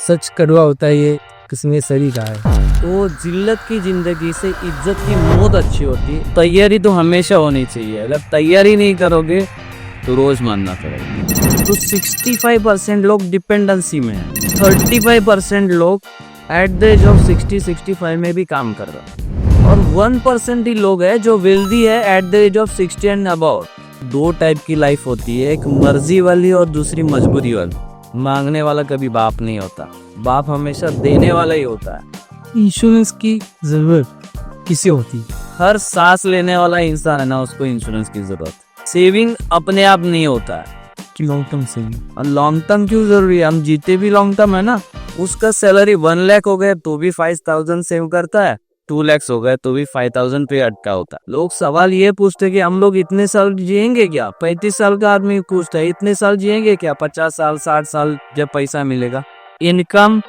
सच कड़वा होता है ये किसने सही कहा है। तो जिल्लत की जिंदगी से इज्जत की मौत अच्छी होती है। तैयारी तो हमेशा होनी चाहिए, अगर तैयारी नहीं करोगे तो रोज मानना पड़ेगा। तो 65% लोग डिपेंडेंसी में हैं, 35% लोग एट द एज ऑफ 60-65 में भी काम कर रहे हैं, और 1% ही लोग हैं जो वेल्दी है at the age of 60 and about. दो टाइप की लाइफ होती है, एक मर्जी वाली और दूसरी मजबूरी वाली। मांगने वाला कभी बाप नहीं होता, बाप हमेशा देने वाला ही होता है। इंश्योरेंस की जरूरत किसे होती है? हर सांस लेने वाला इंसान है ना, उसको इंश्योरेंस की जरूरत। सेविंग अपने आप नहीं होता है कि लॉन्ग टर्म सेविंग। और लॉन्ग टर्म क्यों जरूरी है? हम जीते भी लॉन्ग टर्म है ना। उसका सैलरी 1 लाख हो गए तो भी 5,000 सेव करता है, 2 लाख हो गए तो भी 5,000 पे अटका होता है। लोग सवाल ये पूछते कि हम लोग इतने साल जिएंगे क्या? 35 साल का आदमी पूछता है इतने साल जिएंगे क्या? 50 साल 60 साल जब पैसा मिलेगा। Income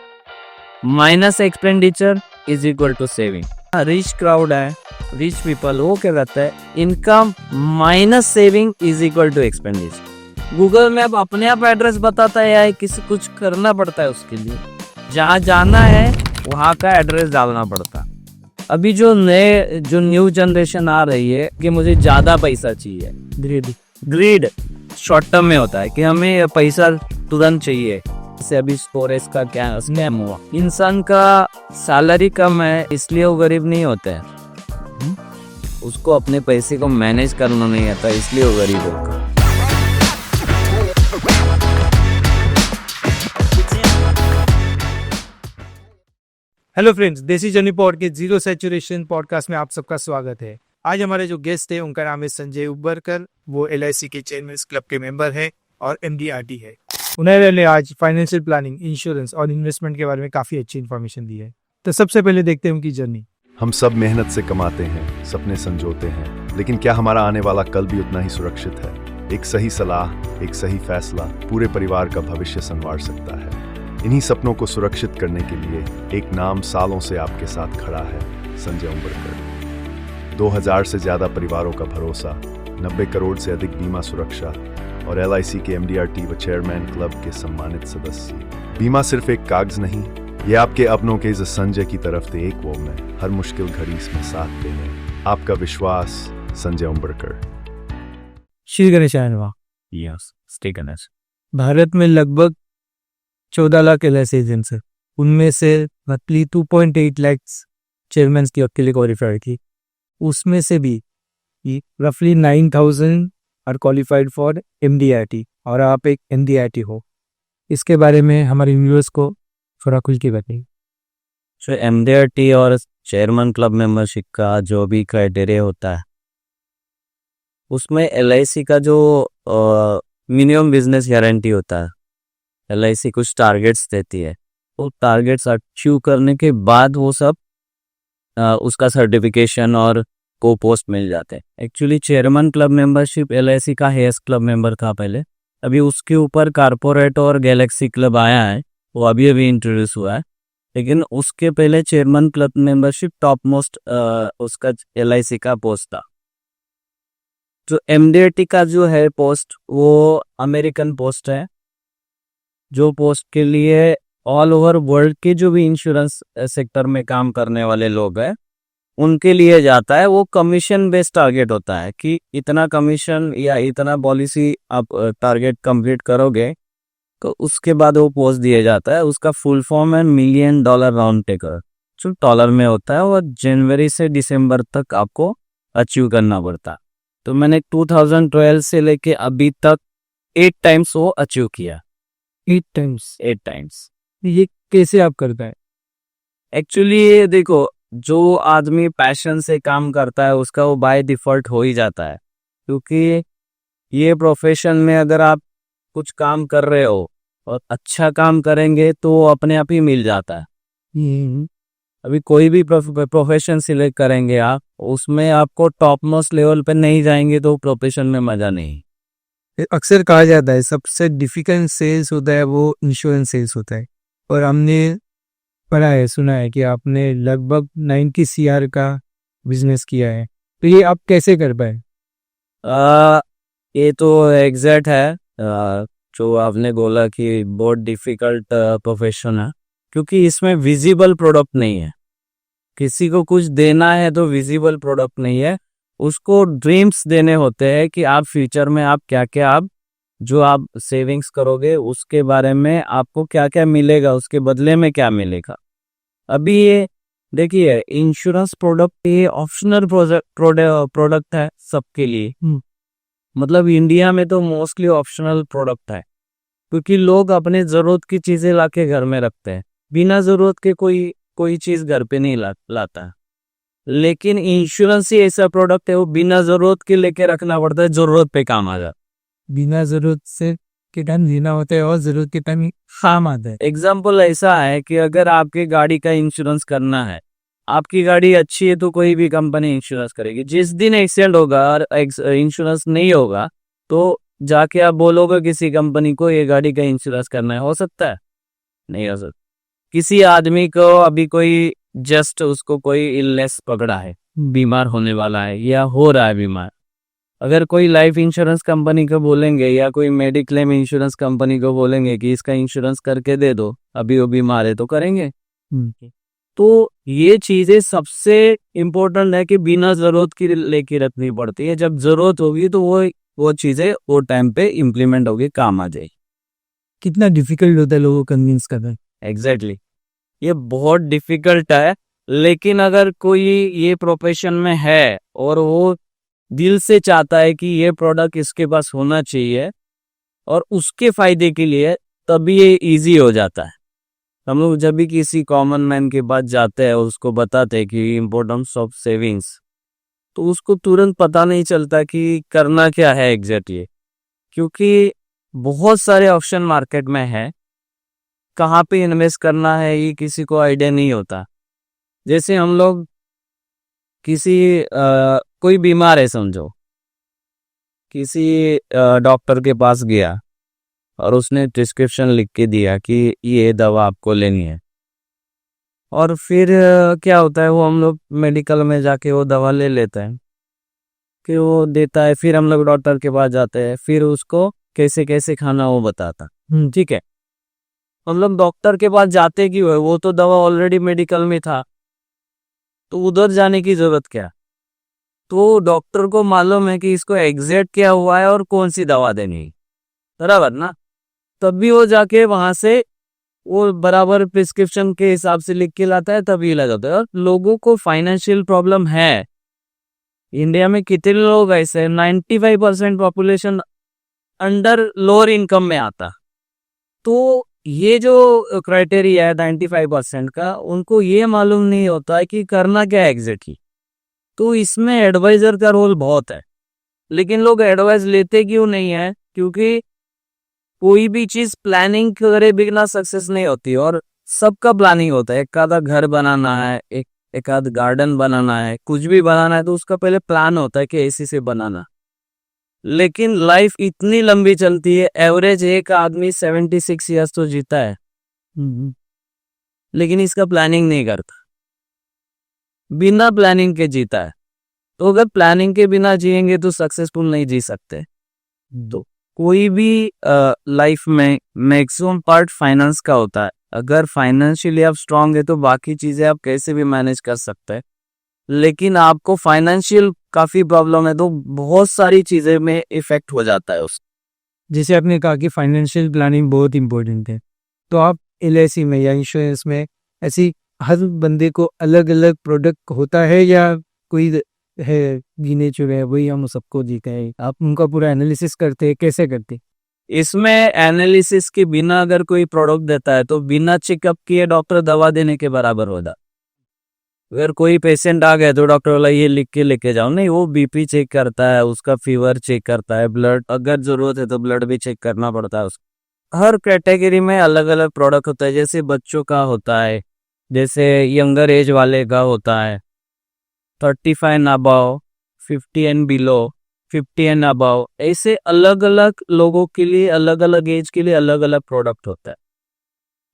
minus expenditure is equal to saving. Rich crowd है, रिच पीपल, वो क्या कहता है income minus saving is equal to expenditure. Google map अपने आप एड्रेस बताता है या किसी कुछ करना पड़ता है उसके लिए? जहाँ जाना है वहाँ का एड्रेस डालना पड़ता है। अभी जो न्यू जनरेशन आ रही है कि मुझे ज्यादा पैसा चाहिए, ग्रीड शॉर्ट टर्म में होता है कि हमें पैसा तुरंत चाहिए। जैसे अभी स्टोरेज का क्या स्कैम हुआ, इंसान का सैलरी कम है इसलिए वो गरीब नहीं होता है, उसको अपने पैसे को मैनेज करना नहीं आता इसलिए वो गरीब होगा। हेलो फ्रेंड्स, देसी जर्नी पॉड के जीरो सैचुरेशन पॉडकास्ट में आप सबका स्वागत है। आज हमारे जो गेस्ट है उनका नाम है संजय उबरकर। वो LIC के चेयरमैन क्लब के मेंबर है और MDRT है। उन्होंने आज फाइनेंशियल प्लानिंग, इंश्योरेंस और इन्वेस्टमेंट के बारे में काफी अच्छी इन्फॉर्मेशन दी है। तो सबसे पहले देखते हैं उनकी जर्नी। हम सब मेहनत से कमाते हैं, सपने संजोते हैं, लेकिन क्या हमारा आने वाला कल भी उतना ही सुरक्षित है? एक सही सलाह, एक सही फैसला पूरे परिवार का भविष्य संवार सकता है। इन्हीं सपनों को सुरक्षित करने के लिए एक नाम सालों से आपके साथ खड़ा है, संजय उबरकर। 2000 से ज्यादा परिवारों का भरोसा, 90 करोड़ से अधिक बीमा सुरक्षा और LIC के MDRT व चेयरमैन क्लब के सम्मानित सदस्य। बीमा सिर्फ एक कागज नहीं, ये आपके अपनों के इस संजय की तरफ से एक वो में हर मुश्किल घड़ी इसमें साथ देने आपका विश्वास, संजय उबरकर। श्री गणेशाय नमः। Yes, stay Ganesh. भारत में लगभग 14 लाख LIC एजेंट्स है, उनमें से roughly 2.8 लाख चेयरमैन की अकेले क्वालिफाइड थी। उसमें से भी roughly 9,000 are qualified for MDRT और आप एक MDRT हो। इसके बारे में हमारे व्यूअर्स को थोड़ा खुल के बताइए। तो MDRT और चेयरमैन क्लब मेंबरशिप का जो भी क्राइटेरिया होता है उसमें LIC का जो मिनिमम बिजनेस गारंटी होता है, LIC कुछ टारगेट्स देती है, वो टारगेट्स अचीव करने के बाद वो सब उसका सर्टिफिकेशन और को पोस्ट मिल जाते हैं। Actually chairman club membership LIC का हेयर्स क्लब मेंबर था पहले, अभी उसके ऊपर कारपोरेट और गैलेक्सी क्लब आया है, वो अभी अभी इंट्रोड्यूस हुआ है। लेकिन उसके पहले chairman club membership top most उसका LIC का पोस्ट था। जो MDRT का जो है पोस्ट वो अमेरिकन पोस्ट है, जो पोस्ट के लिए ऑल ओवर वर्ल्ड के जो भी इंश्योरेंस सेक्टर में काम करने वाले लोग हैं उनके लिए जाता है। वो कमीशन बेस्ड टारगेट होता है कि इतना कमीशन या इतना पॉलिसी आप टारगेट कंप्लीट करोगे तो उसके बाद वो पोस्ट दिया जाता है। उसका फुल फॉर्म है $1 मिलियन राउंड टेकर, जो डॉलर में होता है, और जनवरी से दिसंबर तक आपको अचीव करना पड़ता है। तो मैंने 2012 से लेके अभी तक 8 टाइम्स वो अचीव किया। 8 टाइम्स। ये कैसे आप करता है? एक्चुअली देखो, जो आदमी पैशन से काम करता है उसका वो बाय डिफॉल्ट हो ही जाता है, क्योंकि ये प्रोफेशन में अगर आप कुछ काम कर रहे हो और अच्छा काम करेंगे तो वो अपने आप ही मिल जाता है। अभी कोई भी प्रोफेशन सिलेक्ट करेंगे आप, उसमें आपको टॉप मोस्ट लेवल पे नहीं जाएंगे तो प्रोफेशन में मजा नहीं। अक्सर कहा जाता है सबसे डिफिकल्ट सेल्स होता है वो इंश्योरेंस सेल्स होता है, और हमने पढ़ा है, सुना है कि आपने लगभग 90 CR का बिजनेस किया है। तो ये आप कैसे कर पाए? ये तो एग्जैक्ट है, जो आपने बोला कि बहुत डिफिकल्ट प्रोफेशन है। क्योंकि इसमें विजिबल प्रोडक्ट नहीं है। किसी को कुछ देना है तो विजिबल प्रोडक्ट नहीं है, उसको ड्रीम्स देने होते हैं कि आप फ्यूचर में आप क्या क्या आप जो आप सेविंग्स करोगे उसके बारे में आपको क्या क्या मिलेगा, उसके बदले में क्या मिलेगा। अभी ये देखिए इंश्योरेंस प्रोडक्ट ये ऑप्शनल प्रोडक्ट है सबके लिए। मतलब इंडिया में तो मोस्टली ऑप्शनल प्रोडक्ट है, क्योंकि लोग अपने जरूरत की चीजें लाके घर में रखते हैं, बिना जरूरत के कोई चीज घर पे नहीं लाता। लेकिन इंश्योरेंस ही ऐसा प्रोडक्ट है वो बिना जरूरत के लेके रखना पड़ता है, जरूरत पे काम आ जाता बिना जरूरत से के टाइम लेना होता है और जरूरत के टाइम काम आता है। है। एग्जाम्पल ऐसा है कि अगर आपके गाड़ी का इंश्योरेंस करना है, आपकी गाड़ी अच्छी है तो कोई भी कंपनी इंश्योरेंस करेगी। जिस दिन एक्सीडेंट होगा और इंश्योरेंस नहीं होगा तो जाके आप बोलोगे किसी कंपनी को ये गाड़ी का इंश्योरेंस करना है, हो सकता है? नहीं हो सकता। किसी आदमी को अभी कोई जस्ट उसको कोई इलनेस पकड़ा है, बीमार होने वाला है या हो रहा है बीमार, अगर कोई लाइफ इंश्योरेंस कंपनी को बोलेंगे या कोई मेडिक्लेम इंश्योरेंस कंपनी को बोलेंगे कि इसका इंश्योरेंस करके दे दो, अभी वो बीमार है, तो करेंगे। तो ये चीजें सबसे इम्पोर्टेंट है कि बिना जरूरत की लेके रखनी पड़ती है। जब जरूरत होगी तो वो चीजें वो टाइम पे इम्प्लीमेंट होगी, काम आ जाएगी। कितना डिफिकल्ट होता है लोगों को कन्विंस करना। एग्जैक्टली ये बहुत डिफिकल्ट है, लेकिन अगर कोई ये प्रोफेशन में है और वो दिल से चाहता है कि ये प्रोडक्ट इसके पास होना चाहिए और उसके फायदे के लिए, तभी ये इजी हो जाता है। हम लोग जब भी किसी कॉमन मैन के पास जाते हैं उसको बताते हैं कि इम्पोर्टेंस ऑफ सेविंग्स, तो उसको तुरंत पता नहीं चलता कि करना क्या है एग्जैक्टली, क्योंकि बहुत सारे ऑप्शन मार्केट में है, कहाँ पे इन्वेस्ट करना है ये किसी को आइडिया नहीं होता। जैसे हम लोग कोई बीमार है समझो, किसी डॉक्टर के पास गया और उसने प्रिस्क्रिप्शन लिख के दिया कि ये दवा आपको लेनी है, और फिर क्या होता है वो हम लोग मेडिकल में जाके वो दवा ले लेते हैं, फिर वो देता है, फिर हम लोग डॉक्टर के पास जाते हैं, फिर उसको कैसे कैसे खाना वो बताता। ठीक है, हम लोग डॉक्टर के पास जाते क्यों है? वो तो दवा ऑलरेडी मेडिकल में था, तो उधर जाने की जरूरत क्या? तो डॉक्टर को मालूम है कि इसको एग्जैक्ट क्या हुआ है और कौन सी दवा देनी है, बराबर ना? तब भी वो जाके वहां से वो बराबर प्रिस्क्रिप्शन के हिसाब से लिख के लाता है, तभी इलाज होता है। और लोगों को फाइनेंशियल प्रॉब्लम है, इंडिया में कितने लोग ऐसे हैं, 95% पॉपुलेशन अंडर लोअर इनकम में आता। तो ये जो क्राइटेरिया है 95% का, उनको ये मालूम नहीं होता है कि करना क्या है एग्जैक्टली। तो इसमें एडवाइजर का रोल बहुत है, लेकिन लोग एडवाइस लेते क्यों नहीं है? क्योंकि कोई भी चीज प्लानिंग करे बिना सक्सेस नहीं होती, और सबका प्लानिंग होता है। एक आधा घर बनाना है, एक आध गार्डन बनाना है, कुछ भी बनाना है तो उसका पहले प्लान होता है कि ऐसे से बनाना। लेकिन लाइफ इतनी लंबी चलती है, एवरेज एक आदमी 76 ईयर्स तो जीता है, लेकिन इसका प्लानिंग नहीं करता, बिना प्लानिंग के जीता है। तो अगर प्लानिंग के बिना जिएंगे तो सक्सेसफुल नहीं जी सकते। तो कोई भी लाइफ में मैक्सिमम पार्ट फाइनेंस का होता है। अगर फाइनेंशियली आप स्ट्रांग है तो बाकी चीजें आप कैसे भी मैनेज कर सकते हैं, लेकिन आपको फाइनेंशियल काफी प्रॉब्लम है तो बहुत सारी चीजें में इफेक्ट हो जाता है उस। जैसे आपने कहा कि फाइनेंशियल प्लानिंग बहुत इंपॉर्टेंट है, तो आप LIC में या इंश्योरेंस में ऐसी हर बंदे को अलग अलग प्रोडक्ट होता है या कोई है गिने चुने वही हम सबको जीते हैं? आप उनका पूरा एनालिसिस करते हैं, कैसे करते हैं? इसमें एनालिसिस के बिना अगर कोई प्रोडक्ट देता है तो बिना चेकअप किए डॉक्टर दवा देने के बराबर होता। अगर कोई पेशेंट आ गया तो डॉक्टर वाला ये लिख के लेके जाओ, नहीं, वो BP चेक करता है, उसका फीवर चेक करता है, ब्लड अगर जरूरत है तो ब्लड भी चेक करना पड़ता है उसको। हर कैटेगरी में अलग अलग प्रोडक्ट होता है। जैसे बच्चों का होता है, जैसे यंगर एज वाले का होता है, 35 and above, 50 and below, 50 and above, ऐसे अलग अलग लोगों के लिए अलग अलग एज के लिए अलग अलग प्रोडक्ट होता है।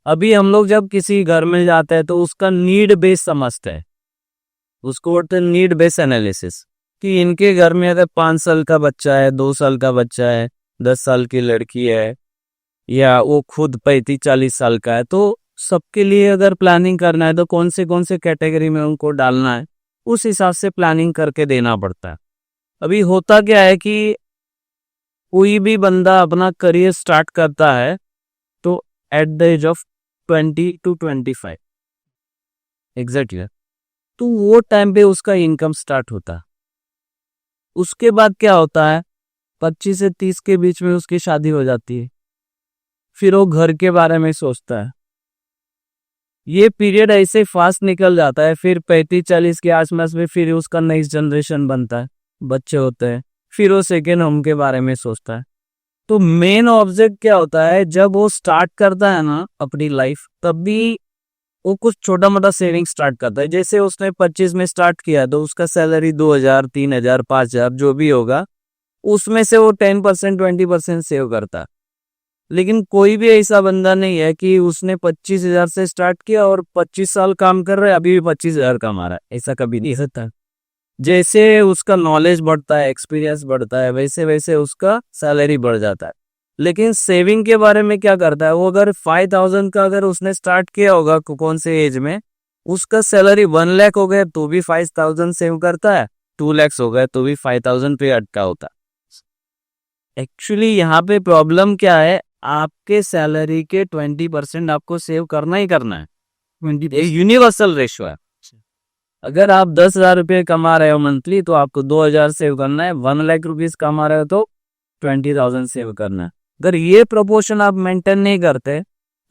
अभी हम लोग जब किसी घर में जाते हैं तो उसका नीड बेस समझते हैं, उसको बोलते हैं नीड बेस एनालिसिस, कि इनके घर में अगर 5 साल का बच्चा है, 2 साल का बच्चा है, 10 साल की लड़की है, या वो खुद 35-40 साल का है, तो सबके लिए अगर प्लानिंग करना है तो कौन से कैटेगरी में उनको डालना है, उस हिसाब से प्लानिंग करके देना पड़ता है। अभी होता क्या है कि कोई भी बंदा अपना करियर स्टार्ट करता है तो at the age of 20 to 25 exactly, तो वो टाइम पे उसका इनकम स्टार्ट होता है। उसके बाद क्या होता है, 25 से 30 के बीच में उसकी शादी हो जाती है, फिर वो घर के बारे में सोचता है। ये पीरियड ऐसे फास्ट निकल जाता है, फिर 35-40 के आसपास में फिर उसका नेक्स्ट जनरेशन बनता है, बच्चे होते हैं, फिर वो सेकेंड होम के बारे में सोचता है। तो मेन ऑब्जेक्ट क्या होता है, जब वो स्टार्ट करता है ना अपनी लाइफ, तब भी वो कुछ छोटा मोटा सेविंग स्टार्ट करता है। जैसे उसने 25 में स्टार्ट किया तो उसका सैलरी 2000, 3000, 5000 जो भी होगा, उसमें से वो 10%, 20% सेव करता है। लेकिन कोई भी ऐसा बंदा नहीं है कि उसने 25,000 से स्टार्ट किया और 25 साल काम कर रहा है, अभी भी 25,000 कमा रहा है, ऐसा कभी नहीं होता। जैसे उसका नॉलेज बढ़ता है, एक्सपीरियंस बढ़ता है, वैसे वैसे उसका सैलरी बढ़ जाता है। लेकिन सेविंग के बारे में क्या करता है वो, अगर 5,000 का अगर उसने स्टार्ट किया होगा कौन से एज में, उसका सैलरी 1 लाख हो गया तो भी 5,000 सेव करता है, 2 लाख हो गए तो भी 5,000 पे अटका होता है। एक्चुअली यहाँ पे प्रॉब्लम क्या है, आपके सैलरी के 20% आपको सेव करना ही करना है। एक यूनिवर्सल रेशियो है। अगर आप 10,000 रुपये कमा रहे हो मंथली तो आपको 2,000 सेव करना है, 1 लाख रुपीज कमा रहे हो तो 20,000 सेव करना है। अगर ये प्रोपोर्शन आप मेंटेन नहीं करते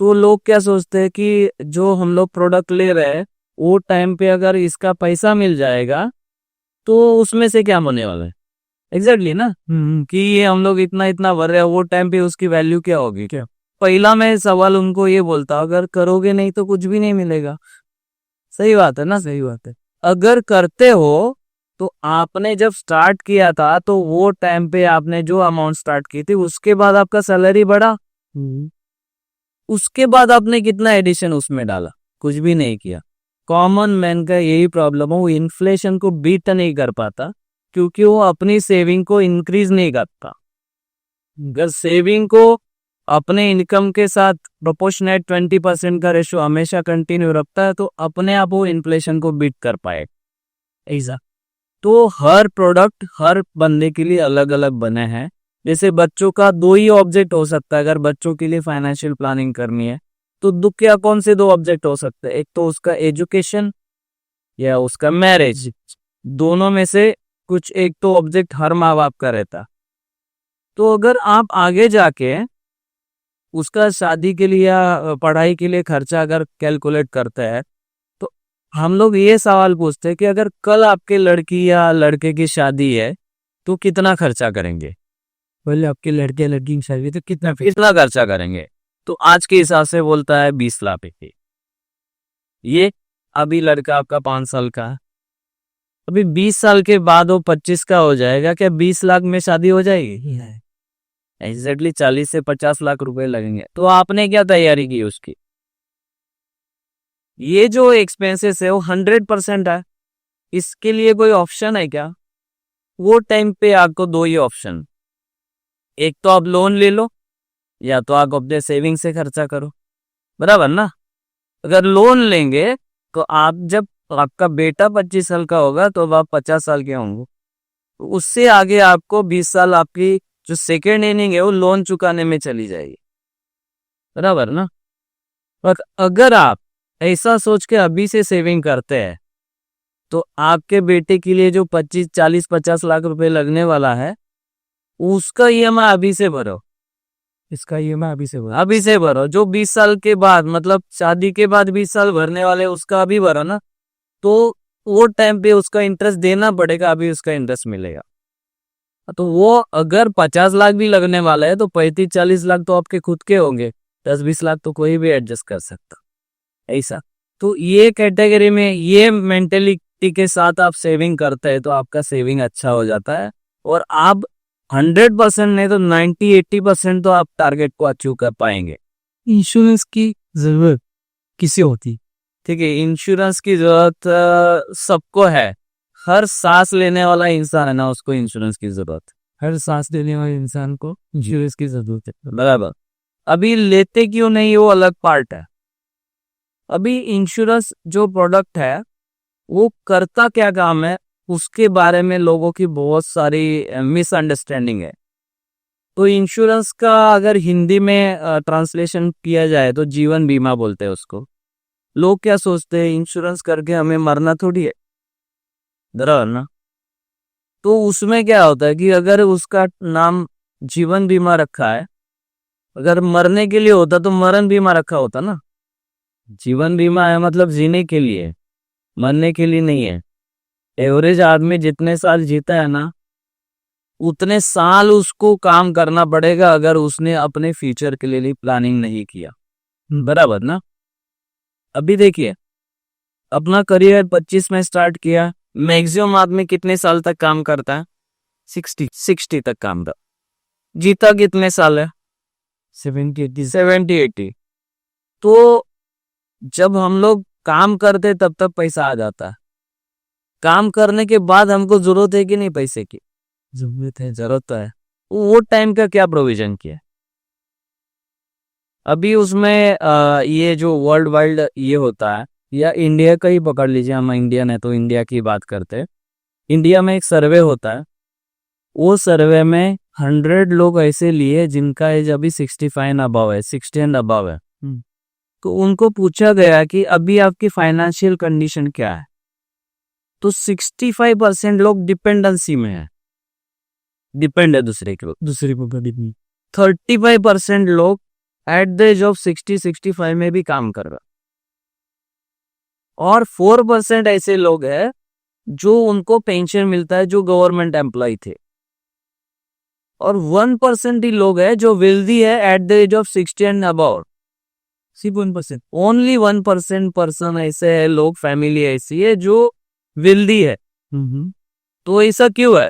तो लोग क्या सोचते हैं कि जो हम लोग प्रोडक्ट ले रहे हैं वो टाइम पे अगर इसका पैसा मिल जाएगा तो उसमें से क्या होने वाला है। एग्जैक्टली ना, कि ये हम लोग इतना इतना भर रहे हैं, वो टाइम पे उसकी वैल्यू क्या होगी। क्या पहला मैं सवाल उनको ये बोलता, अगर करोगे नहीं तो कुछ भी नहीं मिलेगा। सही बात है ना, सही बात है। अगर करते हो तो आपने जब स्टार्ट किया था तो वो टाइम पे आपने जो अमाउंट स्टार्ट की थी उसके बाद आपका सैलरी बढ़ा, उसके बाद आपने कितना एडिशन उसमें डाला, कुछ भी नहीं किया। कॉमन मैन का यही प्रॉब्लम है, वो इन्फ्लेशन को बीट नहीं कर पाता क्योंकि वो अपनी सेविंग को इंक्रीज नहीं करता। अगर सेविंग को अपने इनकम के साथ प्रोपोर्शनेट 20% का रेशो हमेशा कंटिन्यू रखता है तो अपने आप वो इन्फ्लेशन को बीट कर पाए। ऐसा तो हर प्रोडक्ट हर बंदे के लिए अलग अलग बने हैं। जैसे बच्चों का 2 ही ऑब्जेक्ट हो सकता है, अगर बच्चों के लिए फाइनेंशियल प्लानिंग करनी है तो दुख क्या कौन से 2 ऑब्जेक्ट हो सकते हैं, एक तो उसका एजुकेशन या उसका मैरिज। दोनों में से कुछ एक तो ऑब्जेक्ट हर माँ बाप का रहता। तो अगर आप आगे जाके उसका शादी के लिए या पढ़ाई के लिए खर्चा अगर कैलकुलेट करते हैं तो हम लोग ये सवाल पूछते हैं कि अगर कल आपके लड़की या लड़के की शादी है तो कितना खर्चा करेंगे। बोले आपके लड़के लड़की की शादी तो कितना खर्चा करेंगे, तो आज के हिसाब से बोलता है 20 लाख रुपए। ये अभी लड़का आपका 5 साल का है, अभी 20 साल के बाद वो 25 का हो जाएगा, क्या 20 लाख में शादी हो जाएगी? एग्जैक्टली 40 से 50 लाख रुपए लगेंगे। तो आपने क्या तैयारी की उसकी? ये जो एक्सपेंसेस है वो 100% है, इसके लिए कोई ऑप्शन है क्या? वो टाइम पे आपको 2 ही ऑप्शन, एक तो आप लोन ले लो या तो आप अपने सेविंग से खर्चा करो, बराबर ना। अगर लोन लेंगे तो आप जब आपका बेटा 25 साल का होगा तो अब आप 50 साल के होंगे, तो उससे आगे आपको 20 साल आपकी जो सेकेंड इनिंग है वो लोन चुकाने में चली जाएगी, बराबर ना। पर अगर आप ऐसा सोच के अभी से सेविंग करते हैं तो आपके बेटे के लिए जो 25, 40, 50 लाख रुपए लगने वाला है उसका ईएमआई अभी से भरो, इसका ईएमआई अभी से भरो। जो 20 साल के बाद मतलब शादी के बाद 20 साल भरने वाले उसका अभी भरो ना, तो वो टाइम पे उसका इंटरेस्ट देना पड़ेगा, अभी उसका इंटरेस्ट मिलेगा। तो वो अगर 50 लाख भी लगने वाला है तो 35-40 लाख तो आपके खुद के होंगे, 10-20 लाख तो कोई भी एडजस्ट कर सकता, ऐसा। तो ये कैटेगरी में ये मेंटेलिटी के साथ आप सेविंग करते हैं तो आपका सेविंग अच्छा हो जाता है और आप 100% नहीं तो 90-80% तो आप टारगेट को अचीव कर पाएंगे। इंश्योरेंस की जरूरत किसे होती? ठीक है, इंश्योरेंस की जरूरत सबको है। हर सांस लेने वाला इंसान है ना, उसको इंश्योरेंस की जरूरत। हर सांस लेने वाले इंसान को इंश्योरेंस की जरूरत है, बराबर। अभी लेते क्यों नहीं वो अलग पार्ट है, अभी इंश्योरेंस जो प्रोडक्ट है वो करता क्या काम है उसके बारे में लोगों की बहुत सारी मिसअंडरस्टैंडिंग है। तो इंश्योरेंस का अगर हिंदी में ट्रांसलेशन किया जाए तो जीवन बीमा बोलते हैं उसको। लोग क्या सोचते हैं इंश्योरेंस करके हमें मरना थोड़ी है, बराबर ना। तो उसमें क्या होता है कि अगर उसका नाम जीवन बीमा रखा है, अगर मरने के लिए होता तो मरण बीमा रखा होता ना। जीवन बीमा है मतलब जीने के लिए, मरने के लिए नहीं है। एवरेज आदमी जितने साल जीता है ना उतने साल उसको काम करना पड़ेगा अगर उसने अपने फ्यूचर के लिए प्लानिंग नहीं किया, बराबर ना। अभी देखिए अपना करियर 25 में स्टार्ट किया, मैक्सिमम आदमी कितने साल तक काम करता है? 60 तक काम करता। जीता कितने साल है? 70-80। तो जब हम लोग काम करते तब तक पैसा आ जाता है। काम करने के बाद हमको जरूरत है कि नहीं पैसे की? जरूरत है, जरूरत तो है। वो टाइम का क्या प्रोविजन किया? अभी उसमें ये जो वर्ल्ड वाइड ये होता है या इंडिया का ही पकड़ लीजिए, हम इंडियन है तो इंडिया की बात करते हैं। इंडिया में एक सर्वे होता है, वो सर्वे में 100 लोग ऐसे लिए जिनका एज अभी 65 अबव है, 60 एंड अबव है। तो उनको पूछा गया कि अभी आपकी फाइनेंशियल कंडीशन क्या है? तो 65% लोग डिपेंडेंसी में है, डिपेंड है दूसरे के ऊपर। 35% लोग एट द एज ऑफ 60-65 में भी काम कर रहा, और 4% ऐसे लोग हैं जो उनको पेंशन मिलता है जो गवर्नमेंट एम्प्लॉय थे, और 1% ही लोग हैं जो वेल्दी है at the age of 60 and about. सिर्फ 1%, ओनली 1% पर्सन ऐसे है, लोग फैमिली ऐसी है जो वेल्दी है। तो ऐसा क्यों है?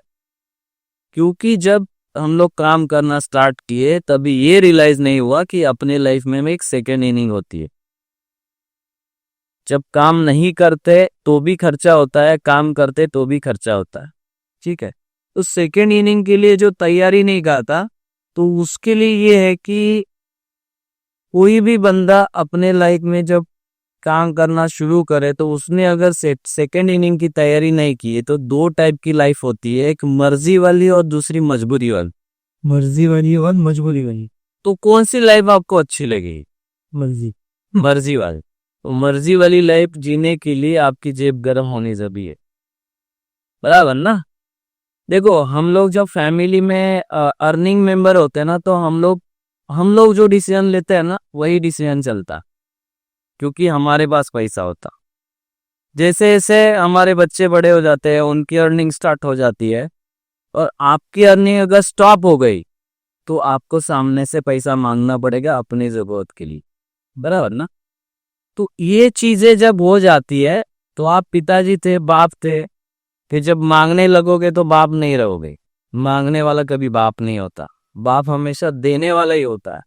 क्योंकि जब हम लोग काम करना स्टार्ट किए तभी ये रियलाइज नहीं हुआ कि अपने लाइफ में एक सेकेंड इनिंग होती है। जब काम नहीं करते तो भी खर्चा होता है, काम करते तो भी खर्चा होता है, ठीक है। तो सेकेंड इनिंग के लिए जो तैयारी नहीं करता तो उसके लिए ये है कि कोई भी बंदा अपने लाइफ में जब काम करना शुरू करे तो उसने अगर सेकेंड इनिंग की तैयारी नहीं की है तो दो टाइप की लाइफ होती है, एक मर्जी वाली और दूसरी मजबूरी वाली। मर्जी वाली और मजबूरी वाली, तो कौन सी लाइफ आपको अच्छी लगेगी? मर्जी वाली। तो मर्जी वाली लाइफ जीने के लिए आपकी जेब गर्म होनी जरूरी है, बराबर ना। देखो हम लोग जब फैमिली में अर्निंग मेंबर होते हैं ना तो हम लोग जो डिसीजन लेते हैं ना वही डिसीजन चलता, क्योंकि हमारे पास पैसा होता। जैसे जैसे हमारे बच्चे बड़े हो जाते हैं उनकी अर्निंग स्टार्ट हो जाती है, और आपकी अर्निंग अगर स्टॉप हो गई तो आपको सामने से पैसा मांगना पड़ेगा अपनी जरूरत के लिए, बराबर ना। तो ये चीजें जब हो जाती है तो आप पिताजी थे, बाप थे, कि जब मांगने लगोगे तो बाप नहीं रहोगे। मांगने वाला कभी बाप नहीं होता, बाप हमेशा देने वाला ही होता है।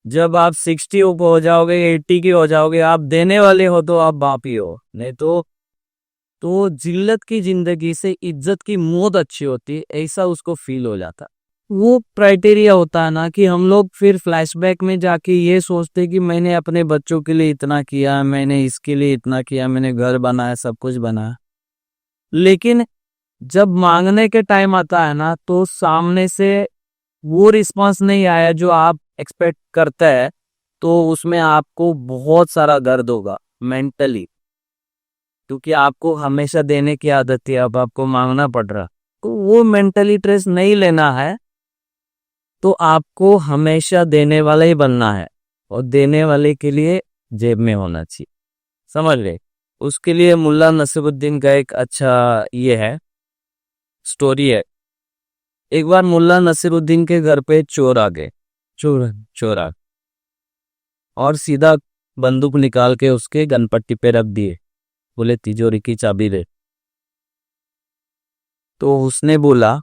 जब आप 60 हो जाओगे, 80 की हो जाओगे, आप देने वाले हो तो आप बाप ही हो, नहीं तो जिल्लत की जिंदगी से इज्जत की मौत अच्छी होती है, ऐसा उसको फील हो जाता। वो क्राइटेरिया होता है ना कि हम लोग फिर फ्लैशबैक में जाके ये सोचते कि मैंने अपने बच्चों के लिए इतना किया, मैंने इसके लिए इतना किया, मैंने घर बनाया, सब कुछ बनाया, लेकिन जब मांगने के टाइम आता है ना तो सामने से वो रिस्पांस नहीं आया जो आप एक्सपेक्ट करते हैं, तो उसमें आपको बहुत सारा दर्द होगा मेंटली, क्योंकि आपको हमेशा देने की आदत है, अब आपको मांगना पड़ रहा। तो वो मेंटली स्ट्रेस नहीं लेना है, तो आपको हमेशा देने वाला ही बनना है, और देने वाले के लिए जेब में होना चाहिए, समझ रहे। उसके लिए मुल्ला नसीरुद्दीन का एक अच्छा ये है स्टोरी है। एक बार मुल्ला नसीरुद्दीन के घर पे चोर आ गए, चोर और सीधा बंदूक निकाल के उसके गनपट्टी पे रख दिए, बोले तिजोरी की चाबी दे। तो उसने बोला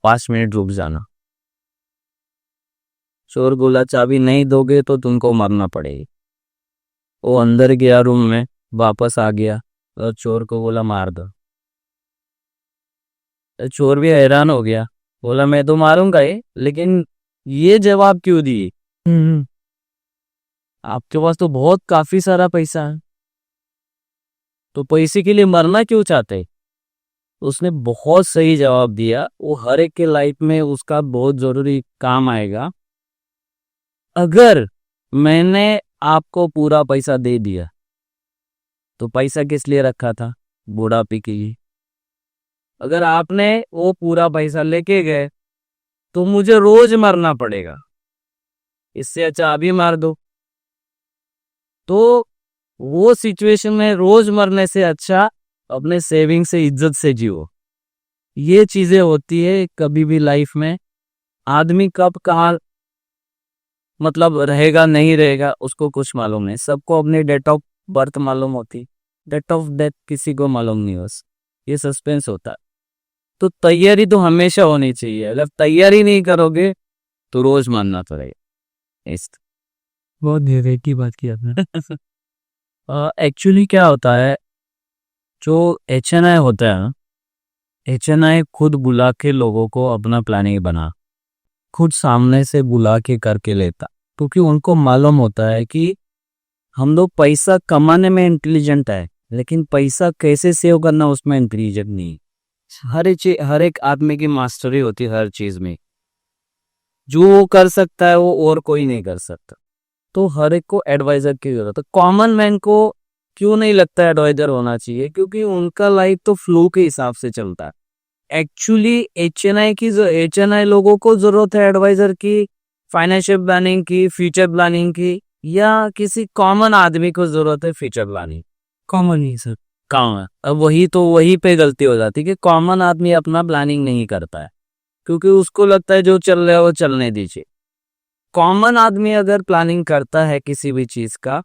5 मिनट रुक जाना। चोर बोला चाबी नहीं दोगे तो तुमको मरना पड़ेगी। वो अंदर गया रूम में, वापस आ गया और चोर को बोला मार दो। चोर भी हैरान हो गया, बोला मैं तो मारूंगा ही, लेकिन ये जवाब क्यों दी? आपके पास तो बहुत काफी सारा पैसा है, तो पैसे के लिए मरना क्यों चाहते? उसने बहुत सही जवाब दिया। वो हर एक के लाइफ में उसका बहुत जरूरी काम आएगा। अगर मैंने आपको पूरा पैसा दे दिया तो पैसा किस लिए रखा था? बुढ़ापे के लिए। अगर आपने वो पूरा पैसा लेके गए तो मुझे रोज मरना पड़ेगा, इससे अच्छा अभी मार दो। तो वो सिचुएशन में रोज मरने से अच्छा अपने सेविंग से इज्जत से जियो। ये चीजें होती है कभी भी लाइफ में। आदमी कब कहाँ मतलब रहेगा नहीं रहेगा उसको कुछ मालूम नहीं। सबको अपनी डेट ऑफ बर्थ मालूम होती, डेट ऑफ डेथ किसी को मालूम नहीं। बस ये सस्पेंस होता है। तो तैयारी तो हमेशा होनी चाहिए। अगर तैयारी नहीं करोगे तो रोज मानना पड़ेगा। इस बहुत धीरे की बात की आपने। एक्चुअली क्या होता है, जो HNI होता है, HNI खुद बुला के लोगों को अपना प्लानिंग बना, खुद सामने से बुला के करके लेता, क्योंकि उनको मालूम होता है कि हम लोग पैसा कमाने में इंटेलिजेंट है, लेकिन पैसा कैसे सेव करना उसमें इंटेलिजेंट नहीं। हर एक आदमी की मास्टरी होती है हर चीज में। जो वो कर सकता है वो और कोई नहीं कर सकता। तो हर एक को एडवाइजर की जरूरत है। कॉमन मैन को क्यों नहीं लगता एडवाइजर होना चाहिए? क्योंकि उनका लाइफ तो फ्लो के हिसाब से चलता है। एक्चुअली HNI लोगों को जरूरत है एडवाइजर की, फाइनेंशियल प्लानिंग की, फ्यूचर प्लानिंग की, या किसी कॉमन आदमी को जरूरत है फ्यूचर प्लानिंग? कॉमन ही सर। कॉमन। अब वही पे गलती हो जाती है कि कॉमन आदमी अपना प्लानिंग नहीं करता है, क्योंकि उसको लगता है जो चल रहा है वो चलने दीजिए। कॉमन आदमी अगर प्लानिंग करता है किसी भी चीज का,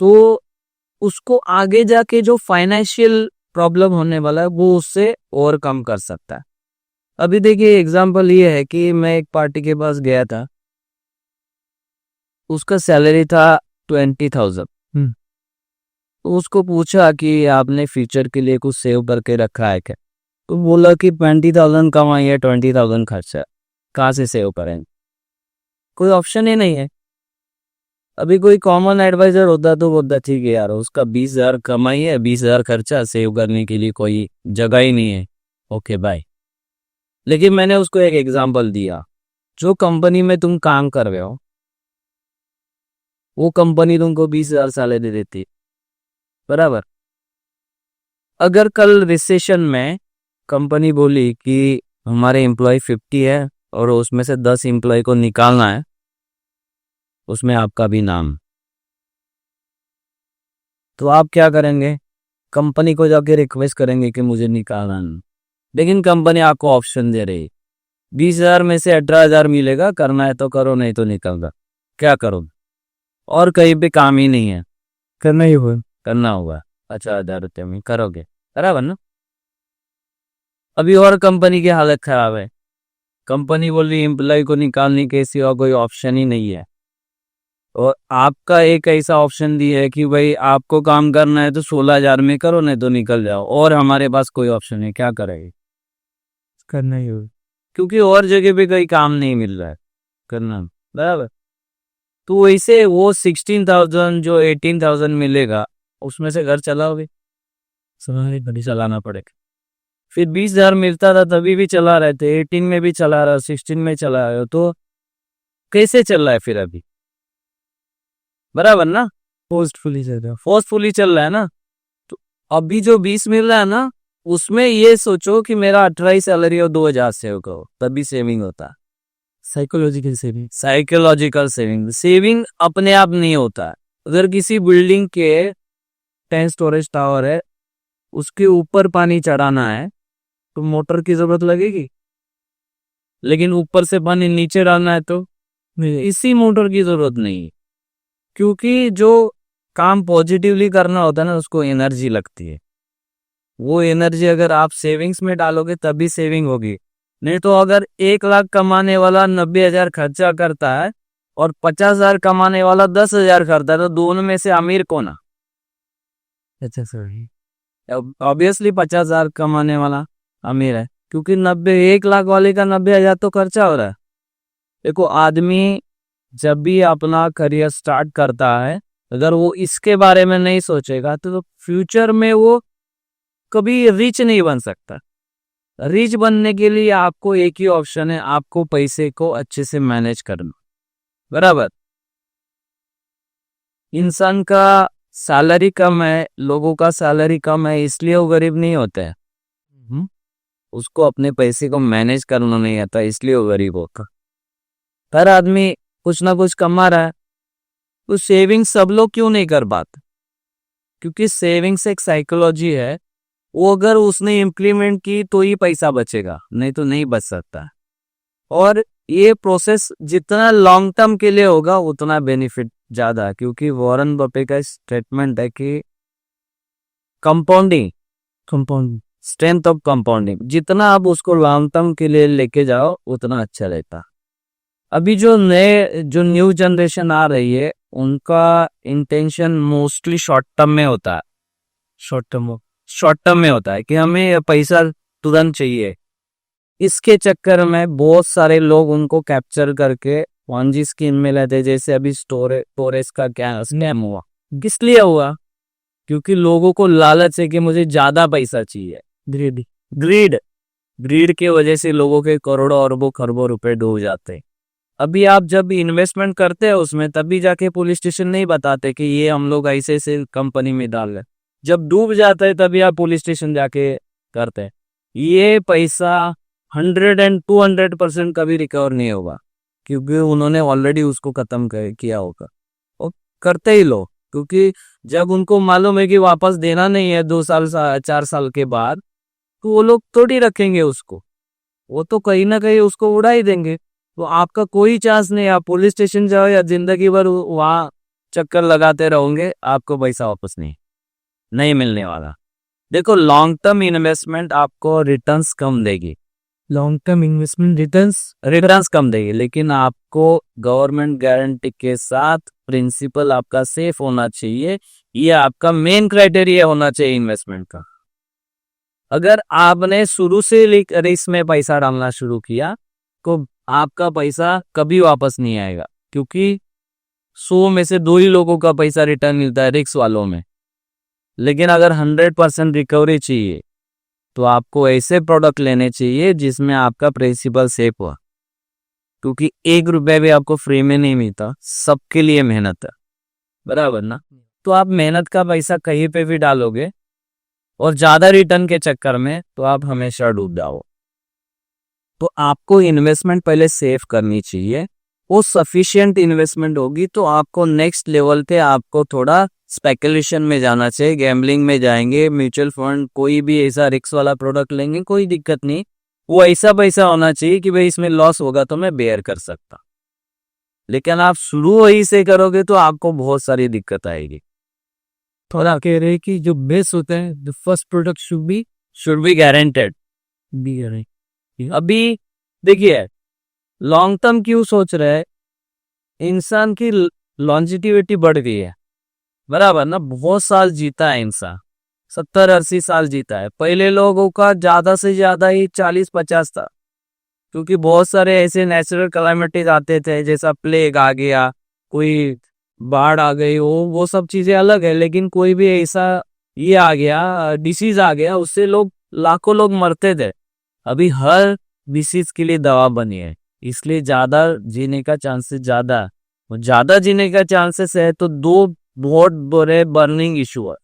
तो उसको आगे जाके जो फाइनेंशियल प्रॉब्लम होने वाला है वो उससे ओवरकम कर सकता है। अभी देखिए एग्जांपल ये है कि मैं एक पार्टी के पास गया था, उसका सैलरी था 20,000। तो उसको पूछा कि आपने फ्यूचर के लिए कुछ सेव करके रखा है क्या? तो बोला कि 20,000 कमाई है, 20,000 खर्चा है, कहाँ से सेव करेंगे? कोई ऑप्शन ही नहीं है। अभी कोई कॉमन एडवाइजर होता तो बोलता ठीक है यार, उसका 20,000 कमाई है, 20,000 खर्चा, सेव करने के लिए कोई जगह ही नहीं है, ओके बाय। लेकिन मैंने उसको एक एग्जांपल दिया, जो कंपनी में तुम काम कर रहे हो वो कंपनी तुमको 20,000 सैलरी देती है, बराबर। अगर कल रिसेशन में कंपनी बोली कि हमारे एम्प्लॉय 50 है और उसमें से 10 एम्प्लॉय को निकालना है, उसमें आपका भी नाम, तो आप क्या करेंगे? कंपनी को जाके रिक्वेस्ट करेंगे कि मुझे निकालना है। लेकिन कंपनी आपको ऑप्शन दे रही, 20,000 में से 18,000 मिलेगा, करना है तो करो, नहीं तो निकल दो। क्या करोगे? और कहीं पे काम ही नहीं है, करना ही होगा। करना होगा। अच्छा, 1,000 में करोगे, बराबर ना? अभी और कंपनी की हालत खराब है, कंपनी बोल रही एम्प्लॉय को निकालने के सिवा कोई ऑप्शन ही नहीं है, और आपका एक ऐसा ऑप्शन दिया है कि भाई आपको काम करना है तो 16,000 में करो, नहीं तो निकल जाओ, और हमारे पास कोई ऑप्शन नहीं, क्या करेंगे? करना ही होगा। क्योंकि और जगह पे कोई काम नहीं मिल रहा है करना, बराबर। तो वैसे वो 16,000 जो 18,000 मिलेगा उसमें से घर चलाओगे? चलाना पड़ेगा। फिर 20,000 मिलता था तभी भी चला रहे थे, 18 में भी चला रहा, 16 में चला रहे हो, तो कैसे चल रहा है फिर अभी? बराबर ना? फोर्सफुली चल रहा। फोर्सफुली चल रहा है ना? तो अभी जो 20 मिल रहा है ना, उसमें ये सोचो कि मेरा 18 सैलरी और 2,000 सेव करो, तभी सेविंग होता है। Psychological saving. Psychological saving. Saving अपने आप नहीं होता है। अगर किसी बिल्डिंग के 10 स्टोरेज टावर है, उसके ऊपर पानी चढ़ाना है तो मोटर की जरूरत लगेगी, लेकिन ऊपर से पानी नीचे डालना है तो इसी मोटर की जरूरत नहीं है। क्योंकि जो काम पॉजिटिवली करना होता है ना, उसको एनर्जी लगती है। वो एनर्जी अगर आप सेविंग्स में डालोगे तभी सेविंग होगी। नहीं तो अगर 1 लाख कमाने वाला 90,000 खर्चा करता है और 50,000 कमाने वाला 10,000 करता है, तो दोनों में से अमीर कौन है? अच्छा सर। ऑब्वियसली 50,000 कमाने वाला अमीर है, क्योंकि 1 लाख वाले का 90,000 तो खर्चा हो रहा है। देखो, आदमी जब भी अपना करियर स्टार्ट करता है, अगर वो इसके बारे में नहीं सोचेगा तो फ्यूचर में वो कभी रिच नहीं बन सकता। रिच बनने के लिए आपको एक ही ऑप्शन है, आपको पैसे को अच्छे से मैनेज करना। बराबर। इंसान का सैलरी कम है, लोगों का सैलरी कम है, इसलिए वो गरीब नहीं होते हैं। उसको अपने पैसे को मैनेज करना नहीं आता, इसलिए वो गरीब होता। हर आदमी कुछ ना कुछ कमा रहा है, तो सेविंग सब लोग क्यों नहीं कर पाते? क्योंकि सेविंग्स एक साइकोलॉजी है, वो अगर उसने इम्प्लीमेंट की तो ही पैसा बचेगा, नहीं तो नहीं बच सकता। और ये प्रोसेस जितना लॉन्ग टर्म के लिए होगा उतना बेनिफिट ज्यादा है, क्योंकि वॉरेन बफे का स्टेटमेंट है कि कंपाउंडिंग, स्ट्रेंथ ऑफ कंपाउंडिंग, जितना आप उसको लॉन्ग टर्म के लिए लेके जाओ उतना अच्छा रहता। अभी जो न्यू जनरेशन आ रही है, उनका इंटेंशन मोस्टली शॉर्ट टर्म में होता है। शॉर्ट टर्म में होता है कि हमें पैसा तुरंत चाहिए। इसके चक्कर में बहुत सारे लोग उनको कैप्चर करके पॉन्जी स्कीम में लेते, जैसे अभी स्टोरेज का क्या स्कैम हुआ। किस लिए हुआ? क्योंकि लोगों को लालच है कि मुझे ज्यादा पैसा चाहिए। ग्रीड की वजह से लोगों के करोड़ों अरबों खरबों रुपए डूब जाते हैं। अभी आप जब इन्वेस्टमेंट करते हैं उसमें, तभी जाके पुलिस स्टेशन नहीं बताते कि ये हम लोग ऐसे ऐसे कंपनी में डाल रहे। जब डूब जाता है तभी आप पुलिस स्टेशन जाके करते हैं। ये पैसा 100 and 200% कभी रिकवर नहीं होगा, क्योंकि उन्होंने ऑलरेडी उसको खत्म किया होगा। और करते ही लोग, क्योंकि जब उनको मालूम है कि वापस देना नहीं है 2 साल 4 साल के बाद, तो वो लोग थोड़ी रखेंगे उसको, वो तो कहीं ना कहीं उसको उड़ा ही देंगे। तो आपका कोई चांस नहीं, आप पुलिस स्टेशन जाओ या जिंदगी भर वहां चक्कर लगाते रहोगे, आपको पैसा वापस नहीं मिलने वाला। देखो, लॉन्ग टर्म इन्वेस्टमेंट आपको रिटर्न्स कम देगी, लॉन्ग टर्म इन्वेस्टमेंट रिटर्न्स कम देगी, लेकिन आपको गवर्नमेंट गारंटी के साथ प्रिंसिपल आपका सेफ होना चाहिए। ये आपका मेन क्राइटेरिया होना चाहिए इन्वेस्टमेंट का। अगर आपने शुरू से रिस्क में पैसा डालना शुरू किया तो आपका पैसा कभी वापस नहीं आएगा, क्योंकि 100 में से 2 ही लोगों का पैसा रिटर्न मिलता है रिस्क वालों में। लेकिन अगर 100% रिकवरी चाहिए तो आपको ऐसे प्रोडक्ट लेने चाहिए जिसमें आपका प्रिंसिपल सेफ हो, क्योंकि 1 रुपया भी आपको फ्री में नहीं मिलता, सबके लिए मेहनत है। बराबर ना? तो आप मेहनत का पैसा कहीं पे भी डालोगे और ज्यादा रिटर्न के चक्कर में तो आप हमेशा डूब जाओ। तो आपको इन्वेस्टमेंट पहले सेव करनी चाहिए, वो सफिशिएंट इन्वेस्टमेंट होगी तो आपको नेक्स्ट लेवल पे आपको थोड़ा स्पेकुलेशन में जाना चाहिए, गैम्बलिंग में जाएंगे, म्यूचुअल फंड, कोई भी ऐसा रिस्क वाला प्रोडक्ट लेंगे, कोई दिक्कत नहीं। वो ऐसा पैसा होना चाहिए कि भाई इसमें लॉस होगा तो मैं बेयर कर सकता। लेकिन आप शुरू वही से करोगे तो आपको बहुत सारी दिक्कत आएगी। थोड़ा कह रहे कि जो बेस होता है, the first product should be guaranteed. अभी देखिए, लॉन्ग टर्म क्यों सोच रहे हैं? इंसान की लॉन्जिटिविटी बढ़ गई है। बराबर ना? बहुत साल जीता है इंसान, 70-80 साल जीता है। पहले लोगों का ज्यादा से ज्यादा ही 40-50 था, क्योंकि बहुत सारे ऐसे नेचुरल कैलामिटीज आते थे, जैसा प्लेग आ गया, कोई बाढ़ आ गई, वो सब चीजें अलग है। लेकिन कोई भी ऐसा ये आ गया, डिसीज आ गया, उससे लाखों लोग मरते थे। अभी हर डिसीज के लिए दवा बनी है, इसलिए ज्यादा जीने का चांसेस ज्यादा जीने का चांसेस है। तो 2 बहुत बड़े बर्निंग इशू है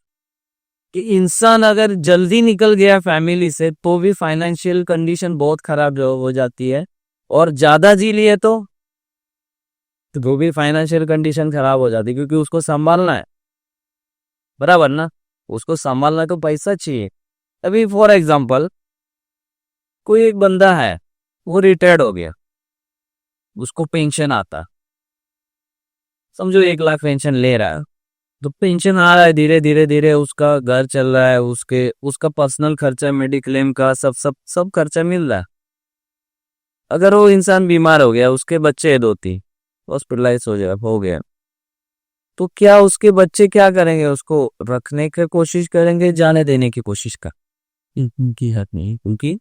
कि इंसान अगर जल्दी निकल गया फैमिली से तो भी फाइनेंशियल कंडीशन बहुत खराब हो जाती है, और ज्यादा जी लिए तो वो भी फाइनेंशियल कंडीशन खराब हो जाती है, क्योंकि उसको संभालना है। बराबर ना? उसको संभालना है तो पैसा चाहिए। अभी फॉर एग्जांपल, कोई एक बंदा है, वो रिटायर्ड हो गया, उसको पेंशन आता, समझो 1 लाख पेंशन ले रहा है, तो पेंशन आ रहा है, धीरे धीरे उसका घर चल रहा है, उसका पर्सनल खर्चा, मेडिक्लेम का सब खर्चा मिल रहा है। अगर वो इंसान बीमार हो गया, उसके बच्चे 2-3 हॉस्पिटलाइज हो गया, तो क्या उसके बच्चे क्या करेंगे? उसको रखने की कोशिश करेंगे, जाने देने की कोशिश कर? उनकी हक नहीं, क्योंकि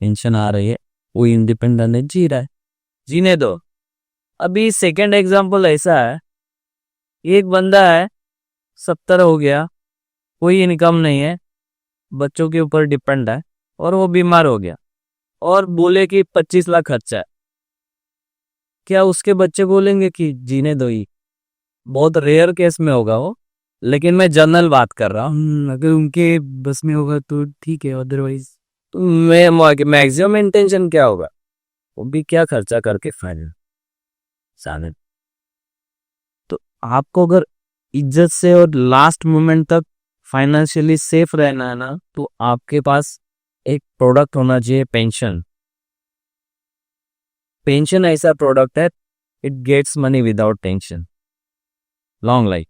पेंशन आ रही है, वो इंडिपेंडेंट जी रहा है, जीने दो। अभी सेकंड एग्जांपल ऐसा है, एक बंदा है 70 हो गया, कोई इनकम नहीं है, बच्चों के ऊपर डिपेंड है और वो बीमार हो गया और बोले कि 25 लाख खर्चा है। क्या उसके बच्चे बोलेंगे कि जीने दो? ही बहुत रेयर केस में होगा वो, लेकिन मैं जनरल बात कर रहा हूँ। अगर उनके बस में होगा तो ठीक है, अदरवाइज तो मैं मैक्सिमम इंटेंशन क्या होगा, वो भी क्या खर्चा करके फाइनल साले। तो आपको अगर इज्जत से और लास्ट मोमेंट तक फाइनेंशियली सेफ रहना है ना, तो आपके पास एक प्रोडक्ट होना चाहिए, पेंशन। पेंशन ऐसा प्रोडक्ट है, it gets money without tension, long life,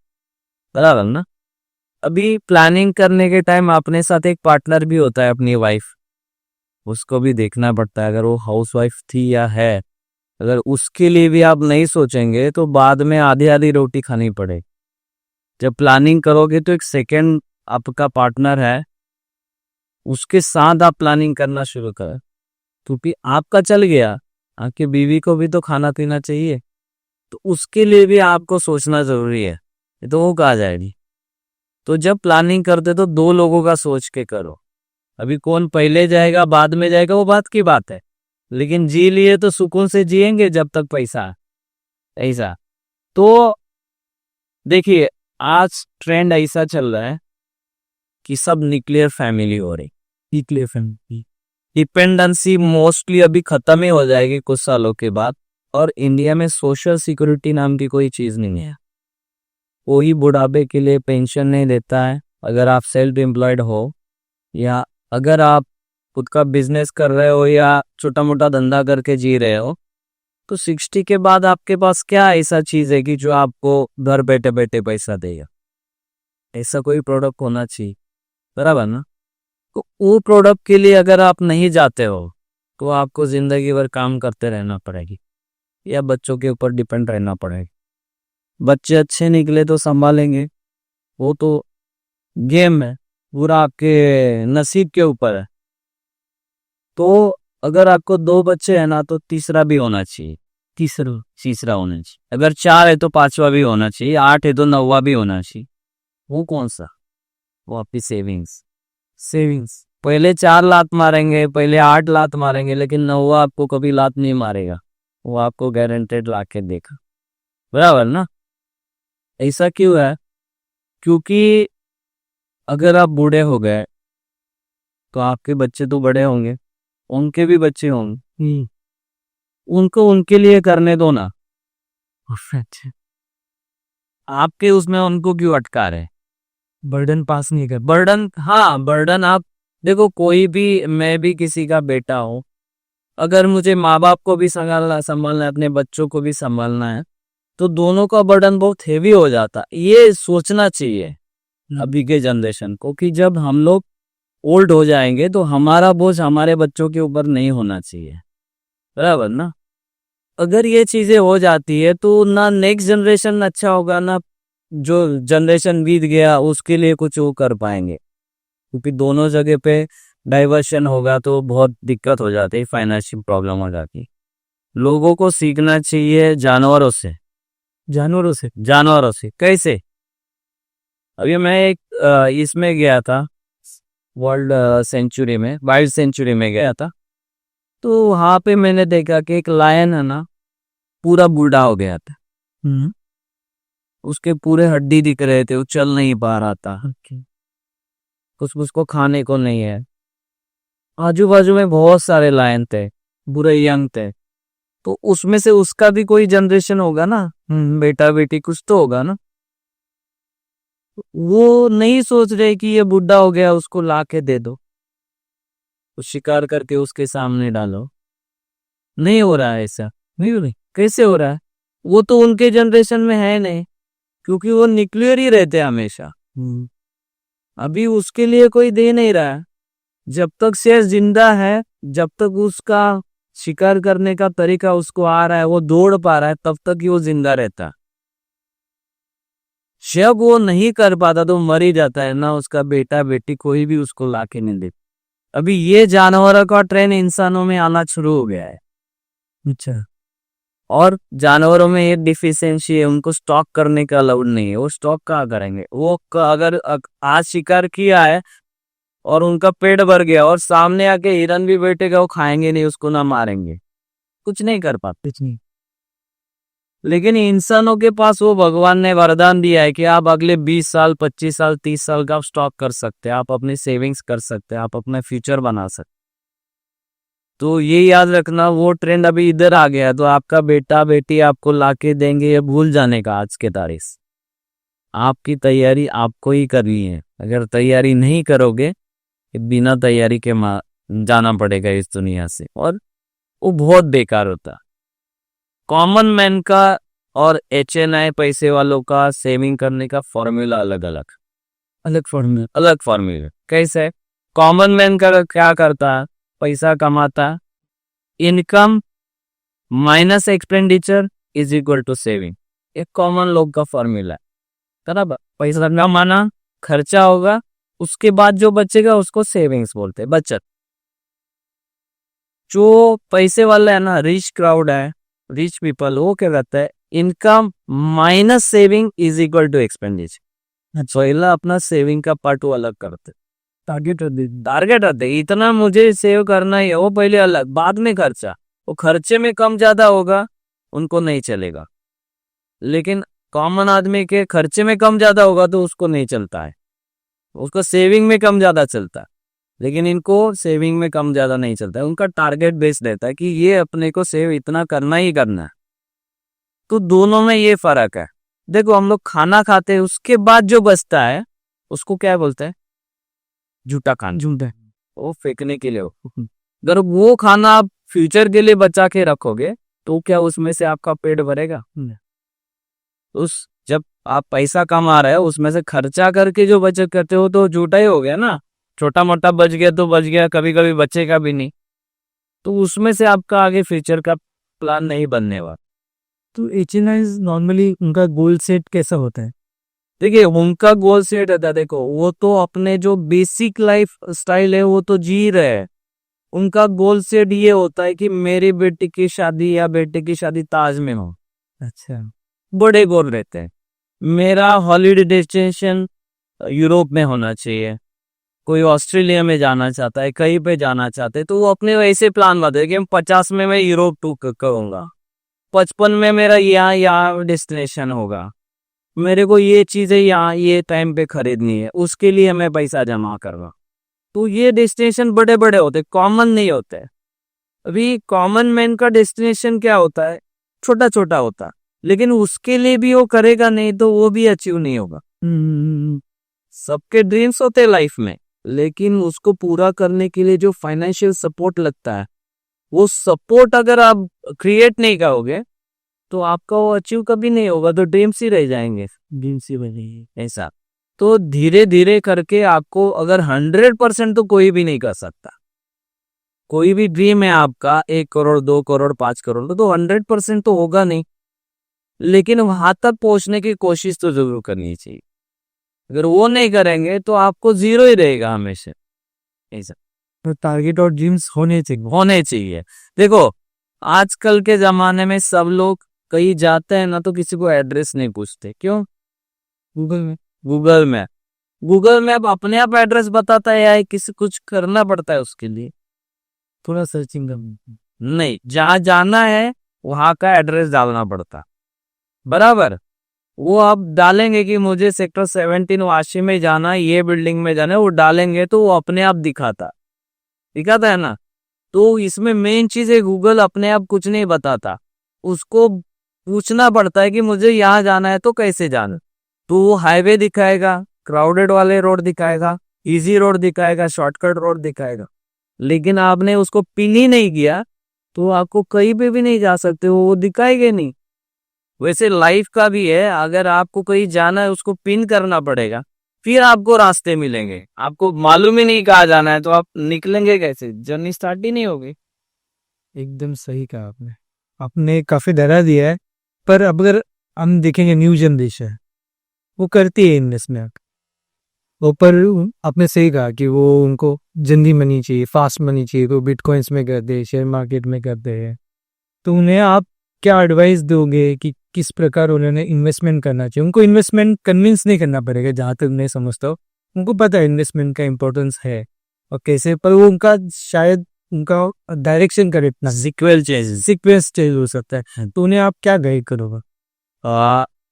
बराबर ना। अभी प्लानिंग करने के टाइम अपने साथ एक पार्टनर भी होता है, अपनी वाइफ, उसको भी देखना पड़ता है। अगर वो हाउस वाइफ थी या है, अगर उसके लिए भी आप नहीं सोचेंगे तो बाद में आधी आधी रोटी खानी पड़े। जब प्लानिंग करोगे तो एक सेकेंड आपका पार्टनर है, उसके साथ आप प्लानिंग करना शुरू करें, क्योंकि आपका चल गया, आपकी बीवी को भी तो खाना पीना चाहिए, तो उसके लिए भी आपको सोचना जरूरी है, ये तो वो कहा जाएगी। तो जब प्लानिंग करते तो दो लोगों का सोच के करो। अभी कौन पहले जाएगा बाद में जाएगा वो बात की बात है, लेकिन जी लिए तो सुकून से जिएंगे जब तक पैसा है, ऐसा। तो देखिए, आज ट्रेंड ऐसा चल रहा है कि सब न्यूक्लियर फैमिली हो रही, न्यूक्लियर फैमिली। डिपेंडेंसी मोस्टली अभी खत्म ही हो जाएगी कुछ सालों के बाद, और इंडिया में सोशल सिक्योरिटी नाम की कोई चीज नहीं है। कोई बुढ़ापे के लिए पेंशन नहीं देता है। अगर आप सेल्फ एम्प्लॉयड हो, या अगर आप खुद का बिजनेस कर रहे हो, या छोटा मोटा धंधा करके जी रहे हो, तो 60 के बाद आपके पास क्या ऐसा चीज है कि जो आपको घर बैठे बैठे पैसा देगा? ऐसा कोई प्रोडक्ट होना चाहिए, बराबर ना। तो वो प्रोडक्ट के लिए अगर आप नहीं जाते हो तो आपको जिंदगी भर काम करते रहना पड़ेगी, या बच्चों के ऊपर डिपेंड रहना पड़ेगा। बच्चे अच्छे निकले तो संभालेंगे, वो तो गेम है, पूरा आपके नसीब के ऊपर है। तो अगर आपको 2 बच्चे हैं ना, तो तीसरा भी होना चाहिए, तीसरा होना चाहिए। अगर 4 है तो 5वां भी होना चाहिए, 8 है तो 9वां भी होना चाहिए। वो कौन सा? वो आपकी सेविंग्स। पहले 4 लात मारेंगे, पहले 8 लात मारेंगे, लेकिन 9वां आपको कभी लात नहीं मारेगा, वो आपको गारंटेड ला के देगा, बराबर ना। ऐसा क्यों है? क्योंकि अगर आप बूढ़े हो गए तो आपके बच्चे तो बड़े होंगे, उनके भी बच्चे होंगे, उनको उनके लिए करने दो ना। आपके उसमें उनको क्यों अटका रहे? बर्डन पास नहीं कर। बर्डन, हाँ बर्डन। आप देखो, कोई भी, मैं भी किसी का बेटा हूँ, अगर मुझे माँ बाप को भी संभालना है, अपने बच्चों को भी संभालना है, तो दोनों का बर्डन बहुत हेवी हो जाता। ये सोचना चाहिए अभी के जनरेशन को कि जब हम लोग ओल्ड हो जाएंगे तो हमारा बोझ हमारे बच्चों के ऊपर नहीं होना चाहिए, बराबर ना। अगर ये चीजें हो जाती है तो ना नेक्स्ट जनरेशन अच्छा होगा, ना जो जनरेशन बीत गया उसके लिए कुछ वो कर पाएंगे, क्योंकि दोनों जगह पे डाइवर्शन होगा तो बहुत दिक्कत हो जाती है, फाइनेंशियल प्रॉब्लम हो जाती है। लोगों को सीखना चाहिए जानवरों से। कैसे? अभी मैं एक इसमें गया था, वर्ल्ड सेंचुरी में, वाइल्ड सेंचुरी में गया था, तो वहां पे मैंने देखा कि एक लायन है ना, पूरा बूढ़ा हो गया था। उसके पूरे हड्डी दिख रहे थे, वो चल नहीं पा रहा था, कुछ उसको खाने को नहीं है। आजू बाजू में बहुत सारे लायन थे, बुरे यंग थे, तो उसमें से उसका भी कोई जनरेशन होगा ना, बेटा बेटी कुछ तो होगा ना। वो नहीं सोच रहे कि ये बुढ़ा हो गया, उसको ला के दे दो, तो शिकार करके उसके सामने डालो। नहीं हो रहा है ऐसा, नहीं हो रही। कैसे हो रहा है? वो तो उनके जनरेशन में है नहीं, क्योंकि वो न्यूक्लियर ही रहते हैं हमेशा। अभी उसके लिए कोई दे नहीं रहा है। जब तक शेर जिंदा है, जब तक उसका शिकार करने का तरीका उसको आ रहा है, वो दौड़ पा रहा है, तब तक ही वो जिंदा रहता है। जब वो नहीं कर पाता तो मर ही जाता है ना, उसका बेटा बेटी कोई भी उसको लाके नहीं देता। अभी ये जानवरों का ट्रेंड इंसानों में आना शुरू हो गया है। अच्छा। और जानवरों में एक डिफिशियंसी है, उनको स्टॉक करने का अलाउड नहीं है। वो स्टॉक कहाँ करेंगे? वो अगर आज शिकार किया है और उनका पेट भर गया और सामने आके हिरन भी बैठेगा, वो खाएंगे नहीं उसको, ना मारेंगे, कुछ नहीं कर पाते। कुछ नहीं। लेकिन इंसानों के पास वो भगवान ने वरदान दिया है कि आप अगले 20 साल 25 साल 30 साल का आप स्टॉक कर सकते हैं, आप अपनी सेविंग्स कर सकते हैं, आप अपना फ्यूचर बना सकते हैं। तो ये याद रखना, वो ट्रेंड अभी इधर आ गया, तो आपका बेटा बेटी आपको लाके देंगे, ये भूल जाने का आज के तारीख। आपकी तैयारी आपको ही करनी है। अगर तैयारी नहीं करोगे, बिना तैयारी के जाना पड़ेगा इस दुनिया से, और वो बहुत बेकार होता। कॉमन मैन का और HNI पैसे वालों का सेविंग करने का फॉर्मूला अलग फॉर्मूला कैसे? कॉमन मैन का क्या करता है? पैसा कमाता, income minus expenditure is equal to saving. एक कॉमन लोग का फॉर्मूला है, बराबर। पैसा कमाना, खर्चा होगा, उसके बाद जो बचेगा उसको सेविंग्स बोलते हैं, बचत। जो पैसे वाला है ना, रिच क्राउड है, रिच पीपल, वो क्या करता है? Income minus saving is equal to expenditure. पहला अपना सेविंग का पार्ट वो अलग करते, टारगेट रहते, इतना मुझे सेव करना ही है, वो पहले अलग, बाद में खर्चा। वो खर्चे में कम ज्यादा होगा, उनको नहीं चलेगा। लेकिन कॉमन आदमी के खर्चे में कम ज्यादा होगा तो उसको नहीं चलता है, उसको सेविंग में कम ज्यादा चलता है। लेकिन इनको सेविंग में कम ज्यादा नहीं चलता है, उनका टारगेट बेस रहता है कि ये अपने को सेव इतना करना ही करना है। तो दोनों में ये फर्क है। देखो, हम लोग खाना खाते हैं, उसके बाद जो बचता है उसको क्या बोलते हैं? झूठा खाना, वो फेंकने के लिए हो। अगर वो खाना आप फ्यूचर के लिए बचा के रखोगे तो क्या उसमें से आपका पेट भरेगा? जब आप पैसा कमा रहे हो, उसमें से खर्चा करके जो बचत करते हो तो झूठा ही हो गया ना। छोटा मोटा बच गया तो बच गया, कभी कभी बचेगा भी नहीं, तो उसमें से आपका आगे फ्यूचर का प्लान नहीं बनने वाला। तो HNI नॉर्मली उनका गोल सेट कैसा होता है? देखिए, उनका गोल सेट रहता है, देखो वो तो अपने जो बेसिक लाइफ स्टाइल है वो तो जी रहे हैं। उनका गोल सेट ये होता है कि मेरी बेटी की शादी या बेटे की शादी ताज में हो। अच्छा, बड़े गोल रहते हैं। मेरा हॉलीडे डेस्टिनेशन यूरोप में होना चाहिए, कोई ऑस्ट्रेलिया में जाना चाहता है, कहीं पे जाना चाहते हैं, तो वो अपने वैसे प्लान बताते कि 50 में मैं यूरोप टूर करूंगा, 55 में मेरा यहाँ डेस्टिनेशन होगा, मेरे को ये चीजें यहाँ ये टाइम पे खरीदनी है, उसके लिए मैं पैसा जमा करूंगा। तो ये डेस्टिनेशन बड़े बड़े होते, कॉमन नहीं होते। अभी कॉमन मैन का डेस्टिनेशन क्या होता है? छोटा छोटा होता, लेकिन उसके लिए भी वो करेगा नहीं तो वो भी अचीव नहीं होगा। सबके ड्रीम्स होते लाइफ में, लेकिन उसको पूरा करने के लिए जो फाइनेंशियल सपोर्ट लगता है, वो सपोर्ट अगर आप क्रिएट नहीं करोगे तो आपका वो अचीव कभी नहीं होगा, तो ड्रीम्स ही रह जाएंगे, ड्रीम्स ही बनेंगे ऐसा। तो धीरे धीरे करके आपको, अगर 100% तो कोई भी नहीं कर सकता। कोई भी ड्रीम है आपका 1 करोड़ 2 करोड़ 5 करोड़, तो 100% तो होगा नहीं, लेकिन वहां तक पहुंचने की कोशिश तो जरूर करनी चाहिए। अगर वो नहीं करेंगे तो आपको जीरो ही रहेगा हमेशा ऐसा। तो टारगेट और ड्रीम्स होने चाहिए। देखो, आजकल के जमाने में सब लोग कहीं जाते हैं ना तो किसी को एड्रेस नहीं पूछते। क्यों? गूगल मैप अपने आप एड्रेस बताता है या किसी कुछ करना पड़ता है उसके लिए? थोड़ा सर्चिंग करना नहीं, जहाँ जाना है वहां का एड्रेस डालना पड़ता, बराबर। वो आप डालेंगे कि मुझे सेक्टर 17 वाशी में जाना है, ये बिल्डिंग में जाना है, वो डालेंगे तो वो अपने आप दिखाता है ना। तो इसमें मेन चीज है, गूगल अपने आप कुछ नहीं बताता, उसको पूछना पड़ता है कि मुझे यहाँ जाना है तो कैसे जाना। तो वो हाईवे दिखाएगा, क्राउडेड वाले रोड दिखाएगा, इजी रोड दिखाएगा, शॉर्टकट रोड दिखाएगा, लेकिन आपने उसको पिन ही नहीं किया तो आपको कहीं पे भी नहीं जा सकते, वो दिखाएगा नहीं। वैसे लाइफ का भी है, अगर आपको कहीं जाना है उसको पिन करना पड़ेगा, फिर आपको रास्ते मिलेंगे। आपको मालूम ही नहीं कहाँ जाना है तो आप निकलेंगे कैसे? जर्नी स्टार्ट ही नहीं होगी। एकदम सही कहा आपने काफी डरा दिया है। पर अब अगर हम देखेंगे न्यू जनरेशन, वो करती है इन्वेस्टमेंट, वो पर आपने सही कहा कि वो उनको जल्दी मनी चाहिए, फास्ट मनी चाहिए, तो बिटकॉइंस में करते हैं, शेयर मार्केट में करते हैं। तो उन्हें आप क्या एडवाइस दोगे कि किस प्रकार उन्होंने इन्वेस्टमेंट करना चाहिए? उनको इन्वेस्टमेंट कन्विंस नहीं करना पड़ेगा, जहाँ तक मैं समझता हूँ। उनको पता है इन्वेस्टमेंट का इम्पोर्टेंस है और कैसे, पर वो उनका शायद उनका डायरेक्शन करेक्ट ना, सिक्वल चेंजेस सीक्वेंस चेंज हो सकता है। तो उन्हें आप क्या गाइड करोगे?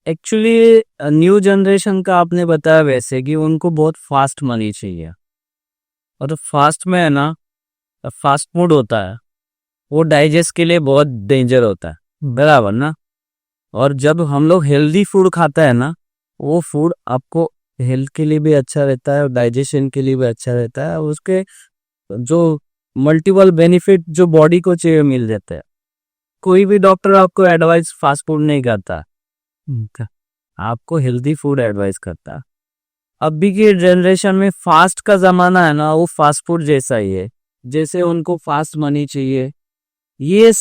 एक्चुअली न्यू जनरेशन का आपने बताया वैसे कि उनको बहुत फास्ट मनी चाहिए, और फास्ट में है ना, फास्ट फूड होता है वो डाइजेस्ट के लिए बहुत डेंजर होता है, बराबर ना। और जब हम लोग हेल्दी फूड खाता है ना, वो फूड आपको हेल्थ के लिए भी अच्छा रहता है और डाइजेशन के लिए भी अच्छा रहता है, और उसके जो मल्टीपल बेनिफिट जो बॉडी को चाहिए मिल जाता है। कोई भी डॉक्टर आपको एडवाइस फास्ट फूड नहीं करता, आपको हेल्दी फूड एडवाइस करता है। अभी की जनरेशन में फास्ट का जमाना है ना, वो फास्ट फूड जैसा ही है, जैसे उनको फास्ट मनी चाहिए। ये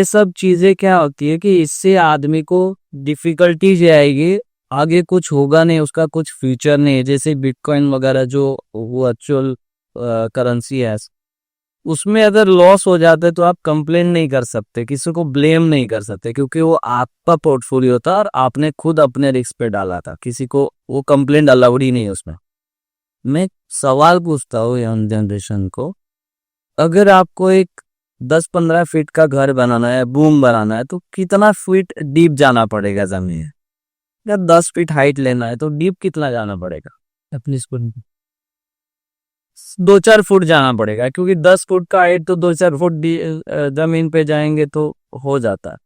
सब चीजें क्या होती है कि इससे आदमी को डिफिकल्टीज आएगी, आगे कुछ होगा नहीं, उसका कुछ फ्यूचर नहीं है। जैसे बिटकॉइन वगैरह जो वर्चुअल करेंसी है, उसमें अगर लॉस हो जाता है तो आप कंप्लेन नहीं कर सकते, किसी को ब्लेम नहीं कर सकते, क्योंकि वो आपका पोर्टफोलियो था और आपने खुद अपने रिस्क पे डाला था, किसी को वो कंप्लेंट अलाउड ही नहीं है उसमें। मैं सवाल पूछता हूँ यंग जनरेशन को, अगर आपको एक 10-15 फीट का घर बनाना है, बूम बनाना है, तो कितना फीट डीप जाना पड़ेगा जमीन? या 10 फीट हाइट लेना है तो डीप कितना जाना पड़ेगा? अपनी स्कूल 2-4 फुट जाना पड़ेगा, क्योंकि 10 फुट का हाइट तो 2-4 फुट जमीन पे जाएंगे तो हो जाता है।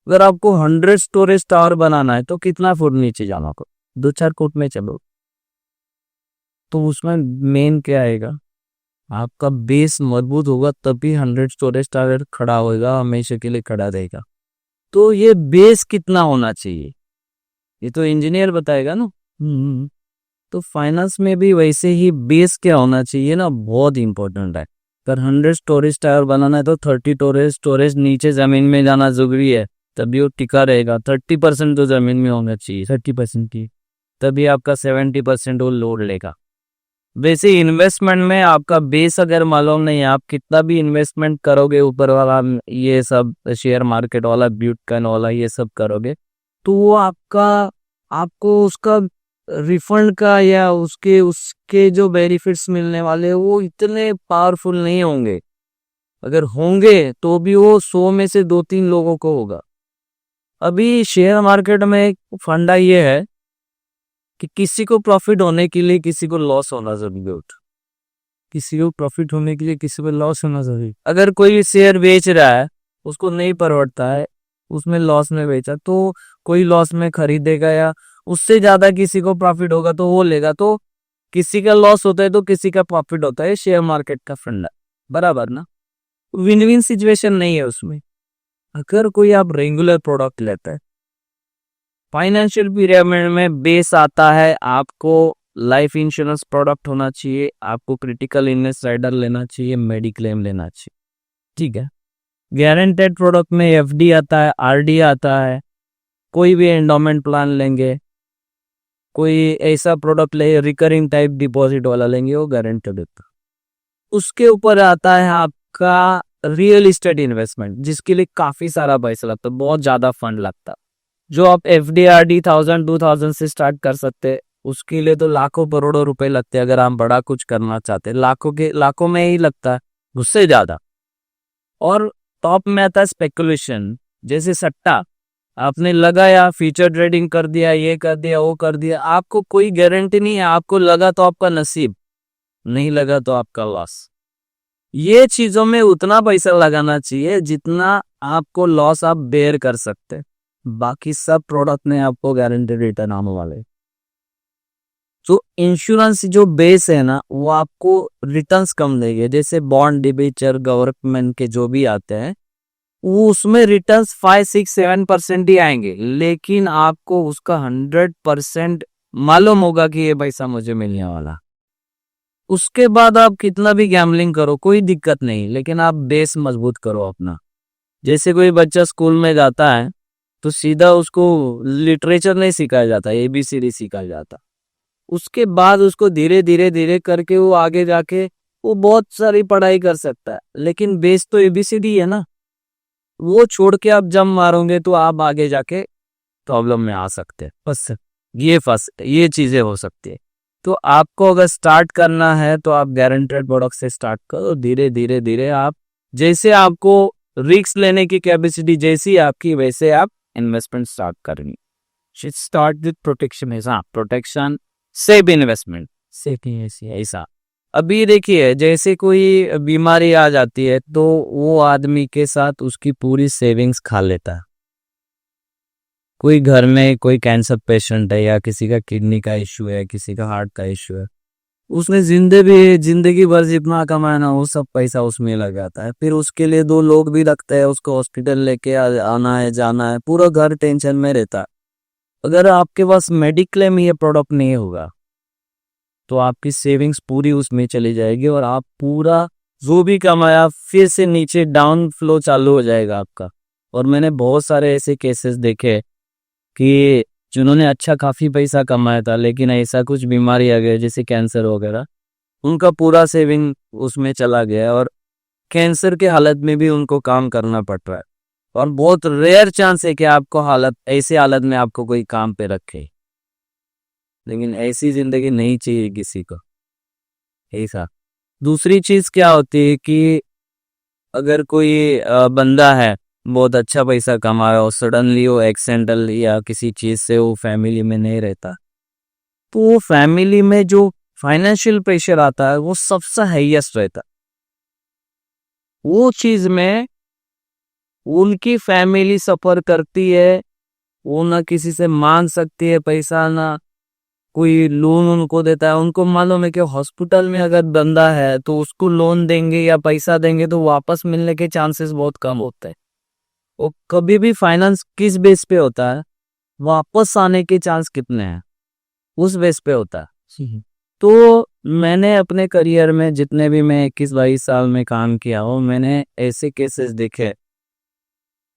अगर आपको 100 स्टोरेज टावर बनाना है तो कितना फुट नीचे जाना होगा? 2-4 फुट में चलो। तो उसमें मेन क्या आएगा, आपका बेस मजबूत होगा तभी 100 स्टोरेज टावर खड़ा होगा, हमेशा के लिए खड़ा रहेगा। तो ये बेस कितना होना चाहिए, ये तो इंजीनियर बताएगा ना। तो फाइनेंस में भी वैसे ही बेस क्या होना चाहिए ना, बहुत इंपॉर्टेंट है। अगर 100 स्टोरेज टावर बनाना है तो 30 स्टोरेज नीचे जमीन में जाना जरूरी है, तभी वो टिका रहेगा। 30% तो जमीन में होना चाहिए, 30% की। तभी आपका 70% वो लोड लेगा। वैसे इन्वेस्टमेंट में आपका बेस अगर मालूम नहीं है, आप कितना भी इन्वेस्टमेंट करोगे, ऊपर वाला ये सब शेयर मार्केट वाला, बिटकॉइन वाला, ये सब करोगे, तो वो आपको उसका रिफंड का या उसके जो बेनिफिट्स मिलने वाले हैं वो इतने पावरफुल नहीं होंगे। अगर होंगे तो भी वो 100 में से 2-3 लोगों को होगा। अभी शेयर मार्केट में एक फंडा ये है कि किसी को प्रॉफिट होने के लिए किसी को लॉस होना जरूरी है। किसी को प्रॉफिट होने के लिए किसी को लॉस होना जरूरी। अगर कोई शेयर बेच रहा है, उसको नहीं परवड़ता है, उसमें लॉस में बेचा, तो कोई लॉस में खरीदेगा या उससे ज्यादा किसी को प्रॉफिट होगा तो वो लेगा। तो किसी का लॉस होता है तो किसी का प्रॉफिट होता है, शेयर मार्केट का फंडा, बराबर ना। विन विन सिचुएशन नहीं है उसमें। अगर कोई आप रेगुलर प्रोडक्ट लेता है, फाइनेंशियल पिरामिड में बेस आता है, आपको लाइफ इंश्योरेंस प्रोडक्ट होना चाहिए, आपको क्रिटिकल इलनेस राइडर लेना चाहिए, मेडिक्लेम लेना चाहिए, ठीक है। गारंटेड प्रोडक्ट में एफडी आता है, आरडी आता है, कोई भी एंडोमेंट प्लान लेंगे, कोई ऐसा प्रोडक्ट ले रिकरिंग टाइप डिपॉजिट वाला लेंगे, वो गारंटेड होता है। उसके ऊपर आता है आपका रियल एस्टेट इन्वेस्टमेंट, जिसके लिए काफी सारा पैसा लगता है, बहुत ज्यादा फंड लगता है। जो आप एफडी आरडी 1000-2000 से स्टार्ट कर सकते हैं, उसके लिए तो लाखों करोड़ों रुपए लगते हैं। अगर आप बड़ा कुछ करना चाहते हैं, लाखों में ही लगता है, उससे ज्यादा। और टॉप में आता है स्पेकुलेशन, जैसे सट्टा, आपने लगाया, फ्यूचर ट्रेडिंग कर दिया, ये कर दिया, वो कर दिया, आपको कोई गारंटी नहीं है। आपको लगा तो आपका नसीब, नहीं लगा तो आपका लॉस। ये चीजों में उतना पैसा लगाना चाहिए जितना आपको लॉस आप बेयर कर सकते। बाकी सब प्रोडक्ट में आपको गारंटी रिटर्न आने वाले। तो इंश्योरेंस जो बेस है ना, वो आपको रिटर्न्स कम देंगे। जैसे बॉन्ड, डिबेंचर, गवर्नमेंट के जो भी आते हैं, वो उसमें रिटर्न्स 5-6-7% ही आएंगे, लेकिन आपको उसका 100% मालूम होगा कि ये पैसा मुझे मिलने वाला। उसके बाद आप कितना भी गैम्बलिंग करो कोई दिक्कत नहीं, लेकिन आप बेस मजबूत करो अपना। जैसे कोई बच्चा स्कूल में जाता है तो सीधा उसको लिटरेचर नहीं सिखाया जाता, ABCD सिखाया जाता। उसके बाद उसको धीरे धीरे धीरे करके वो आगे जाके वो बहुत सारी पढ़ाई कर सकता है, लेकिन बेस तो ABCD है ना। वो छोड़ के आप जंप मारोगे तो आप आगे जाके प्रॉब्लम में आ सकते हैं, ये चीजें हो सकती है। तो आपको अगर स्टार्ट करना है तो आप गारंटेड प्रोडक्ट से स्टार्ट करो, धीरे धीरे धीरे आप जैसे आपको रिस्क लेने की कैपेसिटी जैसी आपकी वैसे आप इन्वेस्टमेंट स्टार्ट करेंगे। स्टार्ट विद प्रोटेक्शन, ऐसा प्रोटेक्शन सेव इन्वेस्टमेंट ऐसा। अभी देखिए जैसे कोई बीमारी आ जाती है तो वो आदमी के साथ उसकी पूरी सेविंग्स खा लेता है। कोई घर में कोई कैंसर पेशेंट है या किसी का किडनी का इश्यू है, किसी का हार्ट का इश्यू है, उसने जिंदगी भर जितना कमाया ना वो सब पैसा उसमें लग जाता है। फिर उसके लिए 2 लोग भी रखते हैं, उसको हॉस्पिटल लेके आना है जाना है, पूरा घर टेंशन में रहता है। अगर आपके पास मेडिक्लेम ये प्रोडक्ट नहीं होगा तो आपकी सेविंग्स पूरी उसमें चली जाएगी और आप पूरा जो भी कमाया फिर से नीचे डाउन फ्लो चालू हो जाएगा आपका। और मैंने बहुत सारे ऐसे केसेस देखे कि जिन्होंने अच्छा काफी पैसा कमाया था लेकिन ऐसा कुछ बीमारी आ गई जैसे कैंसर वगैरह, उनका पूरा सेविंग उसमें चला गया और कैंसर के हालत में भी उनको काम करना पड़ रहा है। और बहुत रेयर चांस है कि आपको ऐसे हालत में आपको कोई काम पे रखे, लेकिन ऐसी जिंदगी नहीं चाहिए किसी को ऐसा। दूसरी चीज क्या होती है कि अगर कोई बंदा है बहुत अच्छा पैसा कमा रहा हो, सडनली वो एक्सीडेंटल या किसी चीज से वो फैमिली में नहीं रहता, तो वो फैमिली में जो फाइनेंशियल प्रेशर आता है वो सबसे हाईएस्ट रहता। वो चीज में उनकी फैमिली सफर करती है, वो ना किसी से मांग सकती है पैसा, ना कोई लोन उनको देता है। उनको मालूम है कि हॉस्पिटल में अगर बंदा है तो उसको लोन देंगे या पैसा देंगे तो वापस मिलने के चांसेस बहुत कम होते हैं। वो कभी भी फाइनेंस किस बेस पे होता है, वापस आने के चांस कितने हैं उस बेस पे होता है। तो मैंने अपने करियर में जितने भी मैं 21-22 साल में काम किया हो, मैंने ऐसे केसेस देखे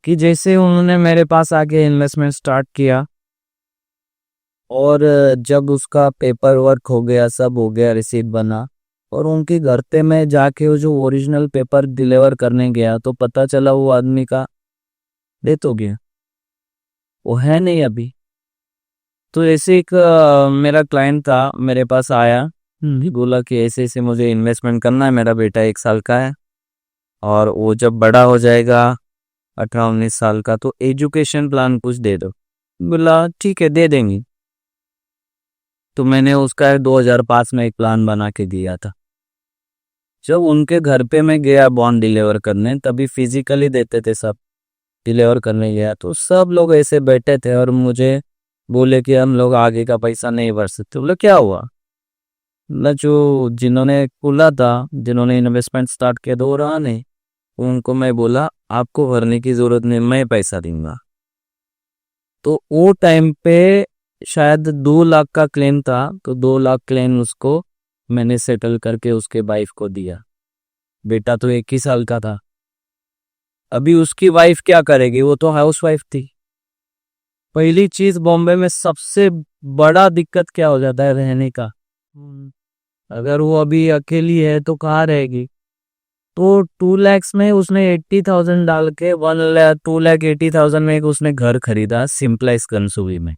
कि जैसे उन्होंने मेरे पास आके इन्वेस्टमेंट स्टार्ट किया और जब उसका पेपर वर्क हो गया, सब हो गया, रिसीट बना और उनके घर पे मैं जाके वो जो ओरिजिनल पेपर डिलीवर करने गया तो पता चला वो आदमी का डेथ हो गया, वो है नहीं अभी। तो ऐसे एक मेरा क्लाइंट था मेरे पास आया, बोला कि ऐसे ऐसे मुझे इन्वेस्टमेंट करना है, मेरा बेटा 1 साल का है और वो जब बड़ा हो जाएगा 18-19 साल का तो एजुकेशन प्लान कुछ दे दो। बोला ठीक है दे देंगे। तो मैंने उसका 2005 में एक प्लान बना के दिया था। जब उनके घर पे मैं गया बॉन्ड डिलीवर करने, तभी फिजिकली देते थे सब, डिलीवर करने गया तो सब लोग ऐसे बैठे थे और मुझे बोले कि हम लोग आगे का पैसा नहीं भर सकते। बोले क्या हुआ? बोला जो जिन्होंने खुला था, जिन्होंने इन्वेस्टमेंट स्टार्ट किया तो वो रहा नहीं, उनको मैं बोला आपको भरने की जरूरत नहीं, मैं पैसा दूंगा। तो वो टाइम पे शायद 2 लाख का क्लेम था, तो 2 लाख क्लेम उसको मैंने सेटल करके उसके वाइफ को दिया। बेटा तो 1 ही साल का था। अभी उसकी वाइफ क्या करेगी, वो तो हाउस वाइफ थी। पहली चीज बॉम्बे में सबसे बड़ा दिक्कत क्या हो जाता है, रहने का। अगर वो अभी अकेली है तो कहाँ रहेगी। तो 2 लाख में उसने 80,000 डाल के 2,80,000 में एक उसने घर खरीदा सिंप्लेक्स कंसूरी में।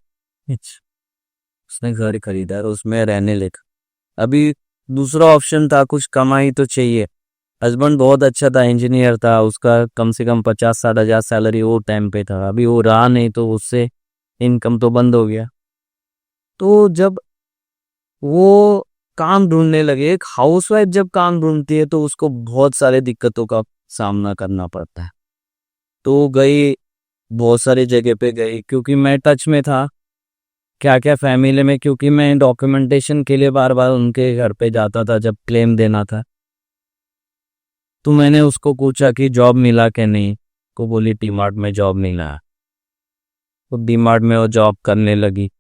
उसने घर खरीदा और उसमें रहने लगा। अभी दूसरा ऑप्शन था, कुछ कमाई तो चाहिए। हस्बैंड बहुत अच्छा था, इंजीनियर था, उसका कम से कम 50-60 हज़ार सैलरी वो टाइम पे था। अभी वो रहा नहीं तो उससे इनकम तो बंद हो गया। तो जब वो काम ढूंढने लगे, एक हाउसवाइफ जब काम ढूंढती है तो उसको बहुत सारे दिक्कतों का सामना करना पड़ता है। तो गई, बहुत सारी जगह पे गई, क्योंकि मैं टच में था क्या क्या फैमिली में, क्योंकि मैं डॉक्यूमेंटेशन के लिए बार बार उनके घर पे जाता था जब क्लेम देना था। तो मैंने उसको पूछा कि जॉब मिला कि नहीं, को बोली डीमार्ट में जॉब मिला। तो डीमार्ट में वो जॉब करने लगी।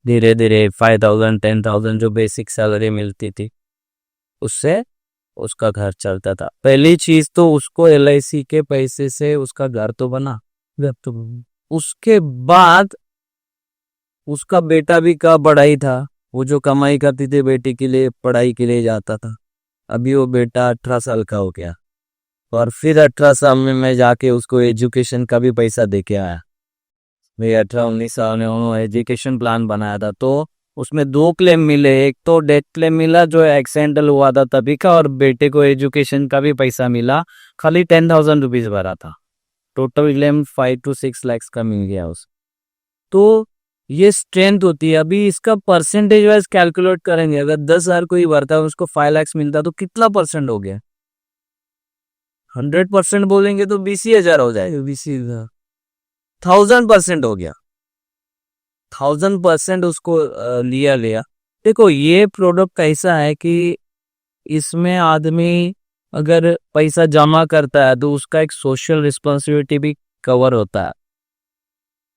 धीरे धीरे 5,000 10,000 जो बेसिक सैलरी मिलती थी उससे उसका घर चलता था। पहली चीज तो उसको LIC के पैसे से उसका घर तो बना। उसके बाद उसका बेटा भी का पढ़ाई था, वो जो कमाई करती थी बेटी के लिए पढ़ाई के लिए जाता था। अभी वो बेटा 18 साल का हो गया, और फिर 18 साल में मैं जाके उसको एजुकेशन का भी पैसा दे के आया। मैं 18-19 साल में उन्होंने एजुकेशन प्लान बनाया था, तो उसमें 2 क्लेम मिले। एक तो डेथ क्लेम मिला जो एक्सीडेंटल हुआ था तभी का, और बेटे को एजुकेशन का भी पैसा मिला। खाली 10,000 रुपीज भरा था। टोटल क्लेम 5 to 6 lakhs का मिल गया उस। तो ये स्ट्रेंथ होती है। अभी इसका परसेंटेज वाइज कैलकुलेट करेंगे, अगर 10,000 कोई भरता है उसको 5 lakhs मिलता तो कितना परसेंट हो गया? 100% बोलेंगे तो 20,000 हो जाएगा। 20,000 1000% हो गया। 1000% उसको लिया। देखो ये प्रोडक्ट कैसा है कि इसमें आदमी अगर पैसा जमा करता है तो उसका एक सोशल रिस्पॉन्सिबिलिटी भी कवर होता है।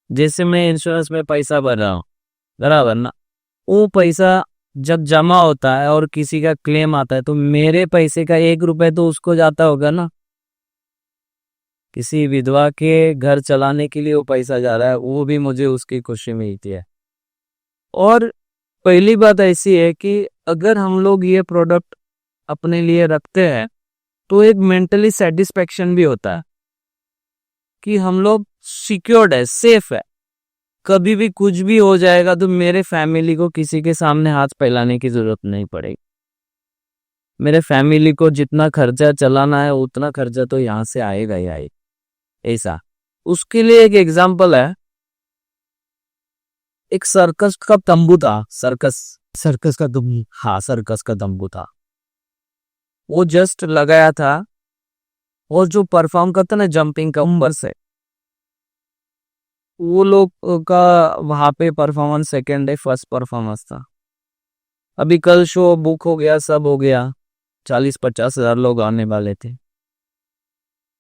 जैसे मैं इंश्योरेंस में पैसा भर रहा हूँ, बराबर ना, वो पैसा जब जमा होता है और किसी का क्लेम आता है तो मेरे पैसे का 1 रुपए तो उसको जाता होगा ना। किसी विधवा के घर चलाने के लिए वो पैसा जा रहा है, वो भी मुझे उसकी खुशी मिलती है। और पहली बात ऐसी है कि अगर हम लोग ये प्रोडक्ट अपने लिए रखते हैं तो एक मेंटली सेटिस्फेक्शन भी होता है कि हम लोग सिक्योर्ड है, सेफ है। कभी भी कुछ भी हो जाएगा तो मेरे फैमिली को किसी के सामने हाथ फैलाने की जरूरत नहीं पड़ेगी। मेरे फैमिली को जितना खर्चा चलाना है उतना खर्चा तो यहाँ से आएगा ही आएगा। ऐसा उसके लिए एक एग्जांपल है, एक सर्कस का तंबू था। सर्कस का तंबू, हाँ सर्कस का तंबू था। वो जस्ट लगाया था और जो परफॉर्म करता ना जंपिंग का ऊपर से, वो लोग का वहां पे performance second day first performance था। अभी कल शो बुक हो गया, सब हो गया, 40-50 हजार लोग आने वाले थे।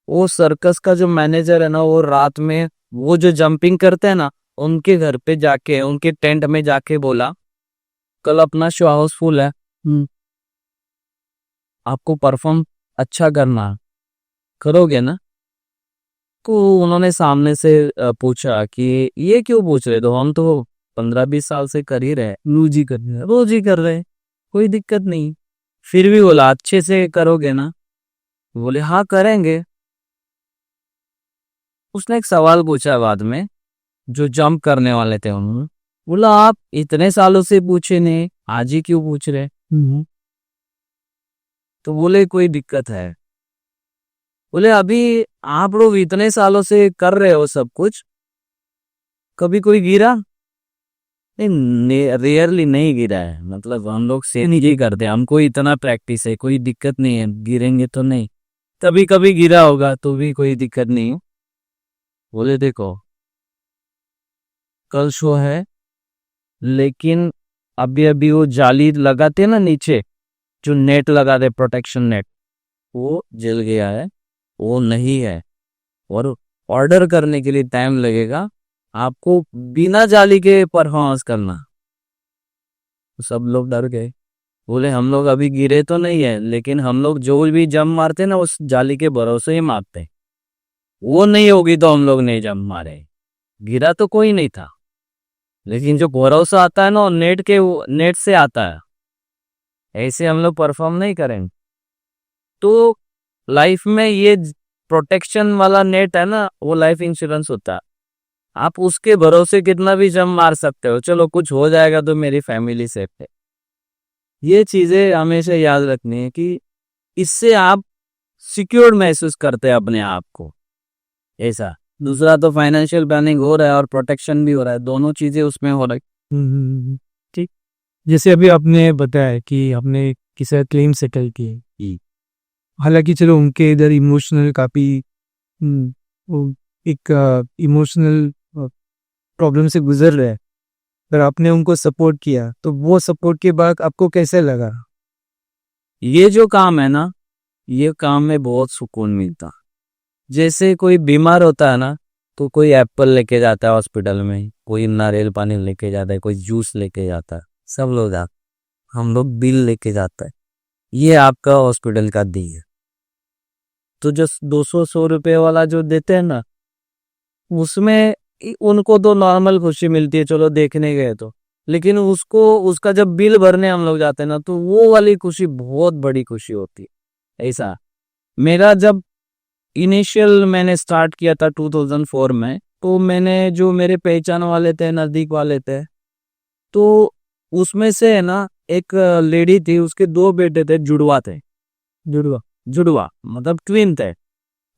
वो सर्कस का जो मैनेजर है ना, वो रात में वो जो जंपिंग करते हैं ना उनके घर पे जाके, उनके टेंट में जाके बोला कल अपना शो हाउसफुल है, आपको परफॉर्म अच्छा करना है, करोगे ना? तो उन्होंने सामने से पूछा कि ये क्यों पूछ रहे, तो हम तो 15-20 साल से कर ही रहे, रोज ही कर रहे, कोई दिक्कत नहीं। फिर भी बोला अच्छे से करोगे ना? बोले हाँ करेंगे। उसने एक सवाल पूछा बाद में, जो जंप करने वाले थे उन्होंने बोला आप इतने सालों से पूछे नहीं, आज ही क्यों पूछ रहे? तो बोले कोई दिक्कत है? बोले अभी आप लोग इतने सालों से कर रहे हो सब कुछ, कभी कोई गिरा? नहीं, रेयरली नहीं गिरा है। मतलब हम लोग से नहीं करते, हमको इतना प्रैक्टिस है, कोई दिक्कत नहीं है, गिरेंगे तो नहीं। कभी कभी गिरा होगा तो भी कोई दिक्कत नहीं। बोले देखो कल शो है, लेकिन अभी अभी वो जाली लगाते ना नीचे, जो नेट लगा दे प्रोटेक्शन नेट, वो जल गया है, वो नहीं है, और ऑर्डर करने के लिए टाइम लगेगा, आपको बिना जाली के परफॉर्मेंस करना। सब लोग डर गए। बोले हम लोग अभी गिरे तो नहीं है, लेकिन हम लोग जो भी जंप मारते ना उस जाली के भरोसे ही मारते, वो नहीं होगी तो हम लोग नहीं जंप मारे। गिरा तो कोई नहीं था, लेकिन जो भरोसा आता है ना नेट से आता है, ऐसे हम लोग परफॉर्म नहीं करेंगे। तो लाइफ में ये प्रोटेक्शन वाला नेट है ना, वो लाइफ इंश्योरेंस होता है। आप उसके भरोसे कितना भी जंप मार सकते हो, चलो कुछ हो जाएगा तो मेरी फैमिली सेफ है। ये चीजें हमेशा याद रखनी है कि इससे आप सिक्योर्ड महसूस करते हैं अपने आप को। ऐसा दूसरा तो फाइनेंशियल प्लानिंग हो रहा है और प्रोटेक्शन भी हो रहा है, दोनों चीजें उसमें हो रही। ठीक। जैसे अभी आपने बताया कि आपने किसी क्लेम सेटल किए, हालांकि चलो उनके इधर इमोशनल काफी एक इमोशनल प्रॉब्लम से गुजर रहे हैं, पर आपने उनको सपोर्ट किया, तो वो सपोर्ट के बाद आपको कैसे लगा? ये जो काम है ना, ये काम में बहुत सुकून मिलता। जैसे कोई बीमार होता है ना, तो कोई एप्पल लेके जाता है हॉस्पिटल में, कोई नारियल पानी लेके जाता है, कोई जूस लेके जाता है, सब लोग हम लोग बिल लेके जाता है। ये आपका हॉस्पिटल का दी है। तो जो 200-100 रुपए वाला जो देते हैं ना, उसमें उनको तो नॉर्मल खुशी मिलती है, चलो देखने गए तो, लेकिन उसका जब बिल भरने हम लोग जाते हैं ना, तो वो वाली खुशी बहुत बड़ी खुशी होती है। ऐसा मेरा जब इनिशियल मैंने स्टार्ट किया था 2004 में, तो मैंने जो मेरे पहचान वाले थे, नज़दीक वाले थे, तो उसमें से है ना एक लेडी थी, उसके 2 बेटे थे, जुड़वा थे, जुड़वा। जुड़वा मतलब ट्विन थे।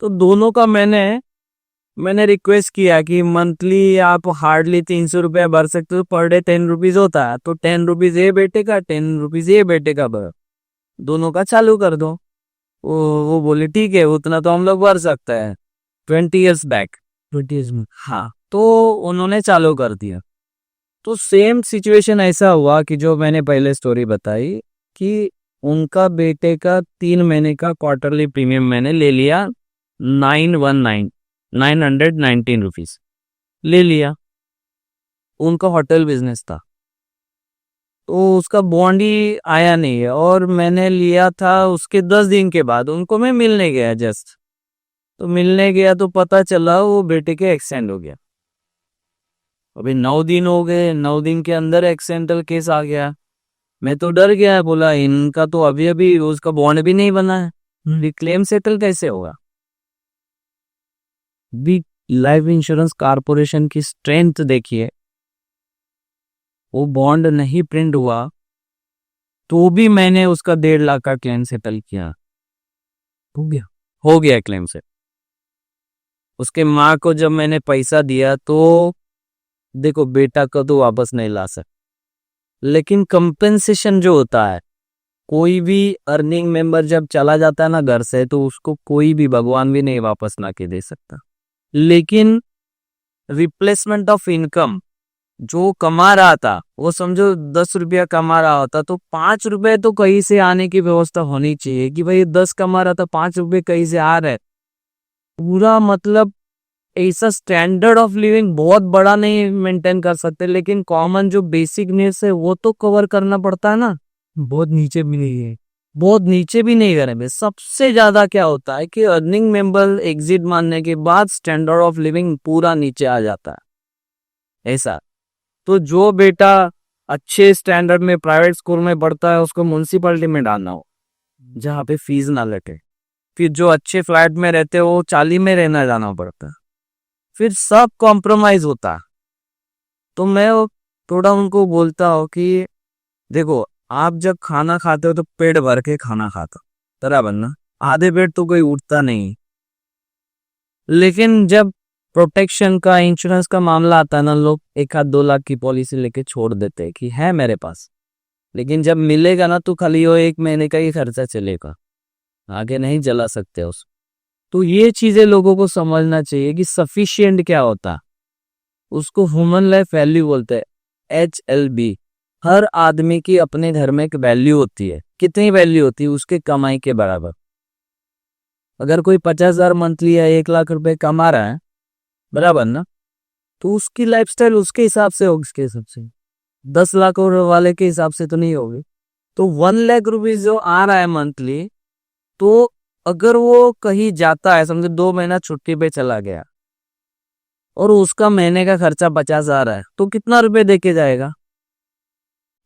तो दोनों का मैंने रिक्वेस्ट किया कि मंथली आप हार्डली 300 रुपया भर सकते हो, पर डे 10 रुपीज होता है, तो 10 रुपीज ये बेटे का, 10 रुपीज ये बेटे का भर, दोनों का चालू कर दो। वो बोले ठीक है, उतना तो हम लोग भर सकते हैं, 20 ईयर्स बैक। 20 में। हाँ, तो उन्होंने चालू कर दिया। तो सेम सिचुएशन ऐसा हुआ कि जो मैंने पहले स्टोरी बताई कि उनका बेटे का 3 महीने का क्वार्टरली प्रीमियम मैंने ले लिया, 919 रुपीज ले लिया। उनका होटल बिजनेस था, तो उसका बॉन्ड ही आया नहीं है, और मैंने लिया था उसके 10 दिन के बाद। उनको मैं मिलने गया जस्ट, तो मिलने गया तो पता चला वो बेटे के एक्सीडेंट हो गया। अभी 9 दिन हो गए, 9 दिन के अंदर एक्सीडेंटल केस आ गया। मैं तो डर गया, बोला इनका तो अभी अभी उसका बॉन्ड भी नहीं बना है, ये क्लेम सेटल कैसे होगा। भी लाइफ इंश्योरेंस कॉर्पोरेशन की स्ट्रेंथ देखिए, वो बॉन्ड नहीं प्रिंट हुआ तो भी मैंने उसका 1.5 लाख का क्लेम सेटल किया, हो गया क्लेम से। उसके माँ को जब मैंने पैसा दिया तो देखो बेटा को तो वापस नहीं ला सकते, लेकिन कंपेंसेशन जो होता है, कोई भी अर्निंग मेंबर जब चला जाता है ना घर से, तो उसको कोई भी भगवान भी नहीं वापस ला के दे सकता। लेकिन रिप्लेसमेंट ऑफ इनकम जो कमा रहा था, वो समझो 10 रुपया कमा रहा होता, तो 5 रुपए तो कहीं से आने की व्यवस्था होनी चाहिए कि भाई 10 कमा रहा था, 5 रुपए कहीं से आ रहे। पूरा मतलब ऐसा स्टैंडर्ड ऑफ लिविंग बहुत बड़ा नहीं मेंटेन कर सकते, लेकिन कॉमन जो बेसिक नीड्स है वो तो कवर करना पड़ता है ना। बहुत नीचे भी नहीं है। बहुत नीचे भी नहीं करेंगे। सबसे ज्यादा क्या होता है कि अर्निंग मेंबर एग्जिट मानने के बाद स्टैंडर्ड ऑफ लिविंग पूरा नीचे आ जाता है ऐसा। तो जो बेटा अच्छे स्टैंडर्ड में प्राइवेट स्कूल में पढ़ता है, उसको म्युनिसिपैलिटी में डालना हो जहाँ पे फीस ना लगे। फिर जो अच्छे फ्लैट में रहते हो, चाली में रहना जाना पड़ता है, फिर सब कॉम्प्रोमाइज होता है। तो मैं थोड़ा उनको बोलता हूँ कि देखो, आप जब खाना खाते हो तो पेट भर के खाना खाता बराबर ना, आधे पेट तो कोई उठता नहीं। लेकिन जब प्रोटेक्शन का, इंश्योरेंस का मामला आता है ना, लोग 1-2 लाख की पॉलिसी लेके छोड़ देते हैं कि है मेरे पास, लेकिन जब मिलेगा ना तो खाली वो 1 महीने का ही खर्चा चलेगा, आगे नहीं चला सकते उस। तो ये चीजें लोगों को समझना चाहिए कि सफिशिएंट क्या होता है, उसको ह्यूमन लाइफ वैल्यू बोलते हैं, HLB। हर आदमी की अपने घर में एक वैल्यू होती है। कितनी वैल्यू होती है? उसके कमाई के बराबर। अगर कोई 50,000 मंथली या 1 लाख रुपए कमा रहा है बराबर ना, तो उसकी लाइफस्टाइल उसके हिसाब से होगी, उसके हिसाब से 10 लाख वाले के हिसाब से तो नहीं होगी। तो 1 लाख रुपीज जो आ रहा है मंथली, तो अगर वो कहीं जाता है, समझो 2 महीना छुट्टी पे चला गया और उसका महीने का खर्चा 50,000 है, तो कितना रुपए देके जाएगा?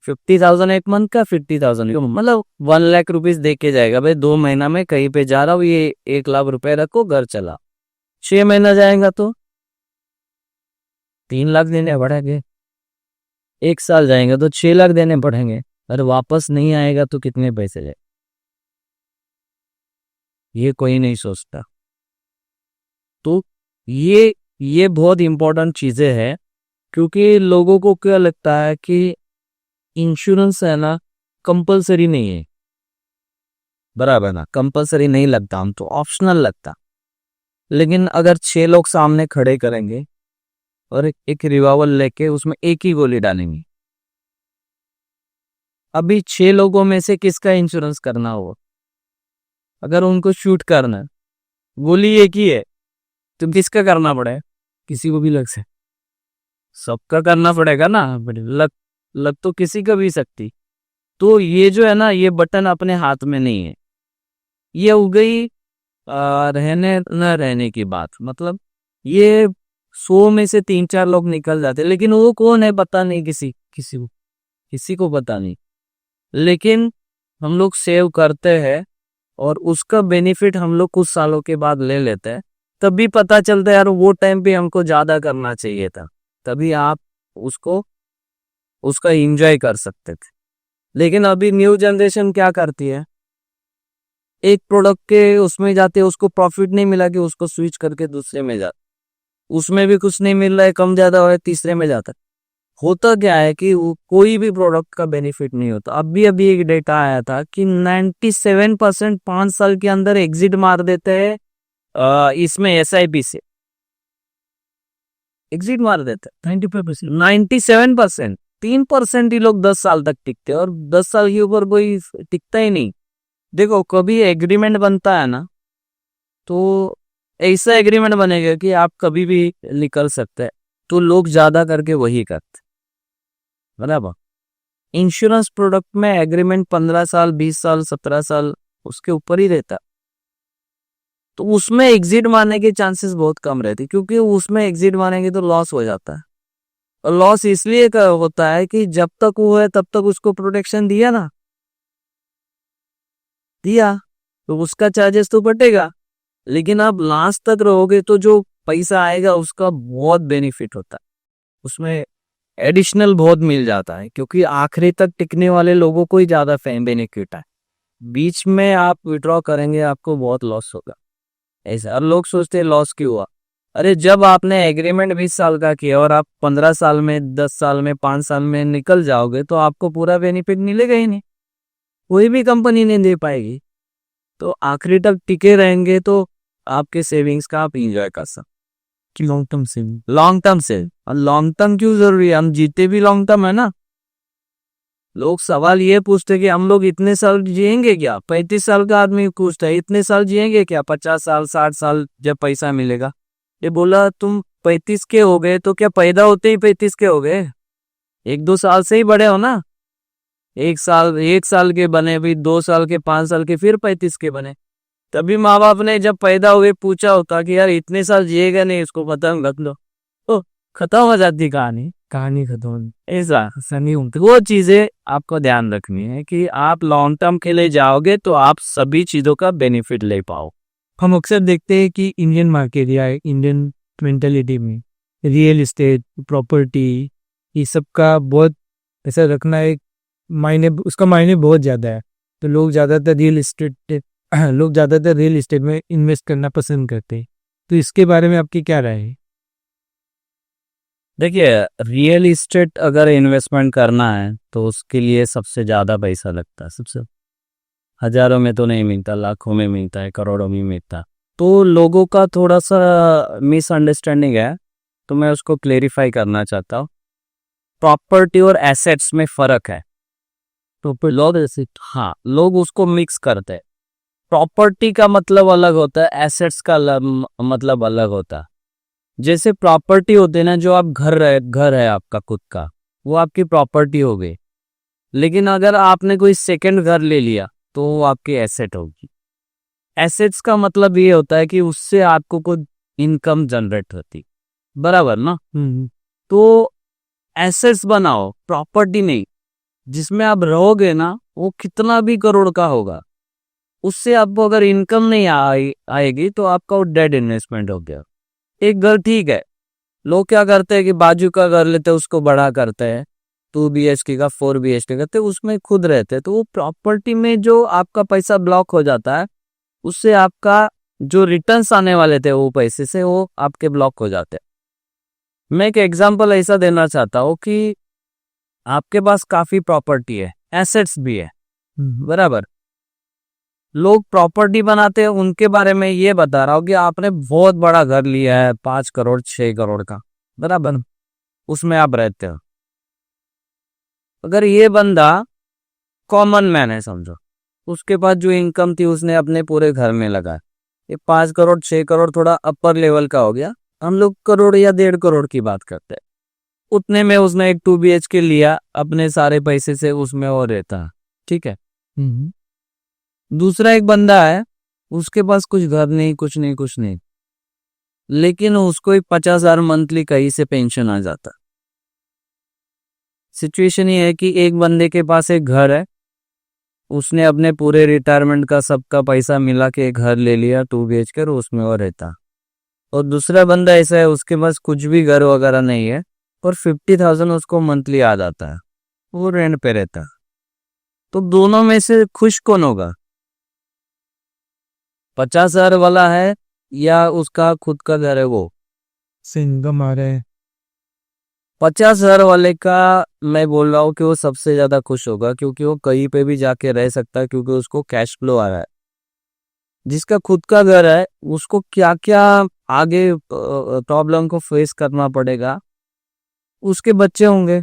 50,000 एक मंथ का, 50,000 मतलब 1 लाख रुपीज देके जाएगा। भाई 2 महीना में कहीं पे जा रहा हूँ, ये 1 लाख रुपए रखो, घर चला। 6 महीना जाएगा तो 3 लाख देने पड़ेंगे। 1 साल जाएंगे तो 6 लाख देने पड़ेंगे। अरे वापस नहीं आएगा तो कितने पैसे जाए, ये कोई नहीं सोचता। तो ये बहुत इंपॉर्टेंट चीजें हैं, क्योंकि लोगों को क्या लगता है कि इंश्योरेंस है ना कंपलसरी नहीं है, बराबर ना, कंपलसरी नहीं लगता, हम तो ऑप्शनल लगता। लेकिन अगर 6 लोग सामने खड़े करेंगे और एक रिवॉल्वर लेके उसमें एक ही गोली डालेंगे, अभी 6 लोगों में से किसका इंश्योरेंस करना होगा? अगर उनको शूट करना है, गोली एक ही है, तो किसका करना पड़ेगा? किसी को भी लग सकता, सबका करना पड़ेगा ना। लग तो किसी का भी सकती। तो ये जो है ना, ये बटन अपने हाथ में नहीं है। ये हो गई रहने न रहने की बात। मतलब ये 100 में से 3-4 लोग निकल जाते, लेकिन वो कौन है पता नहीं, किसी को पता नहीं। लेकिन हम लोग सेव करते हैं और उसका बेनिफिट हम लोग कुछ सालों के बाद ले लेते हैं, तभी पता चलता है यार वो टाइम पे हमको ज्यादा करना चाहिए था, तभी आप उसको उसका एंजॉय कर सकते थे। लेकिन अभी न्यू जनरेशन क्या करती है, एक प्रोडक्ट के उसमें जाते हैं, उसको प्रॉफिट नहीं मिला कि उसको स्विच करके दूसरे में जाते, उसमें भी कुछ नहीं मिल रहा है, कम ज्यादा हो रहा है, तीसरे में जाता है। होता क्या है कि कोई भी प्रोडक्ट का बेनिफिट नहीं होता। अभी एक डेटा आया था कि 97% 5 साल के अंदर एग्जिट मार देते हैं, इसमें एसआईपी से एग्जिट मार देते हैं 95%। 97%। 3% ही लोग 10 साल तक टिकते हैं, और 10 साल के ऊपर कोई टिकता ही नहीं। देखो कभी एग्रीमेंट बनता है ना, तो ऐसा एग्रीमेंट बनेगा कि आप कभी भी निकल सकते हैं, तो लोग ज्यादा करके वही करते, बराबर। इंश्योरेंस प्रोडक्ट में एग्रीमेंट 15 साल 20 साल 17 साल उसके ऊपर ही रहता, तो उसमें एग्जिट मारने के चांसेस बहुत कम रहते, क्योंकि उसमें एग्जिट मारेंगे तो लॉस हो जाता है। और लॉस इसलिए होता है कि जब तक वो है तब तक उसको प्रोटेक्शन दिया ना, दिया तो उसका चार्जेस तो कटेगा, लेकिन आप लास्ट तक रहोगे तो जो पैसा आएगा उसका बहुत बेनिफिट होता है, उसमें एडिशनल बहुत मिल जाता है, क्योंकि आखिरी तक टिकने वाले लोगों को ही ज्यादा बेनिफिट है। बीच में आप विड्रॉ करेंगे आपको बहुत लॉस होगा, ऐसा। और लोग सोचते हैं लॉस क्यों हुआ, अरे जब आपने एग्रीमेंट 20 साल का किया और आप 15 साल में 10 साल में 5 साल में निकल जाओगे, तो आपको पूरा बेनिफिट मिलेगा ही नहीं, कोई भी कंपनी नहीं दे पाएगी। तो आखिरी तक टिके रहेंगे तो आपके सेविंग्स का आप इंजॉय कर सकते। कि long term saving. Long term से, और लॉन्ग टर्म क्यों जरूरी है, हम जीते भी लॉन्ग टर्म है ना। लोग सवाल ये पूछते कि हम लोग इतने साल जिएंगे क्या, 35 साल का आदमी पूछता है इतने साल जिएंगे क्या, 50 साल 60 साल जब पैसा मिलेगा। ये बोला तुम 35 के हो गए तो क्या पैदा होते ही 35 के हो गए, 1-2 साल से ही बड़े हो ना। 1 साल के बने, भी 2 साल के 5 साल के, फिर 35 के बने। तभी माँ बाप ने जब पैदा हुए पूछा होता कि यार इतने साल जिएगा नहीं, इसको खत्म कर लो, तो खत्म हो जाती कहानी। कहानी खत्म। ऐसा नहीं होता। वो चीजें आपको ध्यान रखनी है कि आप लॉन्ग टर्म के लिए जाओगे तो आप सभी चीजों का बेनिफिट ले पाओ। हम अक्सर देखते हैं कि इंडियन मार्केट या इंडियन मेंटेलिटी में रियल एस्टेट, प्रॉपर्टी, ये सब का बहुत ऐसा रखना एक मायने, उसका मायने बहुत ज़्यादा है। तो लोग ज़्यादातर रियल एस्टेट में इन्वेस्ट करना पसंद करते हैं। तो इसके बारे में आपकी क्या राय है? देखिए, रियल इस्टेट अगर इन्वेस्टमेंट करना है तो उसके लिए सबसे ज्यादा पैसा लगता है, सबसे हजारों में तो नहीं मिलता, लाखों में मिलता है, करोड़ों में मिलता है। तो लोगों का थोड़ा सा मिसअंडरस्टैंडिंग है, तो मैं उसको क्लेरिफाई करना चाहता हूँ। प्रॉपर्टी और एसेट्स में फर्क है। लोग हाँ, लोग उसको मिक्स करते हैं। प्रॉपर्टी का मतलब अलग होता है, एसेट्स का मतलब अलग होता है। जैसे प्रॉपर्टी होते हैं ना, जो आप घर है आपका खुद का, वो आपकी प्रॉपर्टी हो गई। लेकिन अगर आपने कोई सेकंड घर ले लिया तो वो आपकी एसेट होगी। एसेट्स का मतलब ये होता है कि उससे आपको कोई इनकम जनरेट होती, बराबर ना। तो एसेट्स बनाओ, प्रॉपर्टी नहीं। जिसमें आप रहोगे ना, वो कितना भी करोड़ का होगा, उससे आपको अगर इनकम नहीं आएगी तो आपका वो डेड इन्वेस्टमेंट हो गया। एक घर ठीक है, लोग क्या करते हैं कि बाजू का घर लेते हैं, उसको बड़ा करते हैं, 2 BHK का 4 BHK करते हैं, उसमें खुद रहते हैं। तो वो प्रॉपर्टी में जो आपका पैसा ब्लॉक हो जाता है, उससे आपका जो रिटर्न्स आने वाले थे वो पैसे से, वो आपके ब्लॉक हो जाते हैं। मैं एक एग्जांपल ऐसा देना चाहता हूँ कि आपके पास काफी प्रॉपर्टी है, एसेट्स भी है, बराबर। लोग प्रॉपर्टी बनाते हैं, उनके बारे में ये बता रहा हूँ कि आपने बहुत बड़ा घर लिया है 5 करोड़ 6 करोड़ का, बराबर, उसमें आप रहते हो। अगर ये बंदा कॉमन मैन है समझो, उसके पास जो इनकम थी उसने अपने पूरे घर में लगाया, ये 5 करोड़ 6 करोड़ थोड़ा अपर लेवल का हो गया, हम लोग करोड़ या 1.5 करोड़ की बात करते हैं। उतने में उसने एक 2 BHK लिया अपने सारे पैसे से, उसमें और रहता, ठीक है। दूसरा एक बंदा है, उसके पास कुछ घर नहीं, कुछ नहीं, लेकिन उसको 50,000 मंथली कहीं से पेंशन आ जाता। सिचुएशन ये है कि एक बंदे के पास एक घर है उसने अपने पूरे रिटायरमेंट का सबका पैसा मिला के एक घर ले लिया 2 BHK, उसमें वो रहता। और दूसरा बंदा ऐसा है, उसके पास कुछ भी घर वगैरह नहीं है और 50,000 उसको मंथली आ जाता है, वो रेंट पे रहता है। तो दोनों में से खुश कौन होगा? 50,000 वाला है या उसका खुद का घर है वो? से इनकम आ रहा है। 50,000 वाले का मैं बोल रहा हूँ कि वो सबसे ज्यादा खुश होगा, क्योंकि वो कहीं पे भी जाके रह सकता है, क्योंकि उसको कैश फ्लो आ रहा है। जिसका खुद का घर है उसको क्या क्या आगे प्रॉब्लम को फेस करना पड़ेगा। उसके बच्चे होंगे,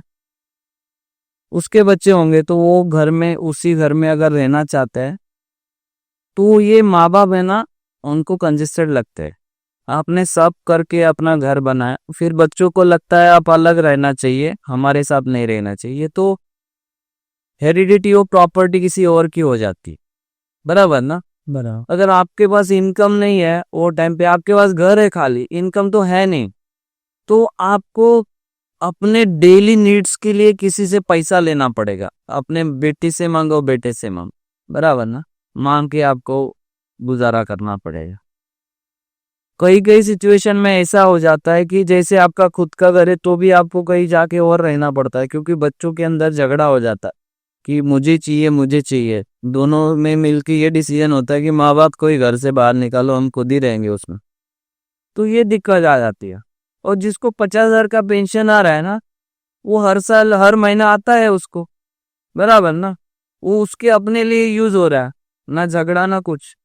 तो वो घर में, उसी घर में अगर रहना चाहते हैं तो ये माँ बाप है ना, उनको कंजेस्टेड लगते हैं। आपने सब करके अपना घर बनाया, फिर बच्चों को लगता है आप अलग रहना चाहिए, हमारे साथ नहीं रहना चाहिए, तो हेरिडिटी ऑफ प्रॉपर्टी किसी और की हो जाती, बराबर ना। बराबर। अगर आपके पास इनकम नहीं है, वो टाइम पे आपके पास घर है, खाली इनकम तो है नहीं, तो आपको अपने डेली नीड्स के लिए किसी से पैसा लेना पड़ेगा। अपने बेटी से मांगो, बेटे से मांगो, बराबर ना, मांग के आपको गुजारा करना पड़ेगा। कई कई सिचुएशन में ऐसा हो जाता है कि जैसे आपका खुद का घर है तो भी आपको कहीं जाके और रहना पड़ता है, क्योंकि बच्चों के अंदर झगड़ा हो जाता है कि मुझे चाहिए, मुझे चाहिए। दोनों में मिलकर ये डिसीजन होता है कि माँ बाप को ही घर से बाहर निकालो, हम खुद ही रहेंगे उसमें। तो ये दिक्कत आ जाती है। और जिसको 50,000 का पेंशन आ रहा है ना, वो हर साल हर महीना आता है उसको, बराबर ना, वो उसके अपने लिए यूज हो रहा है, ना झगड़ा ना कुछ।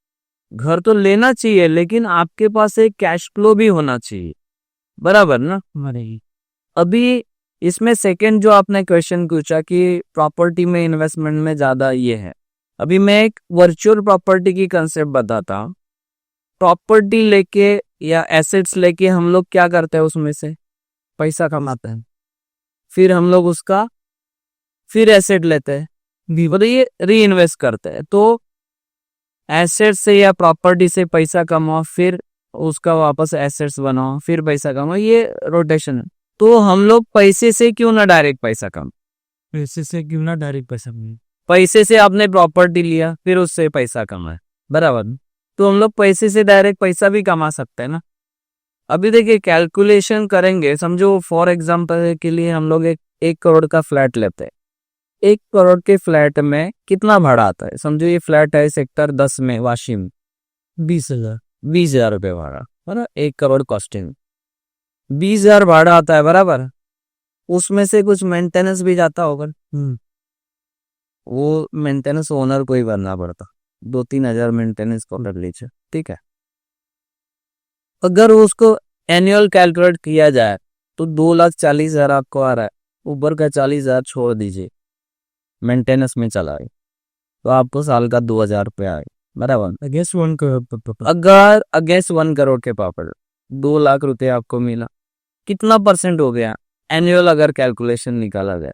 घर तो लेना चाहिए, लेकिन आपके पास एक कैश फ्लो भी होना चाहिए, बराबर ना। अभी इसमें सेकंड जो आपने क्वेश्चन पूछा कि प्रॉपर्टी में इन्वेस्टमेंट में ज्यादा ये है, अभी मैं एक वर्चुअल प्रॉपर्टी की कंसेप्ट बताता हूँ। प्रॉपर्टी लेके या एसेट्स लेके हम लोग क्या करते हैं, उसमें से पैसा कमाते हैं, फिर हम लोग उसका फिर एसेट लेते हैं, मतलब ये री इन्वेस्ट करते हैं। तो एसेट से या प्रॉपर्टी से पैसा कमाओ, फिर उसका वापस एसेट्स बनाओ, फिर पैसा कमाओ, ये रोटेशन है। तो हम लोग पैसे से क्यों ना डायरेक्ट पैसा कमाओ? पैसे से क्यों ना डायरेक्ट पैसा मिले? पैसे से आपने प्रॉपर्टी लिया, फिर उससे पैसा कमाए, बराबर। तो हम लोग पैसे से डायरेक्ट पैसा भी कमा सकते हैं ना। अभी देखिए कैलकुलेशन करेंगे, समझो फॉर एग्जांपल के लिए हम लोग एक करोड़ का फ्लैट लेते हैं। 1 करोड़ के फ्लैट में कितना भाड़ा आता है? समझो ये फ्लैट है सेक्टर 10 में, वाशिम, 20,000। 20,000 रुपये भाड़ा, बराबर। 1 करोड़ कॉस्टिंग, 20,000 भाड़ा आता है, बराबर। उसमें से कुछ मेंटेनेंस भी जाता होगा, वो मेंटेनेंस ओनर को ही भरना पड़ता, 2-3 हजार मेंटेनेंस को कर लीजिए, ठीक है। अगर उसको एनुअल कैलकुलेट किया जाए तो 2,40,000 आपको आ रहा है, ऊपर का 40,000 छोड़ दीजिए, मेंटेनेंस में चला गया, तो आपको साल का 2,000 रुपये आए, बराबर। अगेंस्ट 1 करोड़। अगर अगेंस्ट 1 करोड़ के पापड़ 2 लाख रुपए आपको मिला, कितना परसेंट हो गया एनुअल अगर कैलकुलेशन निकाला जाए?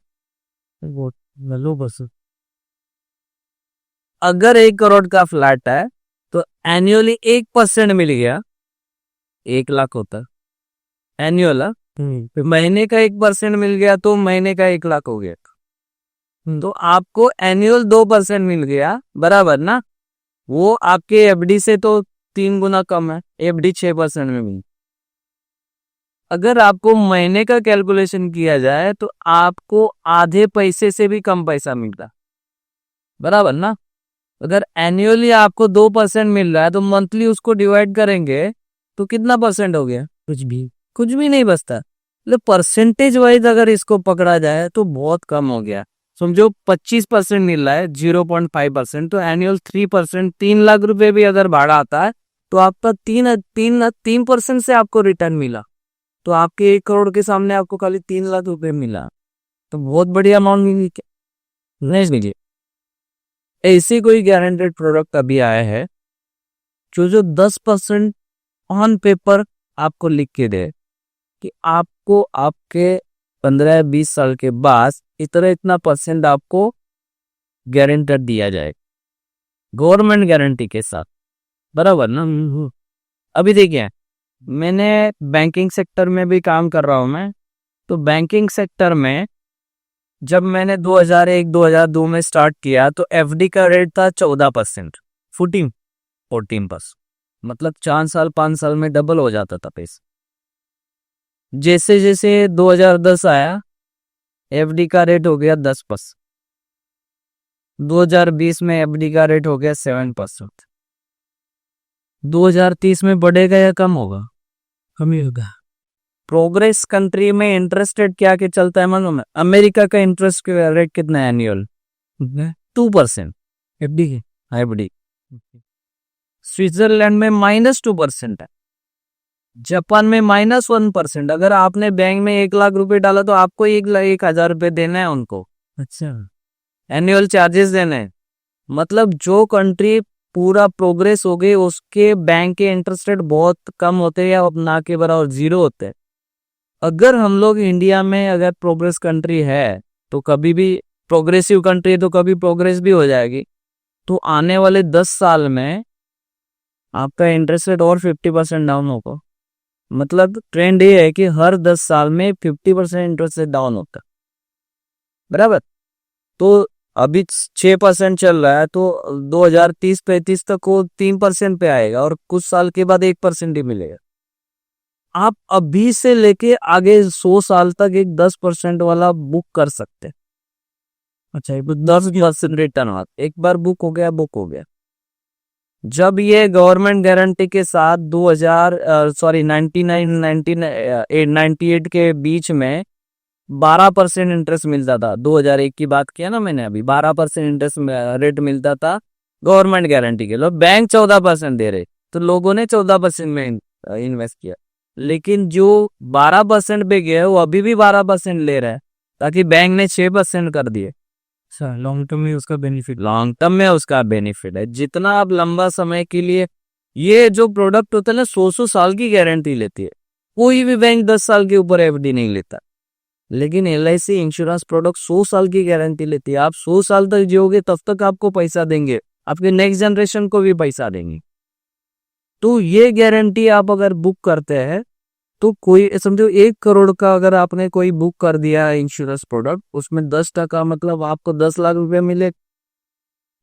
वो लो बस। अगर 1 करोड़ का फ्लैट है तो एनुअली 1% मिल गया, 1 लाख होता एनुअल। महीने का 1% मिल गया तो महीने का 1 लाख हो गया। तो आपको एनुअल 2% मिल गया, बराबर ना। वो आपके एफडी से तो 3 गुना कम है, एफडी 6% में मिली। अगर आपको महीने का कैलकुलेशन किया जाए तो आपको आधे पैसे से भी कम पैसा मिलता, बराबर ना। अगर एनुअली आपको 2% मिल रहा है तो मंथली उसको डिवाइड करेंगे तो कितना परसेंट हो गया? कुछ भी नहीं बचता। मतलब परसेंटेज वाइज अगर इसको पकड़ा जाए तो बहुत कम हो गया। समझो 25% मिल रहा है, 0.5%, तो एनुअल 3%, 3 लाख रुपए भी अगर भाड़ा आता है तो आपका 3% से आपको रिटर्न मिला। तो आपके 1 करोड़ के सामने आपको खाली 3 लाख रुपए मिला, तो बहुत बढ़िया अमाउंट मिली क्या? नहीं मिली। ऐसे कोई गारंटेड प्रोडक्ट अभी आया है जो 10% ऑन पेपर आपको लिख के दे कि आपको आपके 15-20 साल के बाद इतना परसेंट आपको गारंटेड दिया जाए, गवर्नमेंट गारंटी के साथ, बराबर ना। अभी देखिए मैंने बैंकिंग सेक्टर में भी काम कर रहा हूं मैं, तो बैंकिंग सेक्टर में जब मैंने 2001-2002 में स्टार्ट किया तो एफडी का रेट था 14%, 14%, मतलब 4 साल 5 साल में डबल हो जाता था पैसा। जैसे जैसे 2010 आया, एफडी का रेट हो गया 10%, 2020 में एफडी का रेट हो गया 7%, 2030 में बढ़ेगा या कम होगा? कम ही होगा। प्रोग्रेस कंट्री में इंटरेस्ट रेट क्या के चलता है मालूम है? अमेरिका का इंटरेस्ट रेट कितना है एनुअल? 2%, एफडी के। एफडी। स्विट्जरलैंड में -2% है, जापान में -1%। अगर आपने बैंक में 1 लाख रुपए डाला तो आपको 1,00,000 रुपए देना है उनको, अच्छा, एनुअल चार्जेस देने हैं। मतलब जो कंट्री पूरा प्रोग्रेस हो गई उसके बैंक के इंटरेस्ट रेट बहुत कम होते हैं या ना के बराबर जीरो होते हैं। अगर हम लोग इंडिया में अगर प्रोग्रेस कंट्री है तो कभी भी प्रोग्रेसिव कंट्री है तो कभी प्रोग्रेस भी हो जाएगी। तो आने वाले 10 साल में आपका इंटरेस्ट रेट और 50% डाउन होगा। मतलब ट्रेंड ये है कि हर 10 साल में 50% इंटरेस्ट रेट डाउन होता है, बराबर। तो अभी 6% चल रहा है तो 2030-35 तक वो 3% पे आएगा और कुछ साल के बाद 1% ही मिलेगा। आप अभी से लेके आगे 100 साल तक एक 10% वाला बुक कर सकते हैं। अच्छा, ये 10% रिटर्न हुआ, एक बार बुक हो गया, बुक हो गया। जब ये गवर्नमेंट गारंटी के साथ 1998 के बीच में 12% इंटरेस्ट मिलता था, 2001 की बात किया ना मैंने अभी, 12% इंटरेस्ट रेट मिलता था गवर्नमेंट गारंटी के। लोग बैंक 14% दे रहे तो लोगों ने 14% में इन्वेस्ट किया। लेकिन जो 12% पे गया वो अभी भी 12% ले रहा है ताकि बैंक ने 6% कर दिए। अच्छा, लॉन्ग टर्म में उसका बेनिफिट। लॉन्ग टर्म में उसका बेनिफिट है। जितना आप लंबा समय के लिए, ये जो प्रोडक्ट होता है ना 100 साल की गारंटी लेती है, कोई भी बैंक 10 साल के ऊपर एफडी नहीं लेता। लेकिन LIC इंश्योरेंस प्रोडक्ट 100 साल की गारंटी लेती है। आप 100 साल तक जियोगे तब तक आपको पैसा देंगे, आपके नेक्स्ट जनरेशन को भी पैसा देंगे। तो ये गारंटी आप अगर बुक करते हैं तो कोई समझो 1 करोड़ का अगर आपने कोई बुक कर दिया इंश्योरेंस प्रोडक्ट, उसमें 10% मतलब आपको 10 लाख रुपए मिले,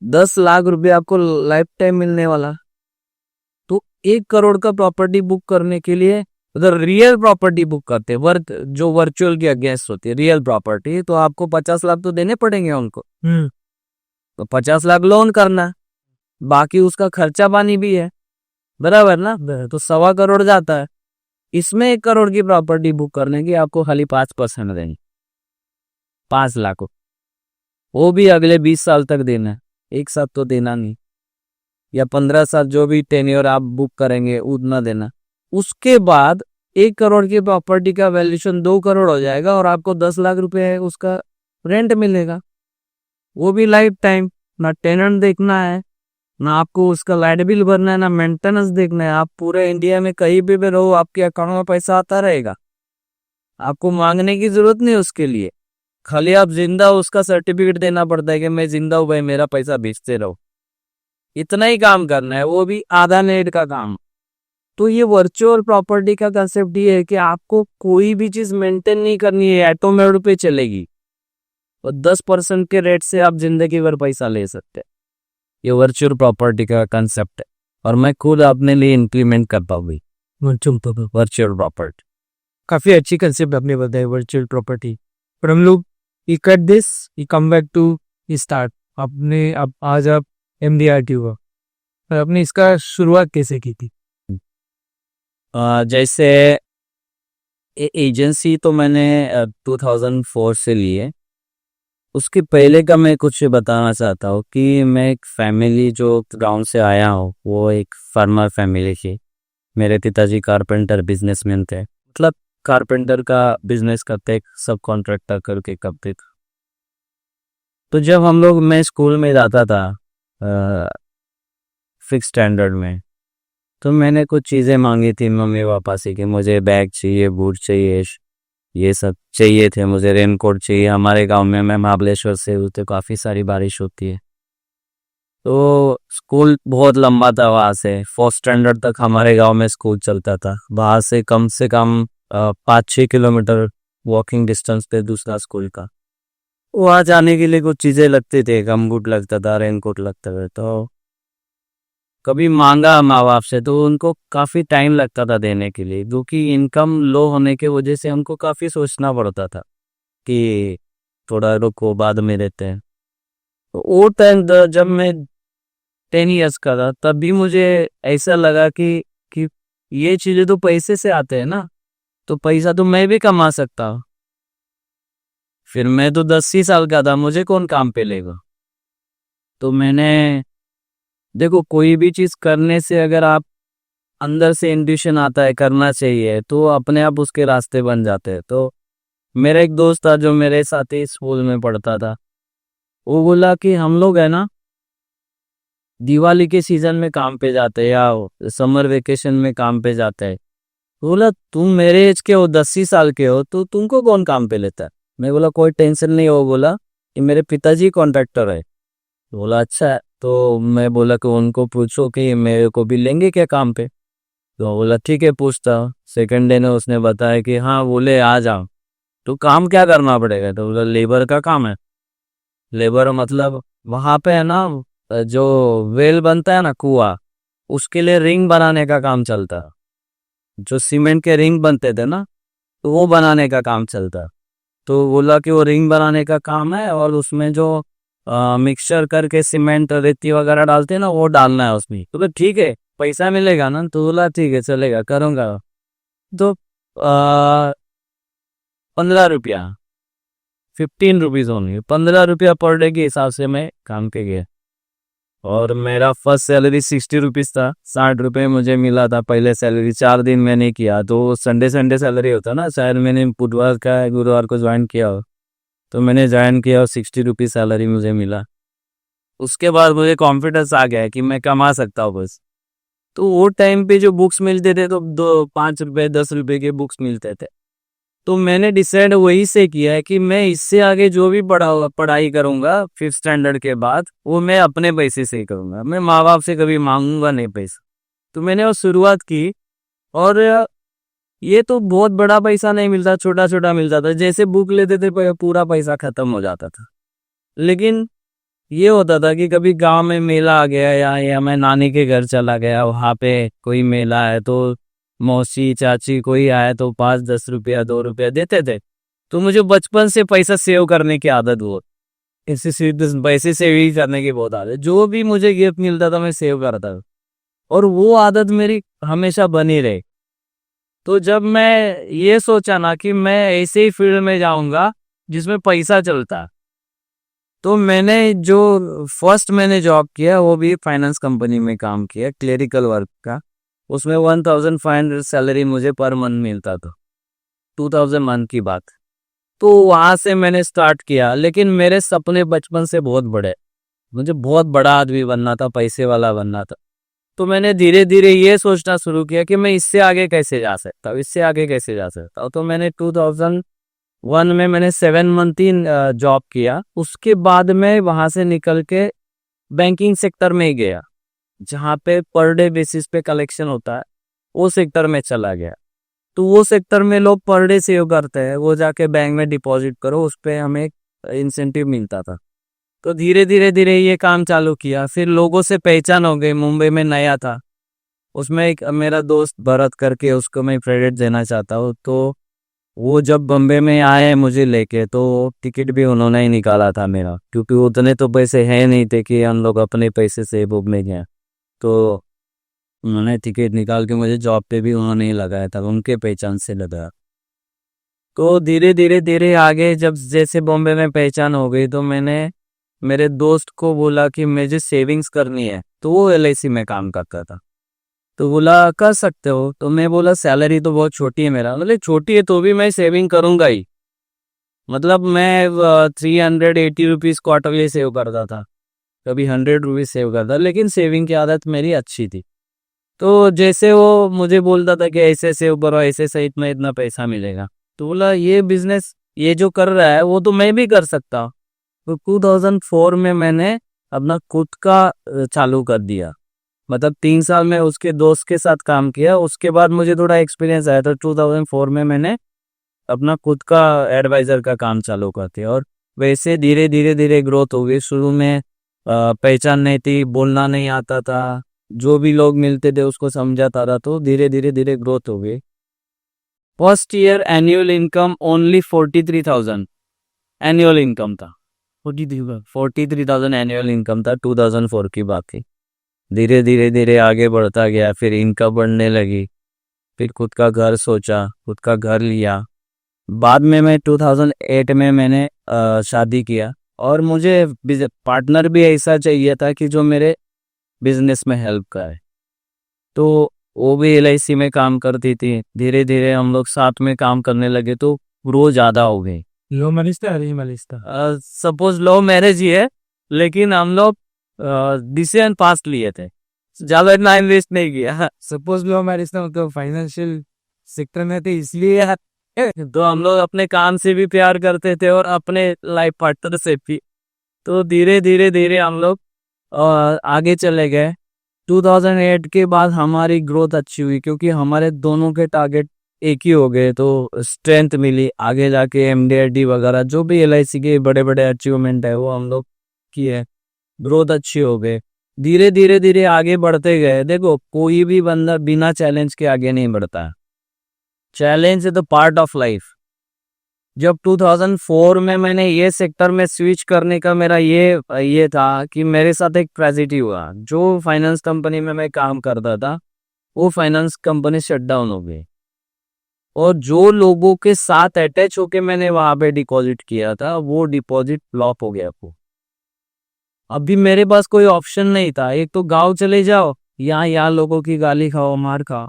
10 लाख रुपए आपको लाइफ टाइम मिलने वाला। तो 1 करोड़ का प्रॉपर्टी बुक करने के लिए अगर रियल प्रॉपर्टी बुक करते हैं, वर्थ जो वर्चुअल के अगेंस्ट होती है रियल प्रॉपर्टी, तो आपको 50 लाख तो देने पड़ेंगे उनको। तो 50 लाख लोन करना, बाकी उसका खर्चा पानी भी है, बराबर ना। तो 1.25 करोड़ जाता है। इसमें 1 करोड़ की प्रॉपर्टी बुक करने की आपको खाली 5% देंगे, 5 लाख को, वो भी अगले 20 साल तक देना है, एक साथ तो देना नहीं, या 15 साल जो भी टेन्योर आप बुक करेंगे उतना देना। उसके बाद 1 करोड़ की प्रॉपर्टी का वैल्यूएशन 2 करोड़ हो जाएगा और आपको 10 लाख रुपए उसका रेंट मिलेगा। वो भी लाइफ टाइम, ना टेनेंट देखना है, ना आपको उसका लाइट बिल भरना है, ना मेंटेनेंस देखना है। आप पूरे इंडिया में कहीं भी रहो, आपके अकाउंट में पैसा आता रहेगा, आपको मांगने की जरूरत नहीं उसके लिए। खाली आप जिंदा हो उसका सर्टिफिकेट देना पड़ता है कि मैं जिंदा हूं भाई, मेरा पैसा भेजते रहो। इतना ही काम करना है, वो भी आधा नेट का काम। तो ये वर्चुअल प्रॉपर्टी का कंसेप्ट ये है कि आपको कोई भी चीज मेंटेन नहीं करनी है, ऑटोमेटिक पे चलेगी और 10% के रेट से आप जिंदगी भर पैसा ले सकते हैं। ये वर्चुअल प्रॉपर्टी का कंसेप्ट है और मैं खुद अपने लिए इंप्लीमेंट करता हूँ वर्चुअल प्रॉपर्टी। काफी अच्छी कंसेप्ट आपने बताई वर्चुअल प्रॉपर्टी। पर हम लोग ये कट दिस, ये कम बैक टू स्टार्ट। आपने अब आज आप MDRT हुआ, पर आपने इसका शुरुआत कैसे की थी? जैसे एजेंसी तो मैंने 2004 से ली है। उसके पहले का मैं कुछ बताना चाहता हूँ कि मैं एक फैमिली जो गांव से आया हूँ, वो एक फार्मर फैमिली थी। मेरे पिताजी कारपेंटर बिजनेसमैन थे, मतलब कारपेंटर का बिजनेस करते, सब कॉन्ट्रैक्टर करके करते थे। तो जब मैं स्कूल में जाता था फिक्स स्टैंडर्ड में, तो मैंने कुछ चीज़ें मांगी थी मम्मी पापा से कि मुझे बैग चाहिए, बूट चाहिए, ये सब चाहिए थे, मुझे रेनकोट चाहिए। हमारे गांव में, मैं महाबलेश्वर से हूँ, तो काफ़ी सारी बारिश होती है। तो स्कूल बहुत लंबा था, वहाँ से 4th स्टैंडर्ड तक हमारे गांव में स्कूल चलता था। वहाँ से कम 5-6 किलोमीटर वॉकिंग डिस्टेंस पे दूसरा स्कूल का। वहाँ जाने के लिए कुछ चीज़ें लगती थी, गमबूट लगता था, रेनकोट लगता था, तो कभी मांगा माँ बाप से तो उनको काफ़ी टाइम लगता था देने के लिए, क्योंकि इनकम लो होने की वजह से हमको काफ़ी सोचना पड़ता था कि थोड़ा रुको बाद में देते हैं। तो वो टाइम जब मैं 10 इयर्स का था तब भी मुझे ऐसा लगा कि ये चीज़ें तो पैसे से आते हैं ना, तो पैसा तो मैं भी कमा सकता हूँ। फिर मैं तो 10 ही साल का था, मुझे कौन काम पे लेगा। तो मैंने देखो कोई भी चीज़ करने से अगर आप अंदर से इंट्यूशन आता है करना चाहिए तो अपने आप उसके रास्ते बन जाते हैं। तो मेरा एक दोस्त था जो मेरे साथ ही स्कूल में पढ़ता था, वो बोला कि हम लोग है ना दिवाली के सीजन में काम पे जाते हैं या समर वेकेशन में काम पे जाते हैं। बोला तुम मेरे एज के हो, 10 ही साल के हो, तो तुमको कौन काम पे लेता है। मैं बोला कोई टेंशन नहीं हो, बोला कि मेरे पिताजी कॉन्ट्रैक्टर है। बोला अच्छा है। तो मैं बोला कि उनको पूछो कि मेरे को भी लेंगे क्या काम पे। तो बोला ठीक है पूछता हूँ। सेकंड डे ने उसने बताया कि हाँ बोले आ जाओ। तो काम क्या करना पड़ेगा। तो बोला लेबर का काम है। लेबर मतलब वहां पे है ना जो वेल बनता है ना कुआं, उसके लिए रिंग बनाने का काम चलता है। जो सीमेंट के रिंग बनते थे ना, तो वो बनाने का काम चलता है। तो बोला कि वो रिंग बनाने का काम है और उसमें जो मिक्सचर करके सीमेंट रेती वगैरह डालते हैं ना, वो डालना है उसमें। तो बोला, ठीक है पैसा मिलेगा ना। तो बोला ठीक है चलेगा करूँगा। तो 15 रुपया, 15 रुपीज ओनली, 15 रुपया पर डे के हिसाब से मैं काम पे गया। और मेरा फर्स्ट सैलरी 60 रुपीज था, 60 रुपये मुझे मिला था पहले सैलरी। 4 दिन मैंने किया, तो संडे संडे सैलरी होता ना, शायद मैंने बुधवार का गुरुवार को ज्वाइन किया हो। तो मैंने ज्वाइन किया और 60 रुपीज सैलरी मुझे मिला। उसके बाद मुझे कॉन्फिडेंस आ गया कि मैं कमा सकता हूँ बस। तो वो टाइम पे जो बुक्स मिलते थे तो 5 रुपए 10 रुपए के बुक्स मिलते थे। तो मैंने डिसाइड वही से किया है कि मैं इससे आगे जो भी पढ़ाई करूंगा 5th स्टैंडर्ड के बाद, वो मैं अपने पैसे से ही करूंगा। मैं माँ बाप से कभी मांगूंगा नहीं पैसा। तो मैंने वो शुरुआत की। और ये तो बहुत बड़ा पैसा नहीं मिलता, छोटा छोटा मिलता था। जैसे बुक लेते थे पूरा पैसा खत्म हो जाता था। लेकिन ये होता था कि कभी गांव में मेला आ गया या मैं नानी के घर चला गया, वहां पे कोई मेला है तो मौसी चाची कोई आया तो 5-10 रुपया 2 रुपया देते थे। तो मुझे बचपन से पैसा सेव करने की आदत हो, इससे सीधे पैसे सेविंग करने की बहुत आदत। जो भी मुझे गिफ्ट मिलता था मैं सेव करता था, और वो आदत मेरी हमेशा बनी रही। तो जब मैं ये सोचा ना कि मैं ऐसे ही फील्ड में जाऊंगा जिसमें पैसा चलता, तो मैंने जॉब किया वो भी फाइनेंस कंपनी में काम किया, क्लेरिकल वर्क का। उसमें 1500 सैलरी मुझे पर मंथ मिलता था, 2000 मंथ की बात। तो वहां से मैंने स्टार्ट किया। लेकिन मेरे सपने बचपन से बहुत बड़े, मुझे बहुत बड़ा आदमी बनना था, पैसे वाला बनना था। तो मैंने धीरे धीरे ये सोचना शुरू किया कि मैं इससे आगे कैसे जा सकता हूँ, इससे आगे कैसे जा सकता हूँ। तो मैंने 2001 में मैंने 7 मंथ ही जॉब किया। उसके बाद मैं वहां से निकल के बैंकिंग सेक्टर में ही गया, जहाँ पे पर डे बेसिस पे कलेक्शन होता है, वो सेक्टर में चला गया। तो वो सेक्टर में लोग पर डे सेव करते हैं, वो जाके बैंक में डिपॉजिट करो, उस पे हमें इंसेंटिव मिलता था। तो धीरे धीरे धीरे ये काम चालू किया। फिर लोगों से पहचान हो गई, मुंबई में नया था। उसमें एक मेरा दोस्त भरत करके, उसको मैं क्रेडिट देना चाहता हूँ। तो वो जब बम्बे में आए मुझे लेके, तो टिकट भी उन्होंने ही निकाला था मेरा, क्योंकि उतने तो पैसे है नहीं थे कि हम लोग अपने पैसे से बुक में गए। तो उन्होंने टिकट निकाल के मुझे जॉब पे भी उन्होंने ही लगाया था, उनके पहचान से लगाया। तो धीरे धीरे धीरे आगे जब जैसे बॉम्बे में पहचान हो गई, तो मैंने मेरे दोस्त को बोला कि मुझे सेविंग्स करनी है। तो वो LIC में काम करता था। तो बोला कर सकते हो। तो मैं बोला सैलरी तो बहुत छोटी है मेरा, मतलब छोटी है तो भी मैं सेविंग करूंगा ही। मतलब मैं 380 रुपीज क्वार्टरली सेव करता था, कभी 100 रुपीज सेव करता, लेकिन सेविंग की आदत मेरी अच्छी थी। तो जैसे वो मुझे बोलता था कि ऐसे सेव करो, ऐसे से इतना इतना पैसा मिलेगा। तो बोला ये बिजनेस ये जो कर रहा है वो तो मैं भी कर सकता हूँ। तो 2004 में मैंने अपना खुद का चालू कर दिया। मतलब 3 साल में उसके दोस्त के साथ काम किया। उसके बाद मुझे थोड़ा एक्सपीरियंस आया, तो 2004 में मैंने अपना खुद का एडवाइजर का काम चालू कर दिया। और वैसे धीरे धीरे धीरे ग्रोथ हो गई। शुरू में पहचान नहीं थी, बोलना नहीं आता था, जो भी लोग मिलते थे उसको समझाता था, तो धीरे धीरे धीरे ग्रोथ हो गई। First year annual income only 43,000 annual income था। 43,000 एनुअल इनकम था, 2004 की बात थी। धीरे धीरे धीरे आगे बढ़ता गया, फिर इनकम बढ़ने लगी, फिर खुद का घर सोचा, खुद का घर लिया। बाद में मैं 2008 में मैंने शादी किया, और मुझे पार्टनर भी ऐसा चाहिए था कि जो मेरे बिजनेस में हेल्प करे। तो वो भी LIC में काम करती थी। धीरे धीरे हम लोग साथ में काम करने लगे, तो ग्रो ज़्यादा हो गई। लो मैरिज था, अरेंज मैरिज था? सपोज लव मैरिज ही है, लेकिन हम लोग डिसीजन पास्ट लिए थे, ज़्यादा इतना इन्वेस्ट नहीं किया। सपोज लो मैरिज था तो फाइनेंशियल सेक्टर में थे, इसलिए तो हम लोग अपने काम से भी प्यार करते थे और अपने लाइफ पार्टनर से भी। तो धीरे धीरे धीरे हम लोग आगे चले गए। 2008 के बाद हमारी ग्रोथ अच्छी हुई, क्योंकि हमारे दोनों के टारगेट एक ही हो गए, तो स्ट्रेंथ मिली। आगे जाके MDRT वगैरह जो भी LIC के बड़े बड़े अचीवमेंट है वो हम लोग किए, ग्रोथ अच्छी हो गई। धीरे धीरे धीरे आगे बढ़ते गए। देखो, कोई भी बंदा बिना चैलेंज के आगे नहीं बढ़ता। Challenge is the part of life. जब 2004 में मैंने ये सेक्टर में स्विच करने का मेरा ये था कि मेरे साथ एक ट्रेजेडी हुआ। जो फाइनेंस कंपनी में मैं काम करता था, वो फाइनेंस कंपनी शट डाउन हो गई, और जो लोगों के साथ अटैच होके मैंने वहां पे डिपॉजिट किया था, वो डिपॉजिट फ्लॉप हो गया। अभी मेरे पास कोई ऑप्शन नहीं था। एक तो गांव चले जाओ, यहाँ लोगों की गाली खाओ, मार खाओ।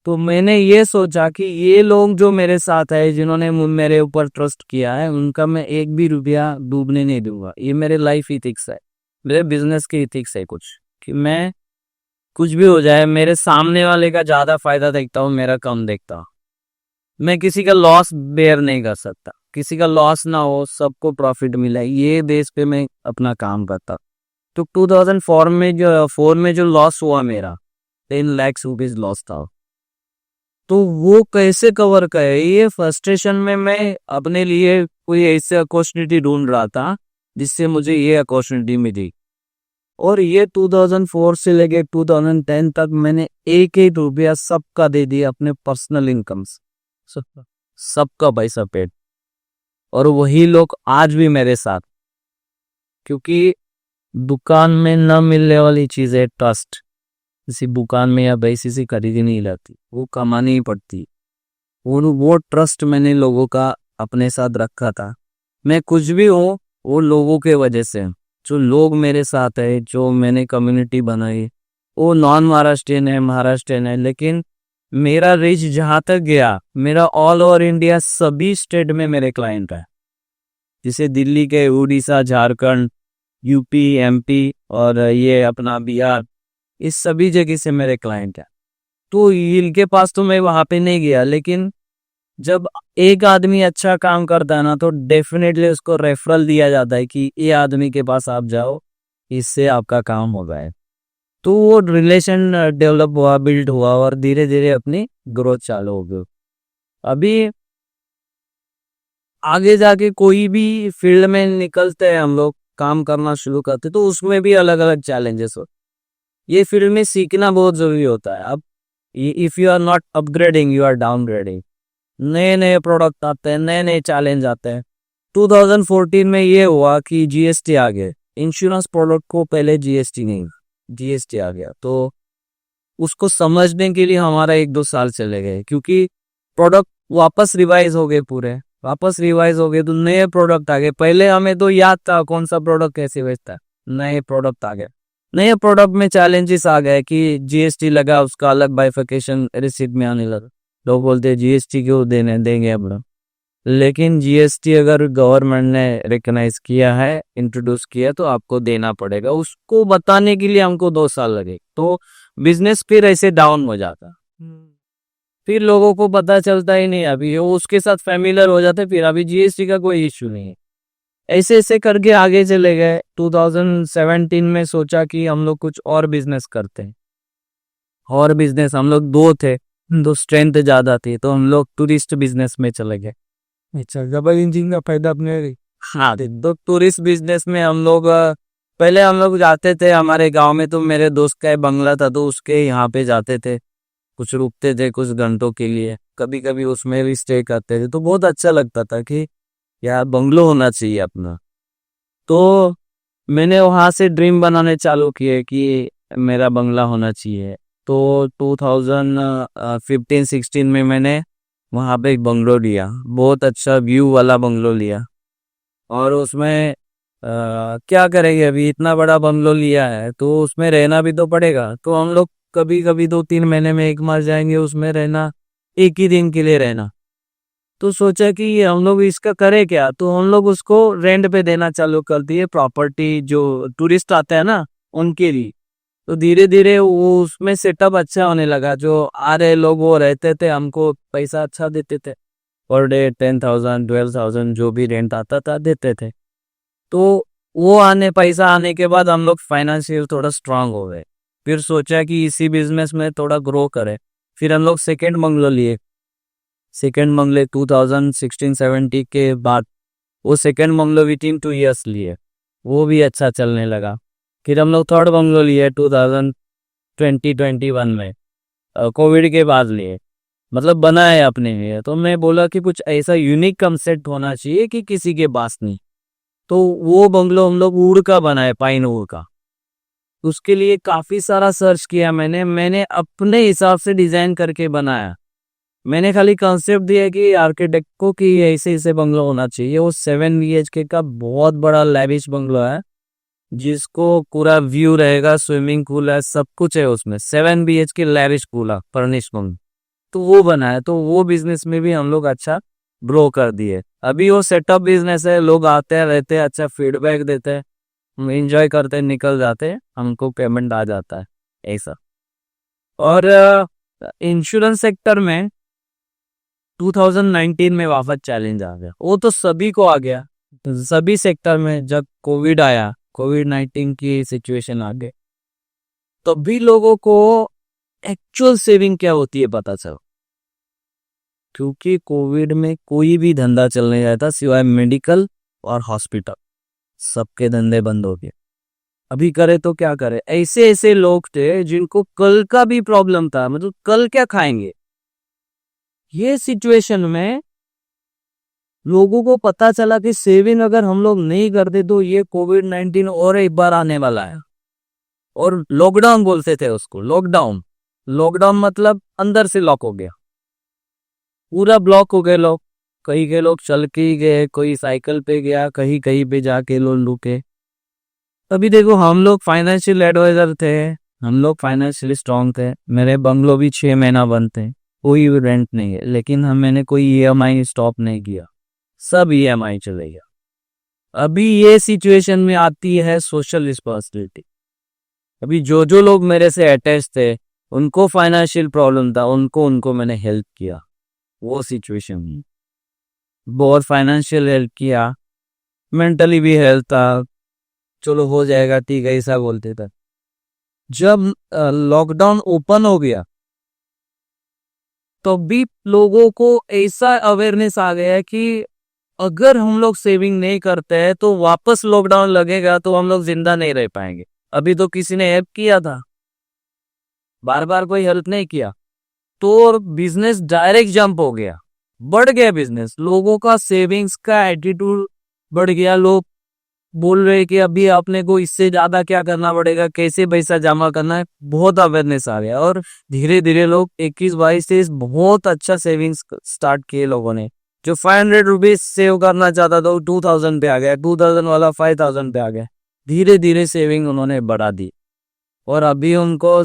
तो मैंने ये सोचा कि ये लोग जो मेरे साथ है, जिन्होंने मेरे ऊपर ट्रस्ट किया है, उनका मैं एक भी रुपया डूबने नहीं दूंगा। ये मेरे लाइफ इथिक्स है, मेरे बिजनेस की इथिक्स है कुछ, कि मैं कुछ भी हो जाए, मेरे सामने वाले का ज्यादा फायदा देखता हूँ, मेरा कम देखता हूँ। मैं किसी का लॉस बेयर नहीं कर सकता, किसी का लॉस ना हो, सबको प्रॉफिट मिले, ये बेस पे मैं अपना काम करता। तो 2004 में जो लॉस हुआ मेरा, 10 लाख रुपीज लॉस था। तो वो कैसे कवर करे, ये फ्रस्ट्रेशन में मैं अपने लिए कोई ऐसी अपॉर्चुनिटी ढूंढ रहा था जिससे मुझे ये अपॉर्चुनिटी मिली। और ये 2004 से लेके 2010 तक मैंने एक रुपया सबका दे दिया, अपने पर्सनल इनकम से, सबका पैसा पेड। और वही लोग आज भी मेरे साथ, क्योंकि दुकान में न मिलने वाली चीज है ट्रस्ट। किसी दुकान में या वैसी सी खरीदी नहीं जाती, वो कमानी ही पड़ती। वो ट्रस्ट मैंने लोगों का अपने साथ रखा था। मैं कुछ भी हूँ वो लोगों के वजह से। जो लोग मेरे साथ है, जो मैंने कम्युनिटी बनाई, वो नॉन महाराष्ट्रियन है, महाराष्ट्रियन है, लेकिन मेरा रीच जहाँ तक गया, मेरा ऑल ओवर इंडिया सभी स्टेट में मेरे क्लाइंट है। जैसे दिल्ली के, उड़ीसा, झारखंड, UP, MP और ये अपना बिहार, इस सभी जगह से मेरे क्लाइंट है। तो इनके पास तो मैं वहां पे नहीं गया, लेकिन जब एक आदमी अच्छा काम करता है ना, तो डेफिनेटली उसको रेफरल दिया जाता है कि ये आदमी के पास आप जाओ, इससे आपका काम हो गया। तो वो रिलेशन डेवलप हुआ, बिल्ड हुआ, और धीरे धीरे अपनी ग्रोथ चालू हो गई। अभी आगे जाके कोई भी फील्ड में निकलते हैं हम लोग, काम करना शुरू करते, तो उसमें भी अलग अलग चैलेंजेस हो। ये फील्ड में सीखना बहुत जरूरी होता है। अब if you are not upgrading, you are downgrading. नए नए प्रोडक्ट आते हैं, नए नए चैलेंज आते हैं। 2014 में ये हुआ कि GST आ गया। इंश्योरेंस प्रोडक्ट को पहले GST नहीं, GST आ गया, तो उसको समझने के लिए हमारा 1-2 साल चले गए, क्योंकि प्रोडक्ट वापस रिवाइज हो गए, पूरे वापस रिवाइज हो गए, तो नए प्रोडक्ट आ गए। पहले हमें तो याद था कौन सा प्रोडक्ट कैसे बेचता है, नए प्रोडक्ट आ गए। नए प्रोडक्ट में चैलेंजेस आ गए कि GST लगा, उसका अलग बाइफिकेशन रिसिप्ट में आने लगा। लोग बोलते हैं GST क्यों देंगे अब, लेकिन GST अगर गवर्नमेंट ने रिकॉग्नाइज किया है, इंट्रोड्यूस किया, तो आपको देना पड़ेगा। उसको बताने के लिए हमको 2 साल लगे, तो बिजनेस फिर ऐसे डाउन हो जाता। फिर लोगों को पता चलता ही नहीं, अभी वो उसके साथ फैमिलियर हो जाते, फिर अभी GST का कोई इश्यू नहीं है। ऐसे ऐसे करके आगे चले गए। 2017 में सोचा कि हम लोग कुछ और बिजनेस करते हैं। और बिजनेस हम लोग 2 थे, तो स्ट्रेंथ ज्यादा थी, तो हम लोग टूरिस्ट बिजनेस में चले गए। अच्छा, डबल इंजन का फायदा अपने हाँ, तो टूरिस्ट बिजनेस में हम लोग पहले हम लोग जाते थे हमारे गांव में, तो मेरे दोस्त का एक बंगला था तो उसके यहाँ पे जाते थे, कुछ रुकते थे कुछ घंटों के लिए, कभी कभी उसमें भी स्टे करते थे, तो बहुत अच्छा लगता था कि यार बंगलो होना चाहिए अपना। तो मैंने वहां से ड्रीम बनाने चालू किए कि मेरा बंगला होना चाहिए। तो 2015-16 में मैंने वहां पे एक बंगलो लिया, बहुत अच्छा व्यू वाला बंगलो लिया। और उसमें क्या करेंगे, अभी इतना बड़ा बंगलो लिया है तो उसमें रहना भी तो पड़ेगा, तो हम लोग कभी कभी 2-3 महीने में एक बार जाएंगे उसमें रहना, एक ही दिन के लिए रहना। तो सोचा कि ये हम लोग इसका करें क्या, तो हम लोग उसको रेंट पे देना चालू कर दिए, प्रॉपर्टी जो टूरिस्ट आते हैं ना उनके लिए। तो धीरे धीरे वो उसमें सेटअप अच्छा होने लगा, जो आ रहे लोग वो रहते थे, हमको पैसा अच्छा देते थे, पर डे 10,000 12,000 जो भी रेंट आता था देते थे। तो वो पैसा आने के बाद हम लोग फाइनेंशियल थोड़ा स्ट्रांग हो गए। फिर सोचा कि इसी बिजनेस में थोड़ा ग्रो करें। फिर हम लोग सेकेंड बंगलो लिए। सेकेंड बंगले 2016-17 के बाद वो second bungalow with in 2 years लिए, वो भी अच्छा चलने लगा। फिर हम लोग थर्ड बंगलो लिए 2020-21 में, कोविड के बाद लिए, मतलब बनाए अपने लिए। तो मैं बोला कि कुछ ऐसा यूनिक कंसेप्ट होना चाहिए कि किसी के पास नहीं। तो वो बंगलो हम लोग वुड का बनाए, पाइन वुड का। उसके लिए काफी सारा सर्च किया मैंने अपने हिसाब से डिजाइन करके बनाया। मैंने खाली कंसेप्ट दिया कि आर्किटेक्ट को कि ऐसे ऐसे बंगलो होना चाहिए। वो 7 BHK का बहुत बड़ा लैविश बंगलो है, जिसको पूरा व्यू रहेगा, स्विमिंग पूल है, सब कुछ है उसमें। 7 BHK लैविश पूल है, फर्निश बंगलो। तो वो बना है, तो वो बिजनेस में भी हम लोग अच्छा ग्रो कर दिए। अभी वो सेटअप बिजनेस है, लोग आते हैं रहते हैं, अच्छा फीडबैक देते हैं, हम एंजॉय करते हैं, निकल जाते हैं, हमको पेमेंट आ जाता है ऐसा। और इंश्योरेंस सेक्टर में 2019 में वापस चैलेंज आ गया। वो तो सभी को आ गया, सभी सेक्टर में। जब कोविड आया, कोविड-19 की सिचुएशन आ गई, तभी लोगों को एक्चुअल सेविंग क्या होती है पता चला। क्योंकि कोविड में कोई भी धंधा चल नहीं रहा था सिवाय मेडिकल और हॉस्पिटल, सबके धंधे बंद हो गए। अभी करे तो क्या करे, ऐसे ऐसे लोग थे जिनको कल का भी प्रॉब्लम था, मतलब कल क्या खाएंगे। ये सिचुएशन में लोगों को पता चला कि सेविंग अगर हम लोग नहीं करते तो ये कोविड-19 और एक बार आने वाला है। और लॉकडाउन बोलते थे उसको, लॉकडाउन। लॉकडाउन मतलब अंदर से लॉक हो गया, पूरा ब्लॉक हो गए लोग। कई के लोग चल के ही गए, कोई साइकिल पे गया, कहीं कहीं पे जाके लोग लुके। अभी देखो, हम लोग फाइनेंशियल एडवाइजर थे, हम लोग फाइनेंशियली स्ट्रांग थे, मेरे बंगलो भी 6 महीना बंद थे, कोई रेंट नहीं है, लेकिन मैंने कोई EMI स्टॉप नहीं किया, सब EMI चले गया। अभी ये सिचुएशन में आती है सोशल रिस्पॉन्सिबिलिटी। अभी जो जो लोग मेरे से अटैच थे, उनको फाइनेंशियल प्रॉब्लम था, उनको मैंने हेल्प किया। वो सिचुएशन में बहुत फाइनेंशियल हेल्प किया, मेंटली भी हेल्प था, चलो हो जाएगा ठीक है ऐसा बोलते थे। जब लॉकडाउन ओपन हो गया तो भी लोगों को ऐसा अवेयरनेस आ गया कि अगर हम लोग सेविंग नहीं करते हैं तो वापस लॉकडाउन लगेगा तो हम लोग जिंदा नहीं रह पाएंगे। अभी तो किसी ने हेल्प किया था, बार बार कोई हेल्प नहीं किया, तो बिजनेस डायरेक्ट जंप हो गया, बढ़ गया बिजनेस। लोगों का सेविंग्स का एटीट्यूड बढ़ गया, लोग बोल रहे कि अभी आपने को इससे ज्यादा क्या करना पड़ेगा, कैसे पैसा जमा करना है, बहुत अवेयरनेस आ गया। और धीरे धीरे लोग 21-22 से बहुत अच्छा सेविंग्स स्टार्ट किए लोगों ने। जो 500 रुपीज सेव करना चाहता था वो 2000 पे आ गया, 2000 वाला 5000 पे आ गया। धीरे धीरे सेविंग उन्होंने बढ़ा दी। और अभी उनको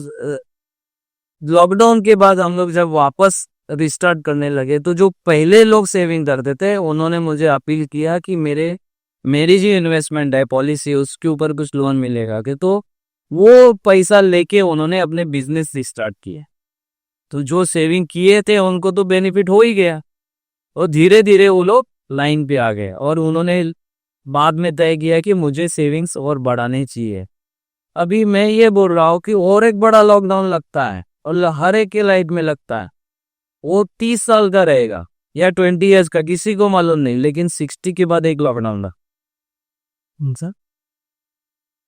लॉकडाउन के बाद हम लोग जब वापस रिस्टार्ट करने लगे, तो जो पहले लोग सेविंग करते थे उन्होंने मुझे अपील किया कि मेरी जो इन्वेस्टमेंट है पॉलिसी, उसके ऊपर कुछ लोन मिलेगा कि, तो वो पैसा लेके उन्होंने अपने बिजनेस स्टार्ट किए। तो जो सेविंग किए थे उनको तो बेनिफिट हो ही गया, और धीरे धीरे वो लोग लाइन पे आ गए। और उन्होंने बाद में तय किया कि मुझे सेविंग्स और बढ़ाने चाहिए। अभी मैं ये बोल रहा हूँ कि और एक बड़ा लॉकडाउन लगता है, और हर एक के लाइफ में लगता है। वो 30 साल का रहेगा या 20 years का, किसी को मालूम नहीं, लेकिन 60 के बाद एक लॉकडाउन था। सर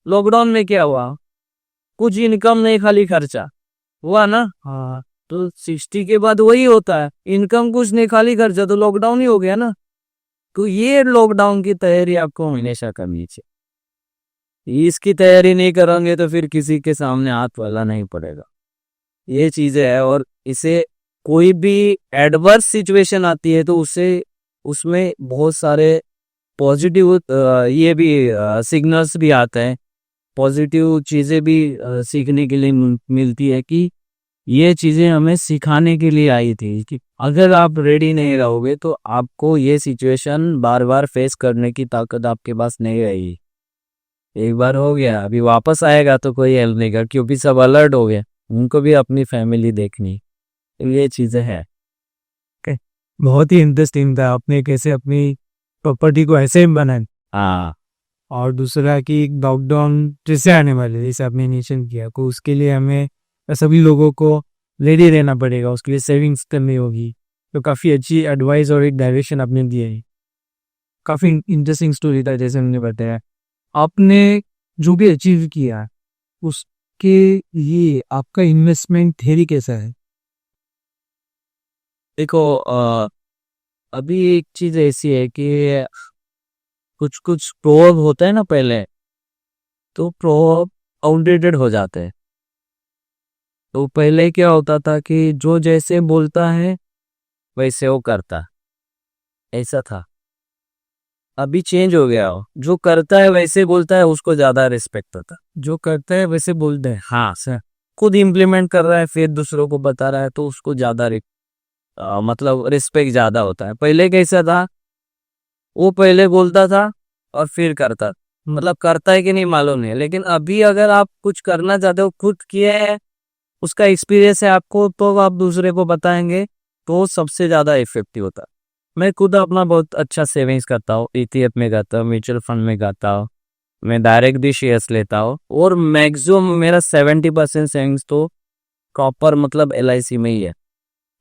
लॉकडाउन में क्या हुआ, कुछ इनकम नहीं खाली खर्चा हुआ ना। हाँ तो 60 के बाद वही होता है, इनकम कुछ नहीं खाली खर्चा, तो लॉकडाउन ही हो गया ना। तो ये लॉकडाउन की तैयारी आपको हमेशा करनी चाहिए। इसकी तैयारी नहीं करेंगे तो फिर किसी के सामने हाथ वाला नहीं पड़ेगा। ये चीजें है, और इसे कोई भी एडवर्स सिचुएशन आती है तो उसे उसमें बहुत सारे पॉजिटिव ये भी सिग्नल्स भी आते हैं, पॉजिटिव चीजें भी सीखने के लिए मिलती है कि ये चीजें हमें सिखाने के लिए आई थी कि अगर आप रेडी नहीं रहोगे तो आपको ये सिचुएशन बार बार फेस करने की ताकत आपके पास नहीं रहेगी। एक बार हो गया, अभी वापस आएगा तो कोई हेल्प नहीं कर, क्योंकि सब अलर्ट हो गए, उनको भी अपनी फैमिली देखनी। तो ये चीजें हैं। बहुत ही इंटरेस्टिंग था आपने कैसे अपनी प्रॉपर्टी को ऐसे ही बनाया। हाँ और दूसरा कि लॉकडाउन जैसे आने वाले जैसे आपने मेंशन किया को उसके लिए हमें सभी लोगों को रेडी रहना पड़ेगा, उसके लिए सेविंग्स करनी होगी। तो काफ़ी अच्छी एडवाइस और एक डायरेक्शन आपने दी है। काफ़ी इंटरेस्टिंग स्टोरी था जैसे हमने बताया। आपने जो भी अचीव किया उसके लिए आपका इन्वेस्टमेंट थ्योरी कैसा है? देखो, अभी एक चीज ऐसी है कि कुछ कुछ प्रोवर्ब होता है ना पहले, तो प्रोवर्ब आउटडेटेड हो जाते हैं। तो पहले क्या होता था कि जो जैसे बोलता है वैसे वो करता, ऐसा था। अभी चेंज हो गया हो, जो करता है वैसे बोलता है उसको ज्यादा रिस्पेक्ट होता। जो करता है वैसे बोलते हैं। हाँ सर, खुद इम्प्लीमेंट कर रहा है फिर दूसरों को बता रहा है तो उसको ज्यादा मतलब रिस्पेक्ट ज्यादा होता है। पहले कैसा था, वो पहले बोलता था और फिर करता, मतलब करता है कि नहीं मालूम नहीं, लेकिन अभी अगर आप कुछ करना चाहते हो, खुद किए है, उसका एक्सपीरियंस है आपको, तो आप दूसरे को बताएंगे तो सबसे ज्यादा इफेक्टिव होता है। मैं खुद अपना बहुत अच्छा सेविंग्स करता हूँ, ईटीएफ में करता हूँ, म्यूचुअल फंड में करता हूँ, मैं डायरेक्ट भी शेयर्स लेता हूँ, और मैक्सिमम मेरा 70% सेविंग्स तो प्रॉपर मतलब LIC में ही है।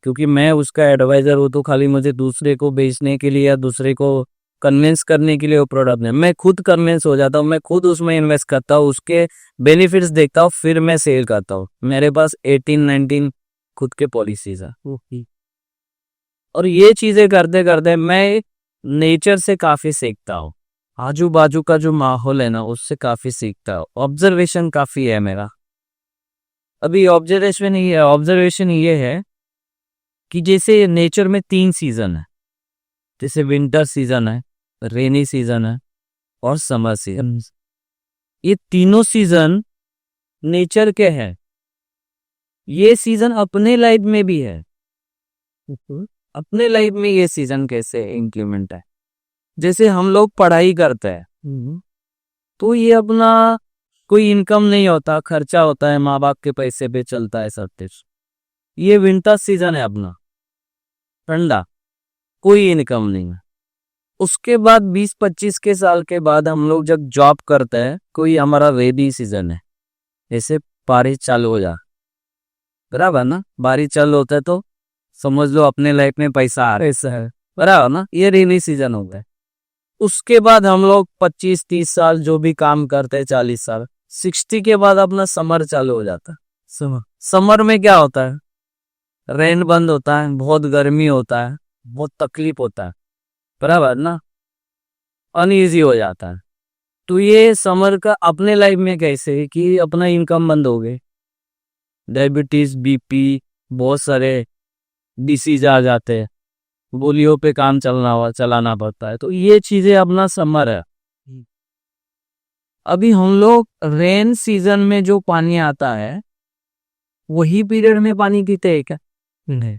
क्योंकि मैं उसका एडवाइजर हूँ, तो खाली मुझे दूसरे को बेचने के लिए या दूसरे को कन्विंस करने के लिए वो प्रोडक्ट नहीं, मैं खुद कन्विंस हो जाता हूँ, मैं खुद उसमें इन्वेस्ट करता हूँ, उसके बेनिफिट्स देखता हूँ, फिर मैं सेल करता हूँ। मेरे पास 18-19 खुद के पॉलिसीज है। और ये चीजें करते करते मैं नेचर से काफी सीखता हूँ, आजू बाजू का जो माहौल है ना उससे काफी सीखता हूँ। ऑब्जर्वेशन काफी है मेरा। अभी ऑब्जर्वेशन ये है कि जैसे नेचर में 3 सीजन है, जैसे विंटर सीजन है, रेनी सीजन है और समर सीजन। ये तीनों सीजन नेचर के हैं। ये सीजन अपने लाइफ में भी है। अपने लाइफ में ये सीजन कैसे इंक्रीमेंट है, जैसे हम लोग पढ़ाई करते हैं तो ये अपना कोई इनकम नहीं होता, खर्चा होता है, माँ बाप के पैसे पे चलता है सब कुछ। ये विंटर सीजन है अपना, ठंडा, कोई इनकम नहीं है। उसके बाद 20-25 के साल के बाद हम लोग जब जॉब करते हैं, कोई हमारा रेनी सीजन है, जैसे बारिश चालू हो जा, बराबर ना, बारिश चालू होता है तो समझ लो अपने लाइफ में पैसा आ रहा है, बराबर ना, ये रेनी सीजन होता है। उसके बाद हम लोग 25-30 साल जो भी काम करते हैं, 40 साल, 60 के बाद अपना समर चालू हो जाता है। समर में क्या होता है, रेन बंद होता है, बहुत गर्मी होता है, बहुत तकलीफ होता है, बराबर ना, अनईजी हो जाता है। तो ये समर का अपने लाइफ में कैसे है कि अपना इनकम बंद हो गए, डायबिटीज, BP, बहुत सारे डिसीज आ जाते हैं, बोलियों पे काम चलाना पड़ता है। तो ये चीजें अपना समर है। अभी हम लोग रेन सीजन में जो पानी आता है वही पीरियड में पानी पीते हैं क्या? नहीं।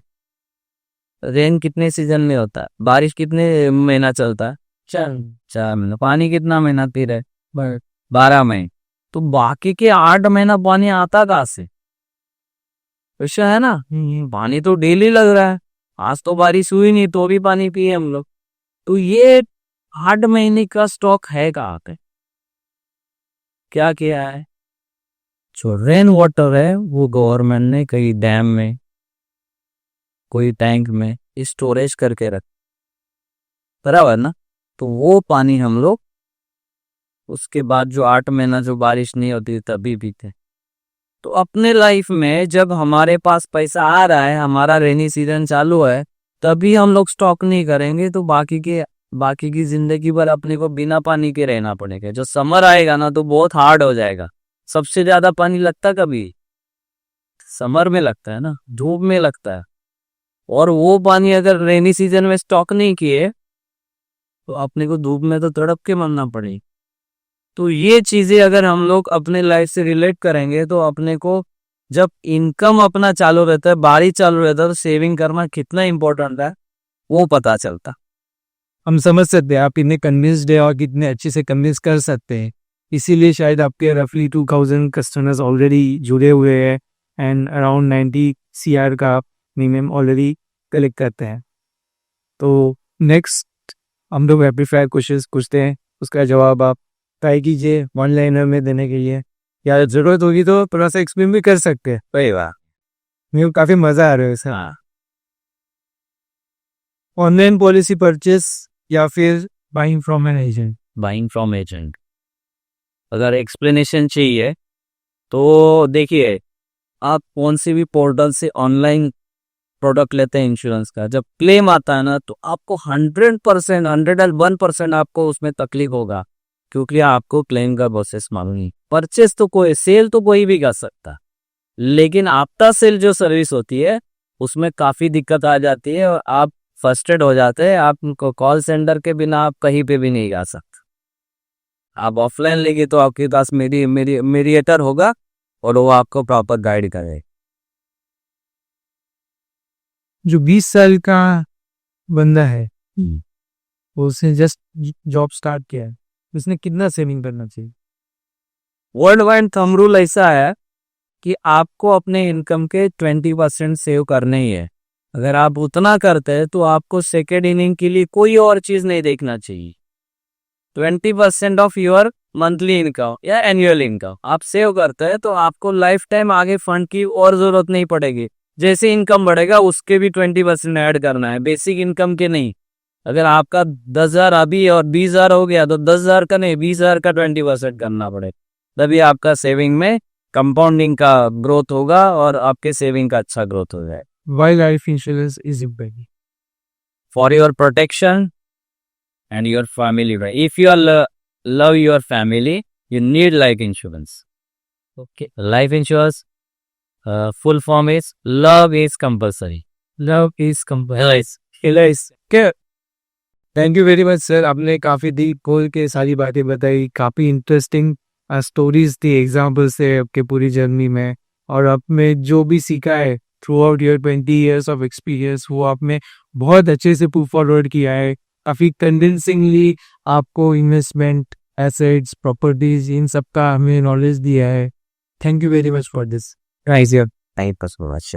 रेन कितने सीजन में होता है, बारिश कितने महीना चलता है? 4 महीना। पानी कितना महीना पी रहे? 12 महीने। तो बाकी के 8 महीना पानी आता कहाँ से? ऐसा है ना, पानी तो डेली लग रहा है, आज तो बारिश हुई नहीं तो भी पानी पिए हम लोग। तो ये 8 महीने का स्टॉक है कहाँ पे? क्या किया है, जो रेन वाटर है वो गवर्नमेंट ने कई डैम में, कोई टैंक में स्टोरेज करके रख, बराबर ना। तो वो पानी हम लोग उसके बाद जो 8 महीना जो बारिश नहीं होती तभी भी थे। तो अपने लाइफ में जब हमारे पास पैसा आ रहा है, हमारा रेनी सीजन चालू है, तभी हम लोग स्टॉक नहीं करेंगे तो बाकी की जिंदगी भर अपने को बिना पानी के रहना पड़ेगा। जो समर आएगा ना तो बहुत हार्ड हो जाएगा। सबसे ज्यादा पानी लगता कभी समर में लगता है ना, धूप में लगता है। और वो पानी अगर रेनी सीजन में स्टॉक नहीं किए तो अपने को धूप में तो तड़प के मरना पड़ेगा। तो ये चीजें अगर हम लोग अपने लाइफ से रिलेट करेंगे तो अपने को जब इनकम अपना चालू रहता है, बारिश चालू रहता है, तो सेविंग करना कितना इंपॉर्टेंट है वो पता चलता। हम समझ सकते हैं आप इतने कन्विंस्ड है और कितने अच्छे से कन्विंस कर सकते हैं। इसीलिए शायद आपके रफली 2000 कस्टमर्स ऑलरेडी जुड़े हुए हैं एंड अराउंड 90 CR का मिनिमम ऑलरेडी कलेक्ट करते हैं। तो नेक्स्ट हम लोग रैपिड फायर क्वेश्चंस पूछते हैं, उसका जवाब आप ट्राई कीजिए वन लाइनर में देने के लिए, या ज़रूरत होगी तो थोड़ा सा एक्सप्लेन भी कर सकते हैं। सही बात। मेरे को काफ़ी मज़ा आ रहा है सर। हाँ, ऑनलाइन पॉलिसी परचेस या फिर buying from an agent? Buying from agent. अगर एक्सप्लेनेशन चाहिए तो देखिए, आप कौन सी भी पोर्टल से ऑनलाइन प्रोडक्ट लेते हैं इंश्योरेंस का, जब क्लेम आता है ना तो आपको 100%, 101% आपको उसमें तकलीफ होगा, क्योंकि आपको क्लेम का प्रोसेस मालूम नहीं। परचेस तो सेल तो कोई भी कर सकता, लेकिन आफ्टर सेल जो सर्विस होती है उसमें काफी दिक्कत आ जाती है और आप फ्रस्ट्रेट हो जाते हैं। आपको कॉल सेंटर के बिना आप कहीं पे भी नहीं जा सकते। आप ऑफलाइन लेंगे तो आपके पास मीडिएटर होगा और वो आपको प्रॉपर गाइड करेगा। जो 20 साल का बंदा है उसने जस्ट जॉब स्टार्ट किया है, उसने कितना सेविंग करना चाहिए? वर्ल्ड वाइड थंब रूल ऐसा है कि आपको अपने इनकम के 20% सेव करने ही है। अगर आप उतना करते हैं तो आपको सेकेंड इनिंग के लिए कोई और चीज नहीं देखना चाहिए। 20% ऑफ योर मंथली इनकम या एनुअल इनकम आप सेव करते हैं तो आपको लाइफ टाइम आगे फंड की और जरूरत नहीं पड़ेगी। जैसे इनकम बढ़ेगा उसके भी 20% ऐड करना है, बेसिक इनकम के नहीं। अगर आपका 10,000 अभी और 20,000 हो गया तो 10,000 का नहीं, 20,000 का 20% करना पड़ेगा। तभी आपका सेविंग में कंपाउंडिंग का ग्रोथ होगा और आपके सेविंग का अच्छा ग्रोथ हो जाए। Why life insurance is important? For your protection and your family, right? If you love your family, you need life insurance. Okay. Life insurance, full form is love is compulsory. Love is compulsory. LIC. क्या? Thank you very much sir, आपने काफ़ी deep खोल के सारी बातें बताई, काफ़ी interesting stories थी, एग्जाम्पल्स थे आपके पूरी जर्नी में, और आपने जो भी सीखा है through out your 20 years of experience वो आपने बहुत अच्छे से पुट फॉरवर्ड किया है। काफ़ी कन्विंसिंगली आपको इन्वेस्टमेंट, एसेट्स, प्रॉपर्टीज इन सब का हमें नॉलेज दिया है। Thank you very much for this. Thank you so much.